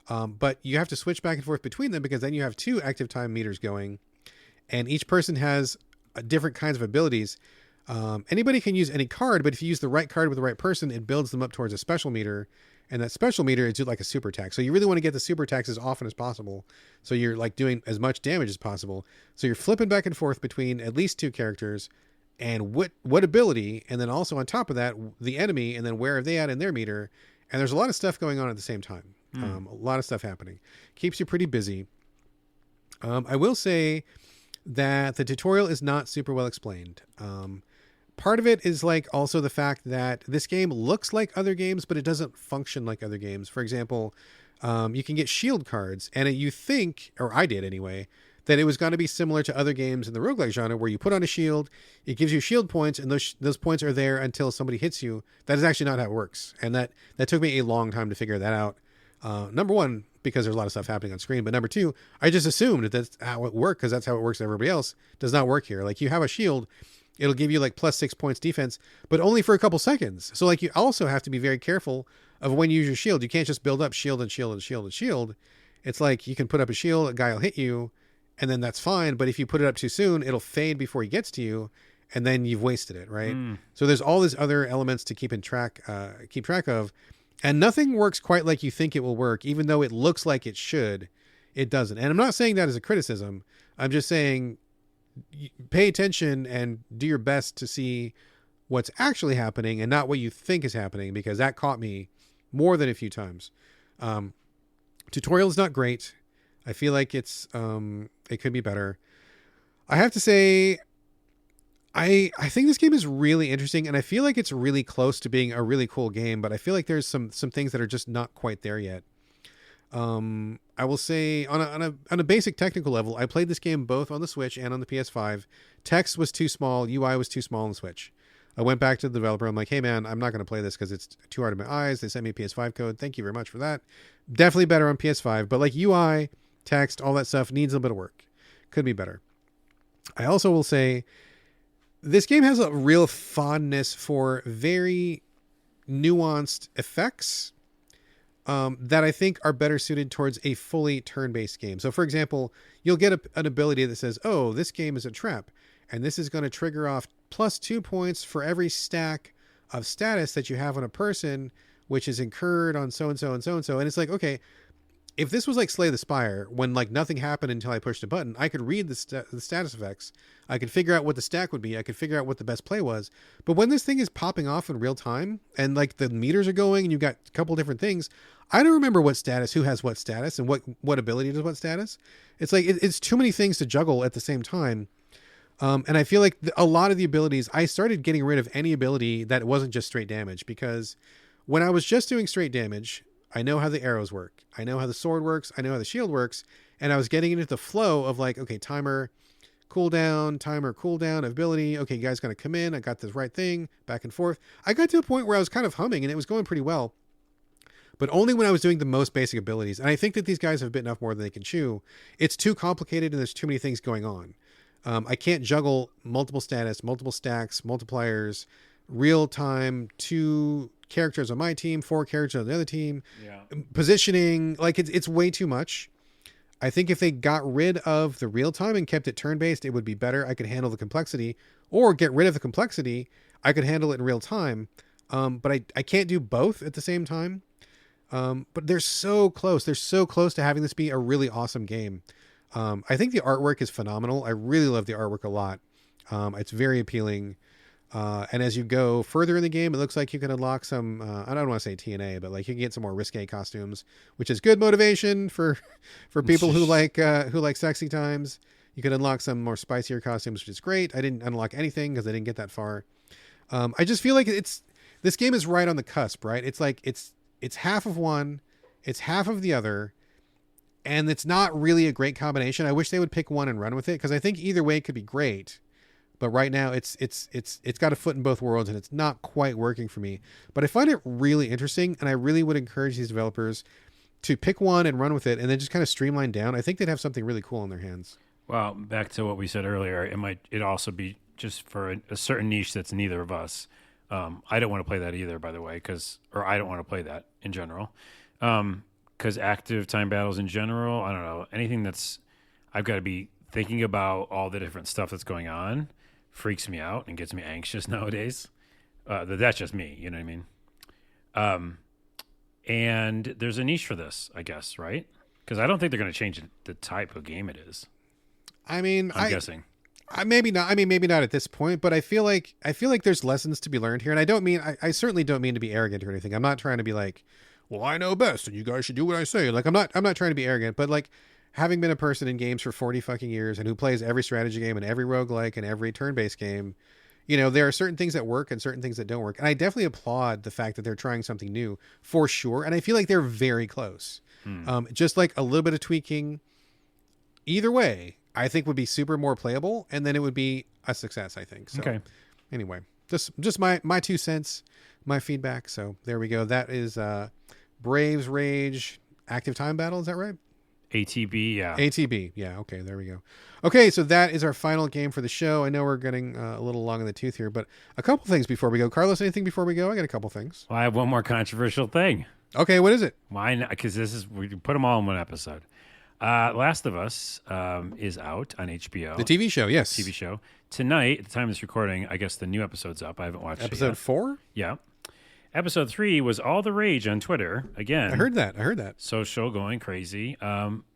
But you have to switch back and forth between them, because then you have two active time meters going, and each person has different kinds of abilities. Anybody can use any card, but if you use the right card with the right person, it builds them up towards a special meter, and that special meter is like a super attack. So you really want to get the super attacks as often as possible, so you're like doing as much damage as possible. So you're flipping back and forth between at least two characters, and what ability, and then also on top of that, the enemy, and then where are they at in their meter. And there's a lot of stuff going on at the same time. A lot of stuff happening. Keeps you pretty busy. I will say that the tutorial is not super well explained. Part of it is like also the fact that this game looks like other games, but it doesn't function like other games. For example, you can get shield cards, and you think, or I did anyway, that it was going to be similar to other games in the roguelike genre, where you put on a shield, it gives you shield points, and those points are there until somebody hits you. That is actually not how it works. And that took me a long time to figure that out. Number one, because there's a lot of stuff happening on screen, but number two, I just assumed that that's how it worked, because that's how it works. Everybody else does not work here. Like, you have a shield, it'll give you like +6 points defense, but only for a couple seconds. So like, you also have to be very careful of when you use your shield. You can't just build up shield and shield and shield and shield. It's like, you can put up a shield, a guy will hit you, and then that's fine. But if you put it up too soon, it'll fade before he gets to you, and then you've wasted it, right? So there's all these other elements to keep track of. And nothing works quite like you think it will work, even though it looks like it should. It doesn't. And I'm not saying that as a criticism. I'm just saying, pay attention and do your best to see what's actually happening and not what you think is happening, because that caught me more than a few times. Tutorial is not great. I feel like it could be better. I have to say, I think this game is really interesting, and I feel like it's really close to being a really cool game, but I feel like there's some things that are just not quite there yet. I will say, on a basic technical level, I played this game both on the Switch and on the PS5. Text was too small, UI was too small on the Switch. I went back to the developer. I'm like, hey man, I'm not going to play this because it's too hard on my eyes. They sent me a PS5 code. Thank you very much for that. Definitely better on PS5, but like UI, text, all that stuff needs a bit of work. Could be better. I also will say, this game has a real fondness for very nuanced effects that I think are better suited towards a fully turn-based game. So for example, you'll get an ability that says, oh, this game is a trap, and this is going to trigger off +2 points for every stack of status that you have on a person, which is incurred on so-and-so and so-and-so. And it's like, okay, if this was like Slay the Spire, when like nothing happened until I pushed a button, I could read the status effects. I could figure out what the stack would be. I could figure out what the best play was. But when this thing is popping off in real time, and like the meters are going, and you've got a couple different things, I don't remember what status, who has what status, and what ability does what status. It's like, it's too many things to juggle at the same time. And I feel like a lot of the abilities, I started getting rid of any ability that wasn't just straight damage, because when I was just doing straight damage, I know how the arrows work. I know how the sword works. I know how the shield works. And I was getting into the flow of like, okay, timer, cooldown, timer, cooldown, ability. Okay, you guys got to come in. I got the right thing, back and forth. I got to a point where I was kind of humming and it was going pretty well, but only when I was doing the most basic abilities. And I think that these guys have bitten off more than they can chew. It's too complicated and there's too many things going on. I can't juggle multiple status, multiple stacks, multipliers, real time, 2 characters on my team, 4 characters on the other team, positioning. Like it's way too much. I think if they got rid of the real time and kept it turn-based, it would be better. I could handle the complexity, or get rid of the complexity. I could handle it in real time. But I can't do both at the same time. But they're so close. They're so close to having this be a really awesome game. I think the artwork is phenomenal. I really love the artwork a lot. It's very appealing. And as you go further in the game, it looks like you can unlock some, I don't want to say TNA, but like you can get some more risque costumes, which is good motivation for people who like sexy times. You can unlock some more spicier costumes, which is great. I didn't unlock anything because I didn't get that far. I just feel like this game is right on the cusp, right? It's like, it's half of one, it's half of the other, and it's not really a great combination. I wish they would pick one and run with it, because I think either way could be great. But right now it's got a foot in both worlds and it's not quite working for me. But I find it really interesting, and I really would encourage these developers to pick one and run with it and then just kind of streamline down. I think they'd have something really cool in their hands. Well, back to what we said earlier, it also be just for a certain niche that's neither of us. I don't want to play that either, by the way, or I don't want to play that in general. Because active time battles in general, I don't know, anything that's, I've got to be thinking about all the different stuff that's going on freaks me out and gets me anxious nowadays. That's just me, you know what I mean? And there's a niche for this, I guess, right? Because I don't think they're going to change the type of game it is. I mean, I'm guessing. Maybe not. I mean, maybe not at this point, but I feel like there's lessons to be learned here. And I certainly don't mean to be arrogant or anything. I'm not trying to be like, well, I know best and you guys should do what I say. Like, I'm not trying to be arrogant, but like, having been a person in games for 40 fucking years and who plays every strategy game and every roguelike and every turn-based game, you know, there are certain things that work and certain things that don't work. And I definitely applaud the fact that they're trying something new for sure. And I feel like they're very close. Just like a little bit of tweaking either way, I think would be super more playable, and then it would be a success, I think. So okay. Anyway, just my 2 cents, my feedback. So there we go. That is Braves Rage Active Time Battle. Is that right? ATB, yeah. ATB, yeah. Okay, there we go. Okay, so that is our final game for the show. I know we're getting a little long in the tooth here, but a couple things before we go. Carlos, anything before we go? I got a couple things. Well, I have one more controversial thing. Okay, what is it? Why not? Because we put them all in one episode. Last of Us is out on HBO. The TV show, yes. TV show. Tonight, at the time of this recording, I guess the new episode's up. I haven't watched Episode 4? Yeah. Episode 3 was all the rage on Twitter. Again. I heard that. Social going crazy,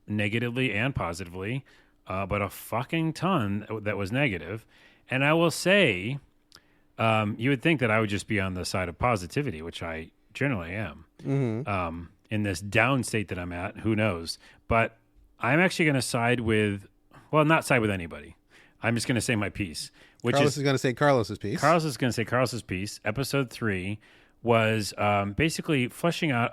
negatively and positively, but a fucking ton that was negative. And I will say, you would think that I would just be on the side of positivity, which I generally am. Mm-hmm. In this down state that I'm at, who knows? But I'm actually going to side with, well, not side with anybody. I'm just going to say my piece. Carlos is going to say Carlos's piece. Carlos is going to say Carlos's piece. Episode 3 was basically fleshing out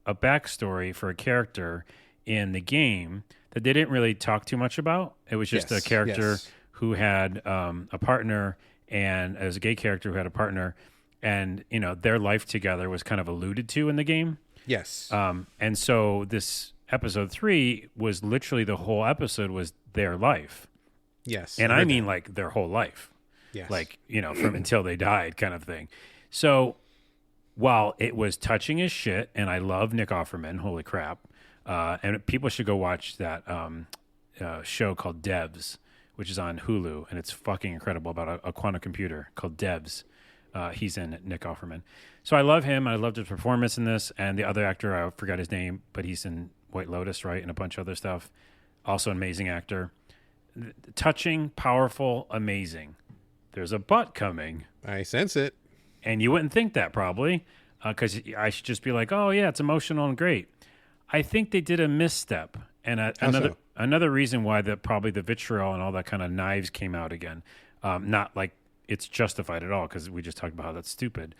a backstory for a character in the game that they didn't really talk too much about. It was just a character who had a partner, and as a gay character who had a partner, and you know their life together was kind of alluded to in the game. Yes. And so this episode 3 was literally the whole episode was their life. Yes. And I mean like their whole life. Yes. Like, you know, from until they died kind of thing. So while it was touching as shit, and I love Nick Offerman, holy crap, and people should go watch that show called Devs, which is on Hulu, and it's fucking incredible about a quantum computer called Devs. He's in Nick Offerman. So I love him. I loved his performance in this, and the other actor, I forgot his name, but he's in White Lotus, right, and a bunch of other stuff. Also an amazing actor. Touching, powerful, amazing. There's a but coming. I sense it. And you wouldn't think that probably, because I should just be like, oh, yeah, it's emotional and great. I think they did a misstep. And another reason why probably the vitriol and all that kind of knives came out again. Not like it's justified at all, because we just talked about how that's stupid.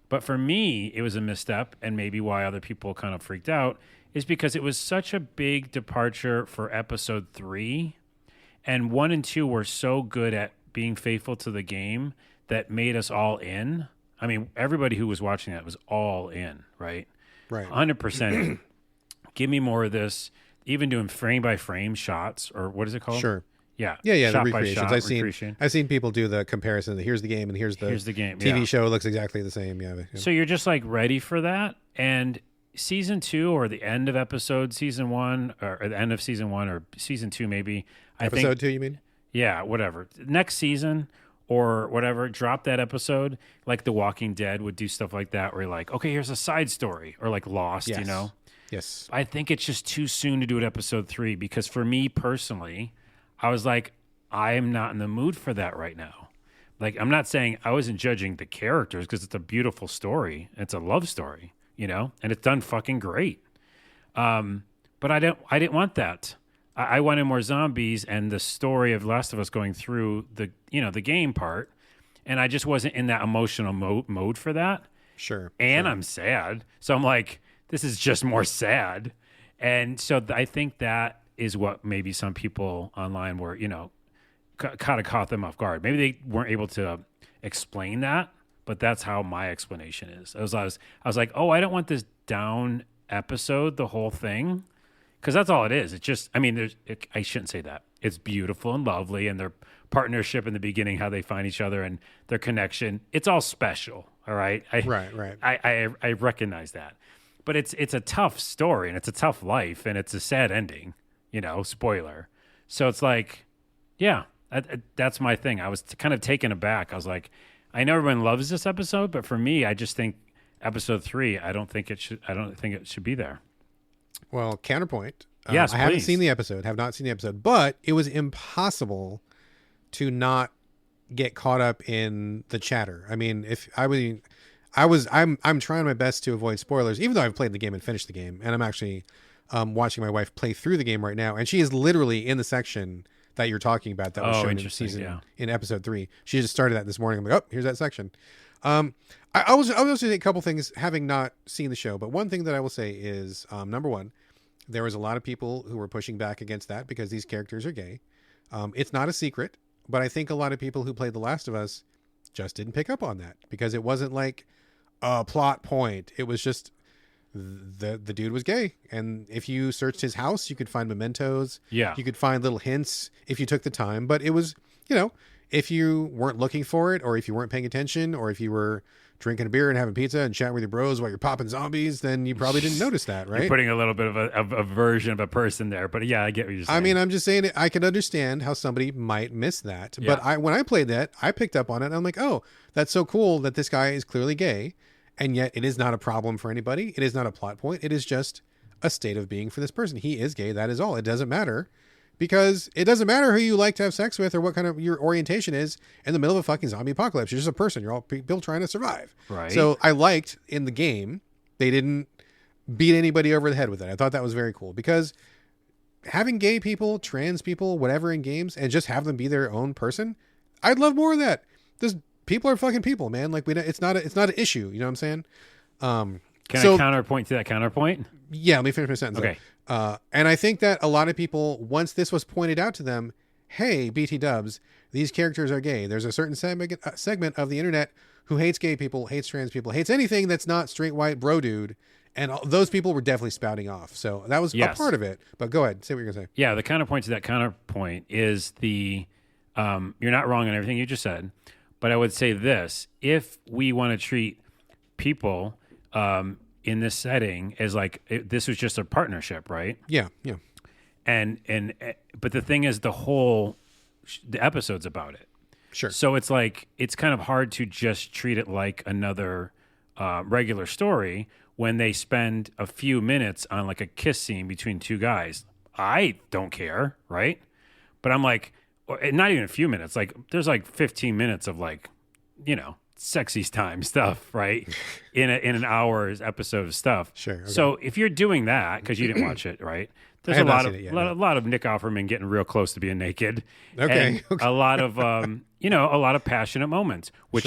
But for me, it was a misstep, and maybe why other people kind of freaked out is because it was such a big departure for episode 3. And 1 and 2 were so good at being faithful to the game that made us all in. I mean, everybody who was watching that was all in, right? Right. 100%. Give me more of this. Even doing frame by frame shots, or what is it called? Sure. Yeah. Yeah, Shot the by recreations. shot, I've seen people do the comparison. Here's the game, and here's the game. TV show looks exactly the same. Yeah. So you're just like ready for that. And season 2 or the end of season 1 or the end of season 1 or season 2 maybe. Episode 2, you mean? Yeah, whatever. Next season or whatever, drop that episode. Like The Walking Dead would do stuff like that where you're like, okay, here's a side story. Or like Lost, Yes. you know? Yes. I think it's just too soon to do it episode 3 because for me personally, I was like, I am not in the mood for that right now. Like, I'm not saying I wasn't judging the characters because it's a beautiful story. It's a love story, you know, and it's done fucking great. But I didn't want that. I wanted more zombies and the story of Last of Us going through the game part. And I just wasn't in that emotional mode for that. Sure. And sure. I'm sad. So I'm like, this is just more sad. And so I think that is what maybe some people online were, you know, kind of caught them off guard. Maybe they weren't able to explain that, but that's how my explanation is. I was like, oh, I don't want this down episode, the whole thing, because that's all it is. It's just, I mean, I shouldn't say that. It's beautiful and lovely, and their partnership in the beginning, how they find each other and their connection. It's all special. All right. Right. I recognize that. But it's a tough story and it's a tough life and it's a sad ending, you know, spoiler. So it's like, yeah, that's my thing. I was kind of taken aback. I was like, I know everyone loves this episode, but for me, I just think episode 3, I don't think it should be there. Well, counterpoint. Yes, I haven't please. seen the episode, have not seen the episode, but it was impossible to not get caught up in the chatter. I mean, I'm trying my best to avoid spoilers, even though I've played the game and finished the game, and I'm actually watching my wife play through the game right now, and she is literally in the section that you're talking about that was shown in episode 3. She just started that this morning. I'm like, oh, here's that section. I will just say a couple things, having not seen the show, but one thing that I will say is, number one, there was a lot of people who were pushing back against that because these characters are gay. It's not a secret, but I think a lot of people who played The Last of Us just didn't pick up on that because it wasn't like a plot point. It was just the dude was gay, and if you searched his house, you could find mementos. Yeah, you could find little hints if you took the time. But it was, you know, if you weren't looking for it, or if you weren't paying attention, or if you were drinking a beer and having pizza and chatting with your bros while you're popping zombies, then you probably didn't notice that, right? You're putting a little bit of a version of a person there, but yeah, I get what you're saying. I mean, I'm just saying I could understand how somebody might miss that, Yeah. but when I played that, I picked up on it. And I'm like, oh, that's so cool that this guy is clearly gay, and yet it is not a problem for anybody. It is not a plot point. It is just a state of being for this person. He is gay. That is all. It doesn't matter. Because it doesn't matter who you like to have sex with or what kind of your orientation is in the middle of a fucking zombie apocalypse. You're just a person. You're all people trying to survive. Right. So I liked in the game, they didn't beat anybody over the head with it. I thought that was very cool because having gay people, trans people, whatever in games and just have them be their own person, I'd love more of that. Just people are fucking people, man. Like it's not an issue. You know what I'm saying? Can I counterpoint to that counterpoint? Yeah, let me finish my sentence. Okay. And I think that a lot of people, once this was pointed out to them, hey, BT dubs, these characters are gay. There's a certain segment of the internet who hates gay people, hates trans people, hates anything that's not straight white bro dude. And those people were definitely spouting off. So that was a part of it. But go ahead. Say what you're going to say. Yeah, the counterpoint to that counterpoint is you're not wrong on everything you just said. But I would say this. If we want to treat people in this setting as like this was just a partnership, right? Yeah. But the thing is, the episode's about it. Sure. So it's like it's kind of hard to just treat it like another regular story when they spend a few minutes on like a kiss scene between two guys. I don't care, right? But I'm like, not even a few minutes. Like there's like 15 minutes of like, you know, sexy time stuff, right? in an hour's episode of stuff. Sure. Okay. So if you're doing that because you didn't watch it, right? There's a lot of Nick Offerman getting real close to being naked. Okay. And a lot of a lot of passionate moments, which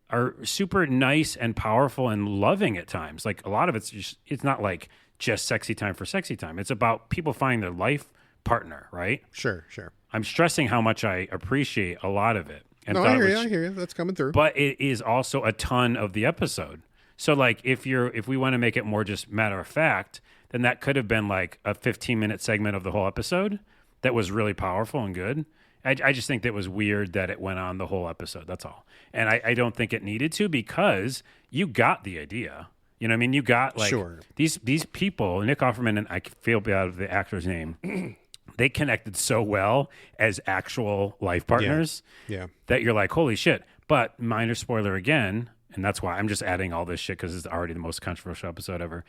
are super nice and powerful and loving at times. Like a lot of it's not like just sexy time for sexy time. It's about people finding their life partner, right? Sure. I'm stressing how much I appreciate a lot of it. And No, thought I it hear was you. I hear you. That's coming through. but it is also a ton of the episode. So like if we want to make it more just matter of fact, then that could have been like a 15-minute segment of the whole episode that was really powerful and good. I just think that was weird that it went on the whole episode. That's all. And I don't think it needed to, because you got the idea. You know what I mean? You got like Sure. these people, Nick Offerman, and I feel bad of the actor's name. They connected so well as actual life partners Yeah. that you're like, holy shit. But minor spoiler again, and that's why I'm just adding all this shit because it's already the most controversial episode ever.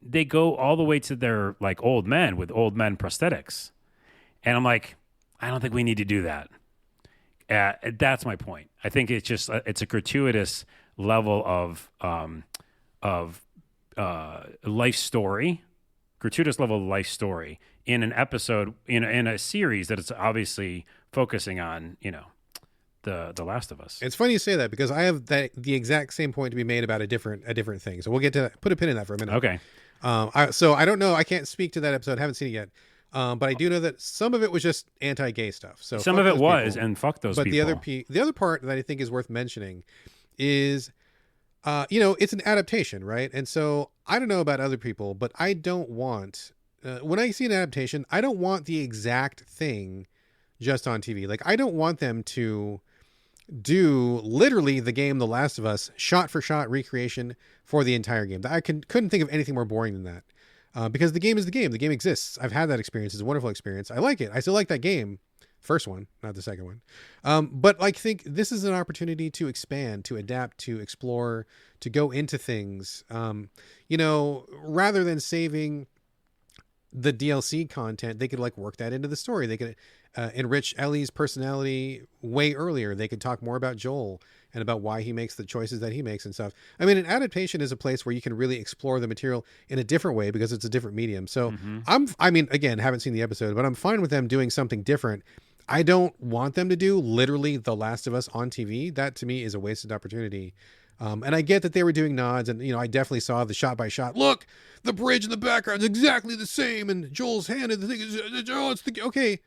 They go all the way to their like old men with old men prosthetics. And I'm like, I don't think we need to do that. That's my point. I think it's just it's a gratuitous level of life story, gratuitous level of life story in an episode in a series that it's obviously focusing on, the Last of Us. It's funny you say that, because I have the exact same point to be made about a different thing. So we'll get to that. Put a pin in that for a minute. Okay. So I don't know. I can't speak to that episode. Haven't seen it yet. But I do know that some of it was just anti-gay stuff. So some fuck of it those was, people. and fuck those But people. the other part that I think is worth mentioning is, it's an adaptation, right? And so I don't know about other people, but I don't want, when I see an adaptation, I don't want the exact thing just on TV. Like, I don't want them to do literally the game The Last of Us shot for shot recreation for the entire game. I couldn't think of anything more boring than that. Because the game is the game. The game exists. I've had that experience. It's a wonderful experience. I like it. I still like that game. First one, not the second one. But I think this is an opportunity to expand, to adapt, to explore, to go into things, rather than saving the DLC content. They could like work that into the story. They could enrich Ellie's personality way earlier. They could talk more about Joel and about why he makes the choices that he makes and stuff. I mean, an adaptation is a place where you can really explore the material in a different way because it's a different medium. So again, haven't seen the episode, but I'm fine with them doing something different. I don't want them to do literally The Last of Us on TV. That to me is a wasted opportunity. And I get that they were doing nods, and I definitely saw the shot by shot. Look, the bridge in the background is exactly the same, and Joel's hand and the thing is okay.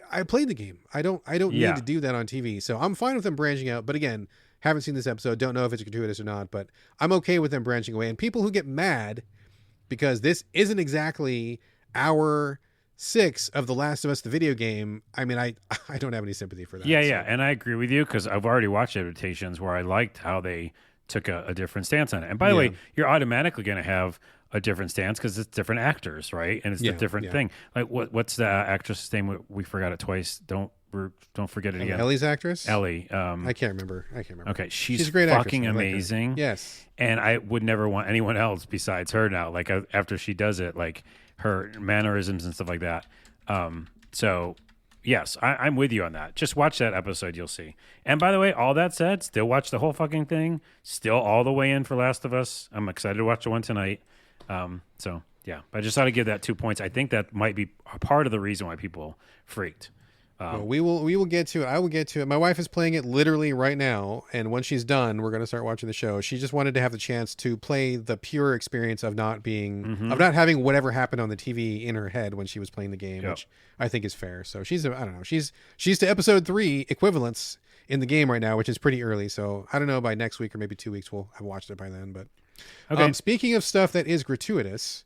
I played the game. I don't need to do that on TV. So I'm fine with them branching out. But again, haven't seen this episode. Don't know if it's gratuitous or not. But I'm okay with them branching away. And people who get mad because this isn't exactly hour 6 of The Last of Us, the video game. I mean, I don't have any sympathy for that. Yeah, and I agree with you because I've already watched adaptations where I liked how they took a different stance on it. And by the way, you're automatically going to have a different stance because it's different actors, right? And it's a different thing. Like what's the actress's name? We forgot it twice. Don't forget it again. Ellie's actress? Ellie. I can't remember. Okay, she's a great fucking actress. amazing. Yes. And I would never want anyone else besides her now. Like after she does it, like her mannerisms and stuff like that. So yes, I'm with you on that. Just watch that episode, you'll see. And by the way, all that said, still watch the whole fucking thing. Still all the way in for Last of Us. I'm excited to watch the one tonight. So yeah, but I just thought to give that 2 points. I think that might be a part of the reason why people freaked. Well, we will get to it. I will get to it. My wife is playing it literally right now, and when she's done, we're going to start watching the show. She just wanted to have the chance to play the pure experience of not having whatever happened on the TV in her head when she was playing the game, which I think is fair. So she's to episode 3 equivalents in the game right now, which is pretty early. So I don't know, by next week or maybe 2 weeks we'll have watched it by then. But okay. Speaking of stuff that is gratuitous,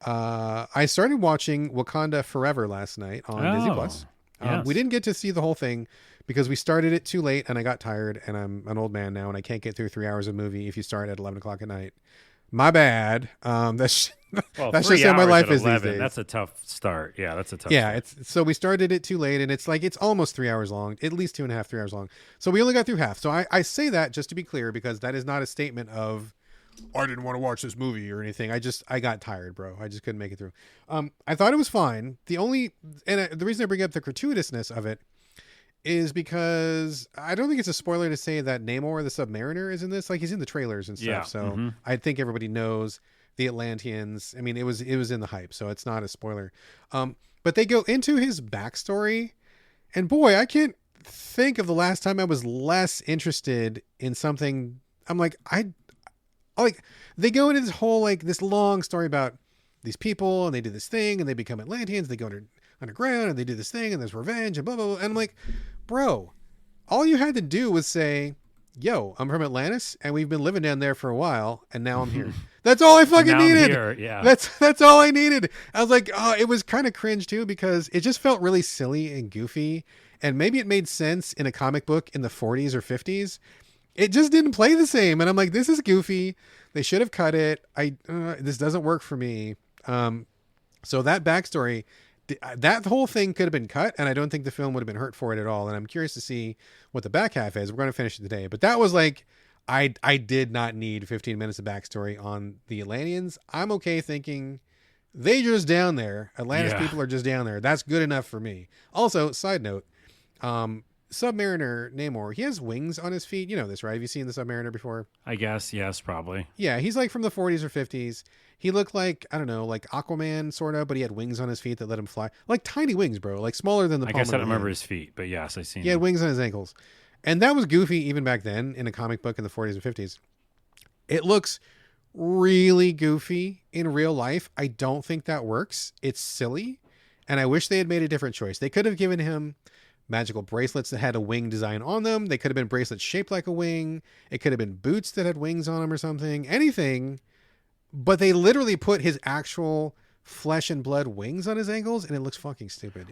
I started watching Wakanda Forever last night on Disney Plus. Yes. We didn't get to see the whole thing because we started it too late and I got tired, and I'm an old man now and I can't get through 3 hours of movie if you start at 11 o'clock at night. My bad. That's just how my life is 11, these days. That's a tough start. Yeah, that's a tough Yeah, start. so we started it too late, and it's almost 3 hours long, at least 2.5, 3 hours long. So we only got through half. So I say that just to be clear, because that is not a statement of I didn't want to watch this movie or anything. I got tired, bro. I just couldn't make it through. I thought it was fine. The reason I bring up the gratuitousness of it is because I don't think it's a spoiler to say that Namor the Submariner is in this. Like, he's in the trailers and stuff. Yeah. So I think everybody knows the Atlanteans. I mean, it was in the hype, so it's not a spoiler. But they go into his backstory, and boy, I can't think of the last time I was less interested in something. I'm like, they go into this whole, this long story about these people, and they do this thing, and they become Atlanteans. They go underground, and they do this thing, and there's revenge, and blah, blah, blah. And I'm like, bro, all you had to do was say, yo, I'm from Atlantis, and we've been living down there for a while, and now I'm here. That's all I fucking needed. Yeah. That's all I needed. I was like, oh, it was kind of cringe too, because it just felt really silly and goofy, and maybe it made sense in a comic book in the 40s or 50s. It just didn't play the same, and I'm like, this is goofy. They should have cut it. This doesn't work for me. So that backstory, that whole thing could have been cut, and I don't think the film would have been hurt for it at all. And I'm curious to see what the back half is. We're going to finish it today, but that was like, I did not need 15 minutes of backstory on the Atlanteans. I'm okay thinking they just down there. Atlantis people are just down there. That's good enough for me. Also, side note, Submariner Namor, he has wings on his feet. You know this, right? Have you seen the Submariner before? I guess, yes, probably. Yeah, he's like from the 40s or 50s. He looked like, I don't know, like Aquaman sort of, but he had wings on his feet that let him fly. Like tiny wings, bro. Like smaller than the palm I guess of I don't your remember hand. his feet, but yes, I've seen He had him. wings on his ankles. And that was goofy even back then in a comic book in the 40s and 50s. It looks really goofy in real life. I don't think that works. It's silly. And I wish they had made a different choice. They could have given him magical bracelets that had a wing design on them. They could have been bracelets shaped like a wing. It could have been boots that had wings on them or something. Anything. But they literally put his actual flesh and blood wings on his ankles, and it looks fucking stupid.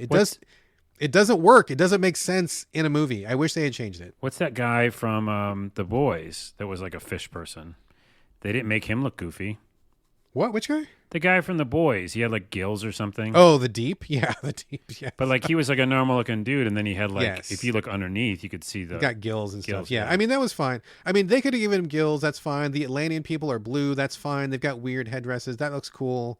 It doesn't work. It doesn't make sense in a movie. I wish they had changed it. What's that guy from The Boys that was like a fish person? They didn't make him look goofy. What? Which guy? The guy from The Boys. He had like gills or something. Oh, the Deep? Yeah, the Deep. Yeah. But like he was like a normal looking dude, and then he had like, Yes. if you look underneath, you could see the. He got gills and Gills, stuff. Yeah. yeah. I mean, that was fine. I mean, they could have given him gills. That's fine. The Atlantean people are blue. That's fine. They've got weird headdresses. That looks cool.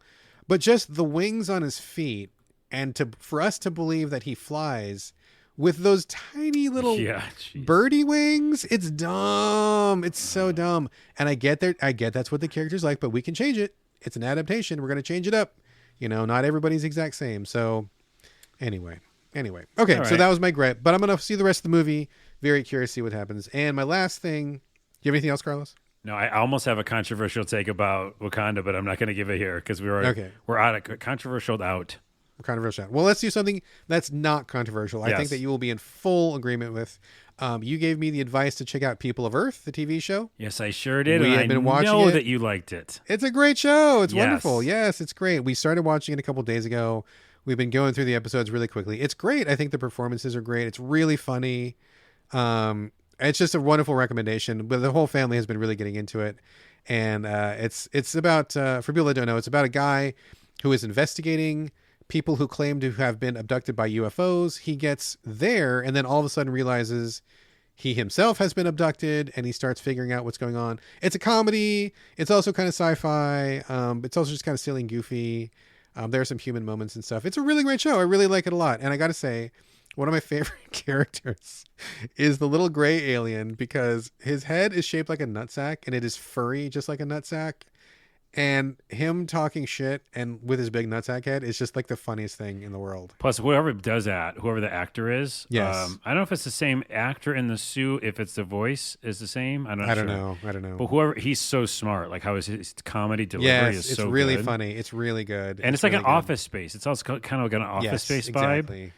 But just the wings on his feet, and for us to believe that he flies with those tiny little jeez. birdie wings, it's dumb. It's so dumb. And I get that's what the character's like, but we can change it. It's an adaptation. We're going to change it up. You know, not everybody's exact same. So anyway. Okay, All so right. that was my gripe. But I'm going to see the rest of the movie. Very curious to see what happens. And my last thing, do you have anything else, Carlos? No, I almost have a controversial take about Wakanda, but I'm not going to give it here because we're out of controversial out. Controversial. Well, let's do something that's not controversial. I think Yes. that you will be in full agreement with. You gave me the advice to check out People of Earth, the TV show. Yes, I sure did. We and have been I watching know it. that you liked it. It's a great show. It's Yes. wonderful. Yes, it's great. We started watching it a couple days ago. We've been going through the episodes really quickly. It's great. I think the performances are great. It's really funny. It's just a wonderful recommendation. But the whole family has been really getting into it. And it's about, for people that don't know, it's about a guy who is investigating people who claim to have been abducted by UFOs. He gets there and then all of a sudden realizes he himself has been abducted, and he starts figuring out what's going on. It's a comedy. It's also kind of sci-fi. It's also just kind of silly and goofy. There are some human moments and stuff. It's a really great show. I really like it a lot. And I got to say, one of my favorite characters is the little gray alien, because his head is shaped like a nutsack and it is furry just like a nutsack. And him talking shit and with his big nutsack head is just like the funniest thing in the world. Plus, whoever does that, whoever the actor is, Yes. I don't know if it's the same actor in the suit, if it's the voice is the same. I don't know. I don't know. But whoever, he's so smart. Like how his comedy delivery Yes, is it's so really good. funny. It's really good. And it's like really an Office Space. It's also kind of got an Office Space vibe. Exactly.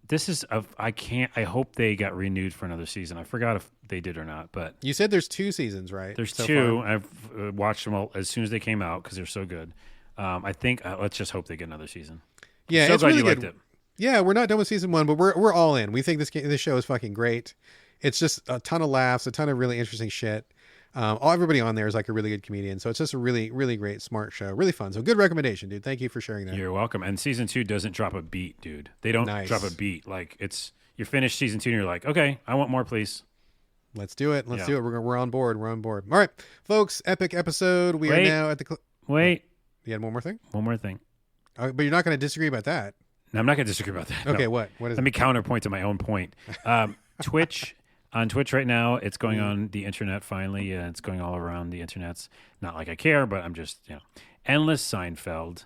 This is I hope they got renewed for another season. I forgot if they did or not, but You said there's 2 seasons, right? there's so two. far? I've watched them all as soon as they came out because they're so good. I think let's just hope they get another season. Yeah, So it's glad really you good. liked it. Yeah, we're not done with season 1, but we're all in. We think this show is fucking great. It's just a ton of laughs, a ton of really interesting shit. Everybody on there is like a really good comedian, so it's just a really, really great, smart show. Really fun. So good recommendation, dude. Thank you for sharing that. You're welcome. And season 2 doesn't drop a beat, dude. They don't Nice. drop a beat. Like you finish season 2 and you're like, okay, I want more, please. Let's do it. Let's Yeah. do it. We're on board. We're on board. All right, folks. Epic episode. We Wait. are now at the. Wait, You had one more thing, one more thing. but you're not going to disagree about that. No, I'm not going to disagree about that. Okay, No. what? What is Let me counterpoint to my own point. Twitch. On Twitch right now, it's going on the internet finally. It's going all around the internets. Not like I care, but I'm just, Endless Seinfeld.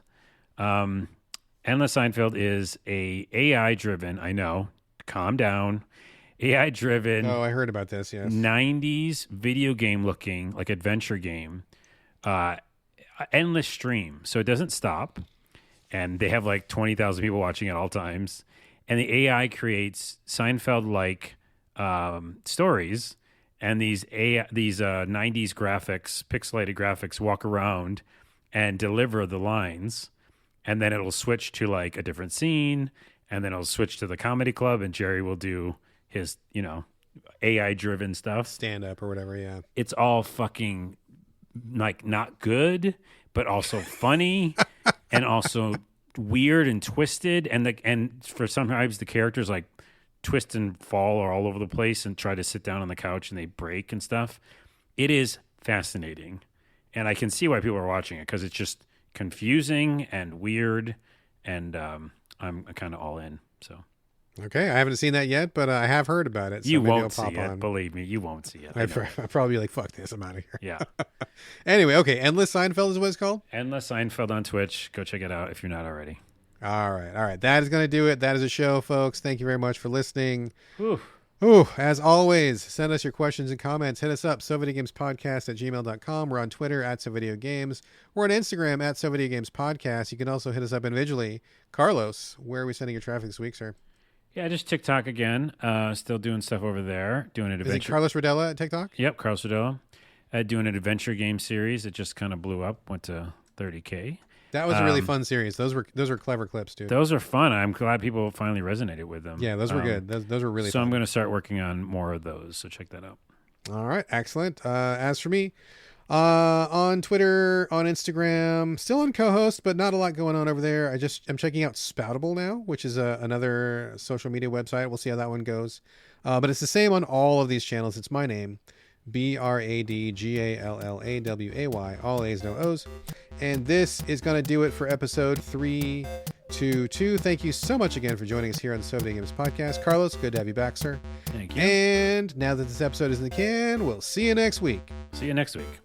Endless Seinfeld is a AI-driven, I know, calm down, AI-driven, Oh, I heard about this. Yes. 90s video game looking, like adventure game, endless stream. So it doesn't stop. and they have like 20,000 people watching at all times. And the AI creates Seinfeld-like stories, and these 90s graphics, pixelated graphics, walk around and deliver the lines, and then it'll switch to like a different scene, and then it'll switch to the comedy club, and Jerry will do his, AI-driven stuff. Stand-up or whatever, yeah. It's all fucking like not good, but also funny, and also weird and twisted, and for sometimes the characters like twist and fall or all over the place and try to sit down on the couch and they break and stuff. It is fascinating, and I can see why people are watching it, because it's just confusing and weird, and I'm kind of all in. So Okay, I haven't seen that yet, but I have heard about it. So you maybe won't I'll see pop it. on. Believe me, you won't see it. I'd probably be like, fuck this, I'm out of here. Yeah. Anyway, okay, Endless Seinfeld is what it's called? Endless Seinfeld on Twitch. Go check it out if you're not already. All right. That is going to do it. That is a show, folks. Thank you very much for listening. Whew. Ooh, as always, send us your questions and comments. Hit us up, SoVideoGamesPodcast@gmail.com. We're on Twitter @SoVideoGames. We're on Instagram @SoVideoGamesPodcast. You can also hit us up individually. Carlos, where are we sending your traffic this week, sir? Yeah, just TikTok again. Still doing stuff over there. Doing an Is adventure. it Carlos Rodella at TikTok? Yep, Carlos Rodella. Doing an adventure game series. It just kind of blew up. Went to 30K. That was a really fun series. Those were clever clips, dude. Those are fun. I'm glad people finally resonated with them. Yeah, those were good. Those were really so fun. I'm going to start working on more of those. So check that out. All right, excellent. As for me, on Twitter, on Instagram, still on co-host, but not a lot going on over there. I'm checking out Spoutable now, which is another social media website. We'll see how that one goes. But it's the same on all of these channels. It's my name, BradGallaway, all A's, no O's. And this is going to do it for episode 322. Thank you so much again for joining us here on the Video Games Podcast. Carlos, good to have you back, sir. Thank you. And now that this episode is in the can, we'll see you next week. See you next week.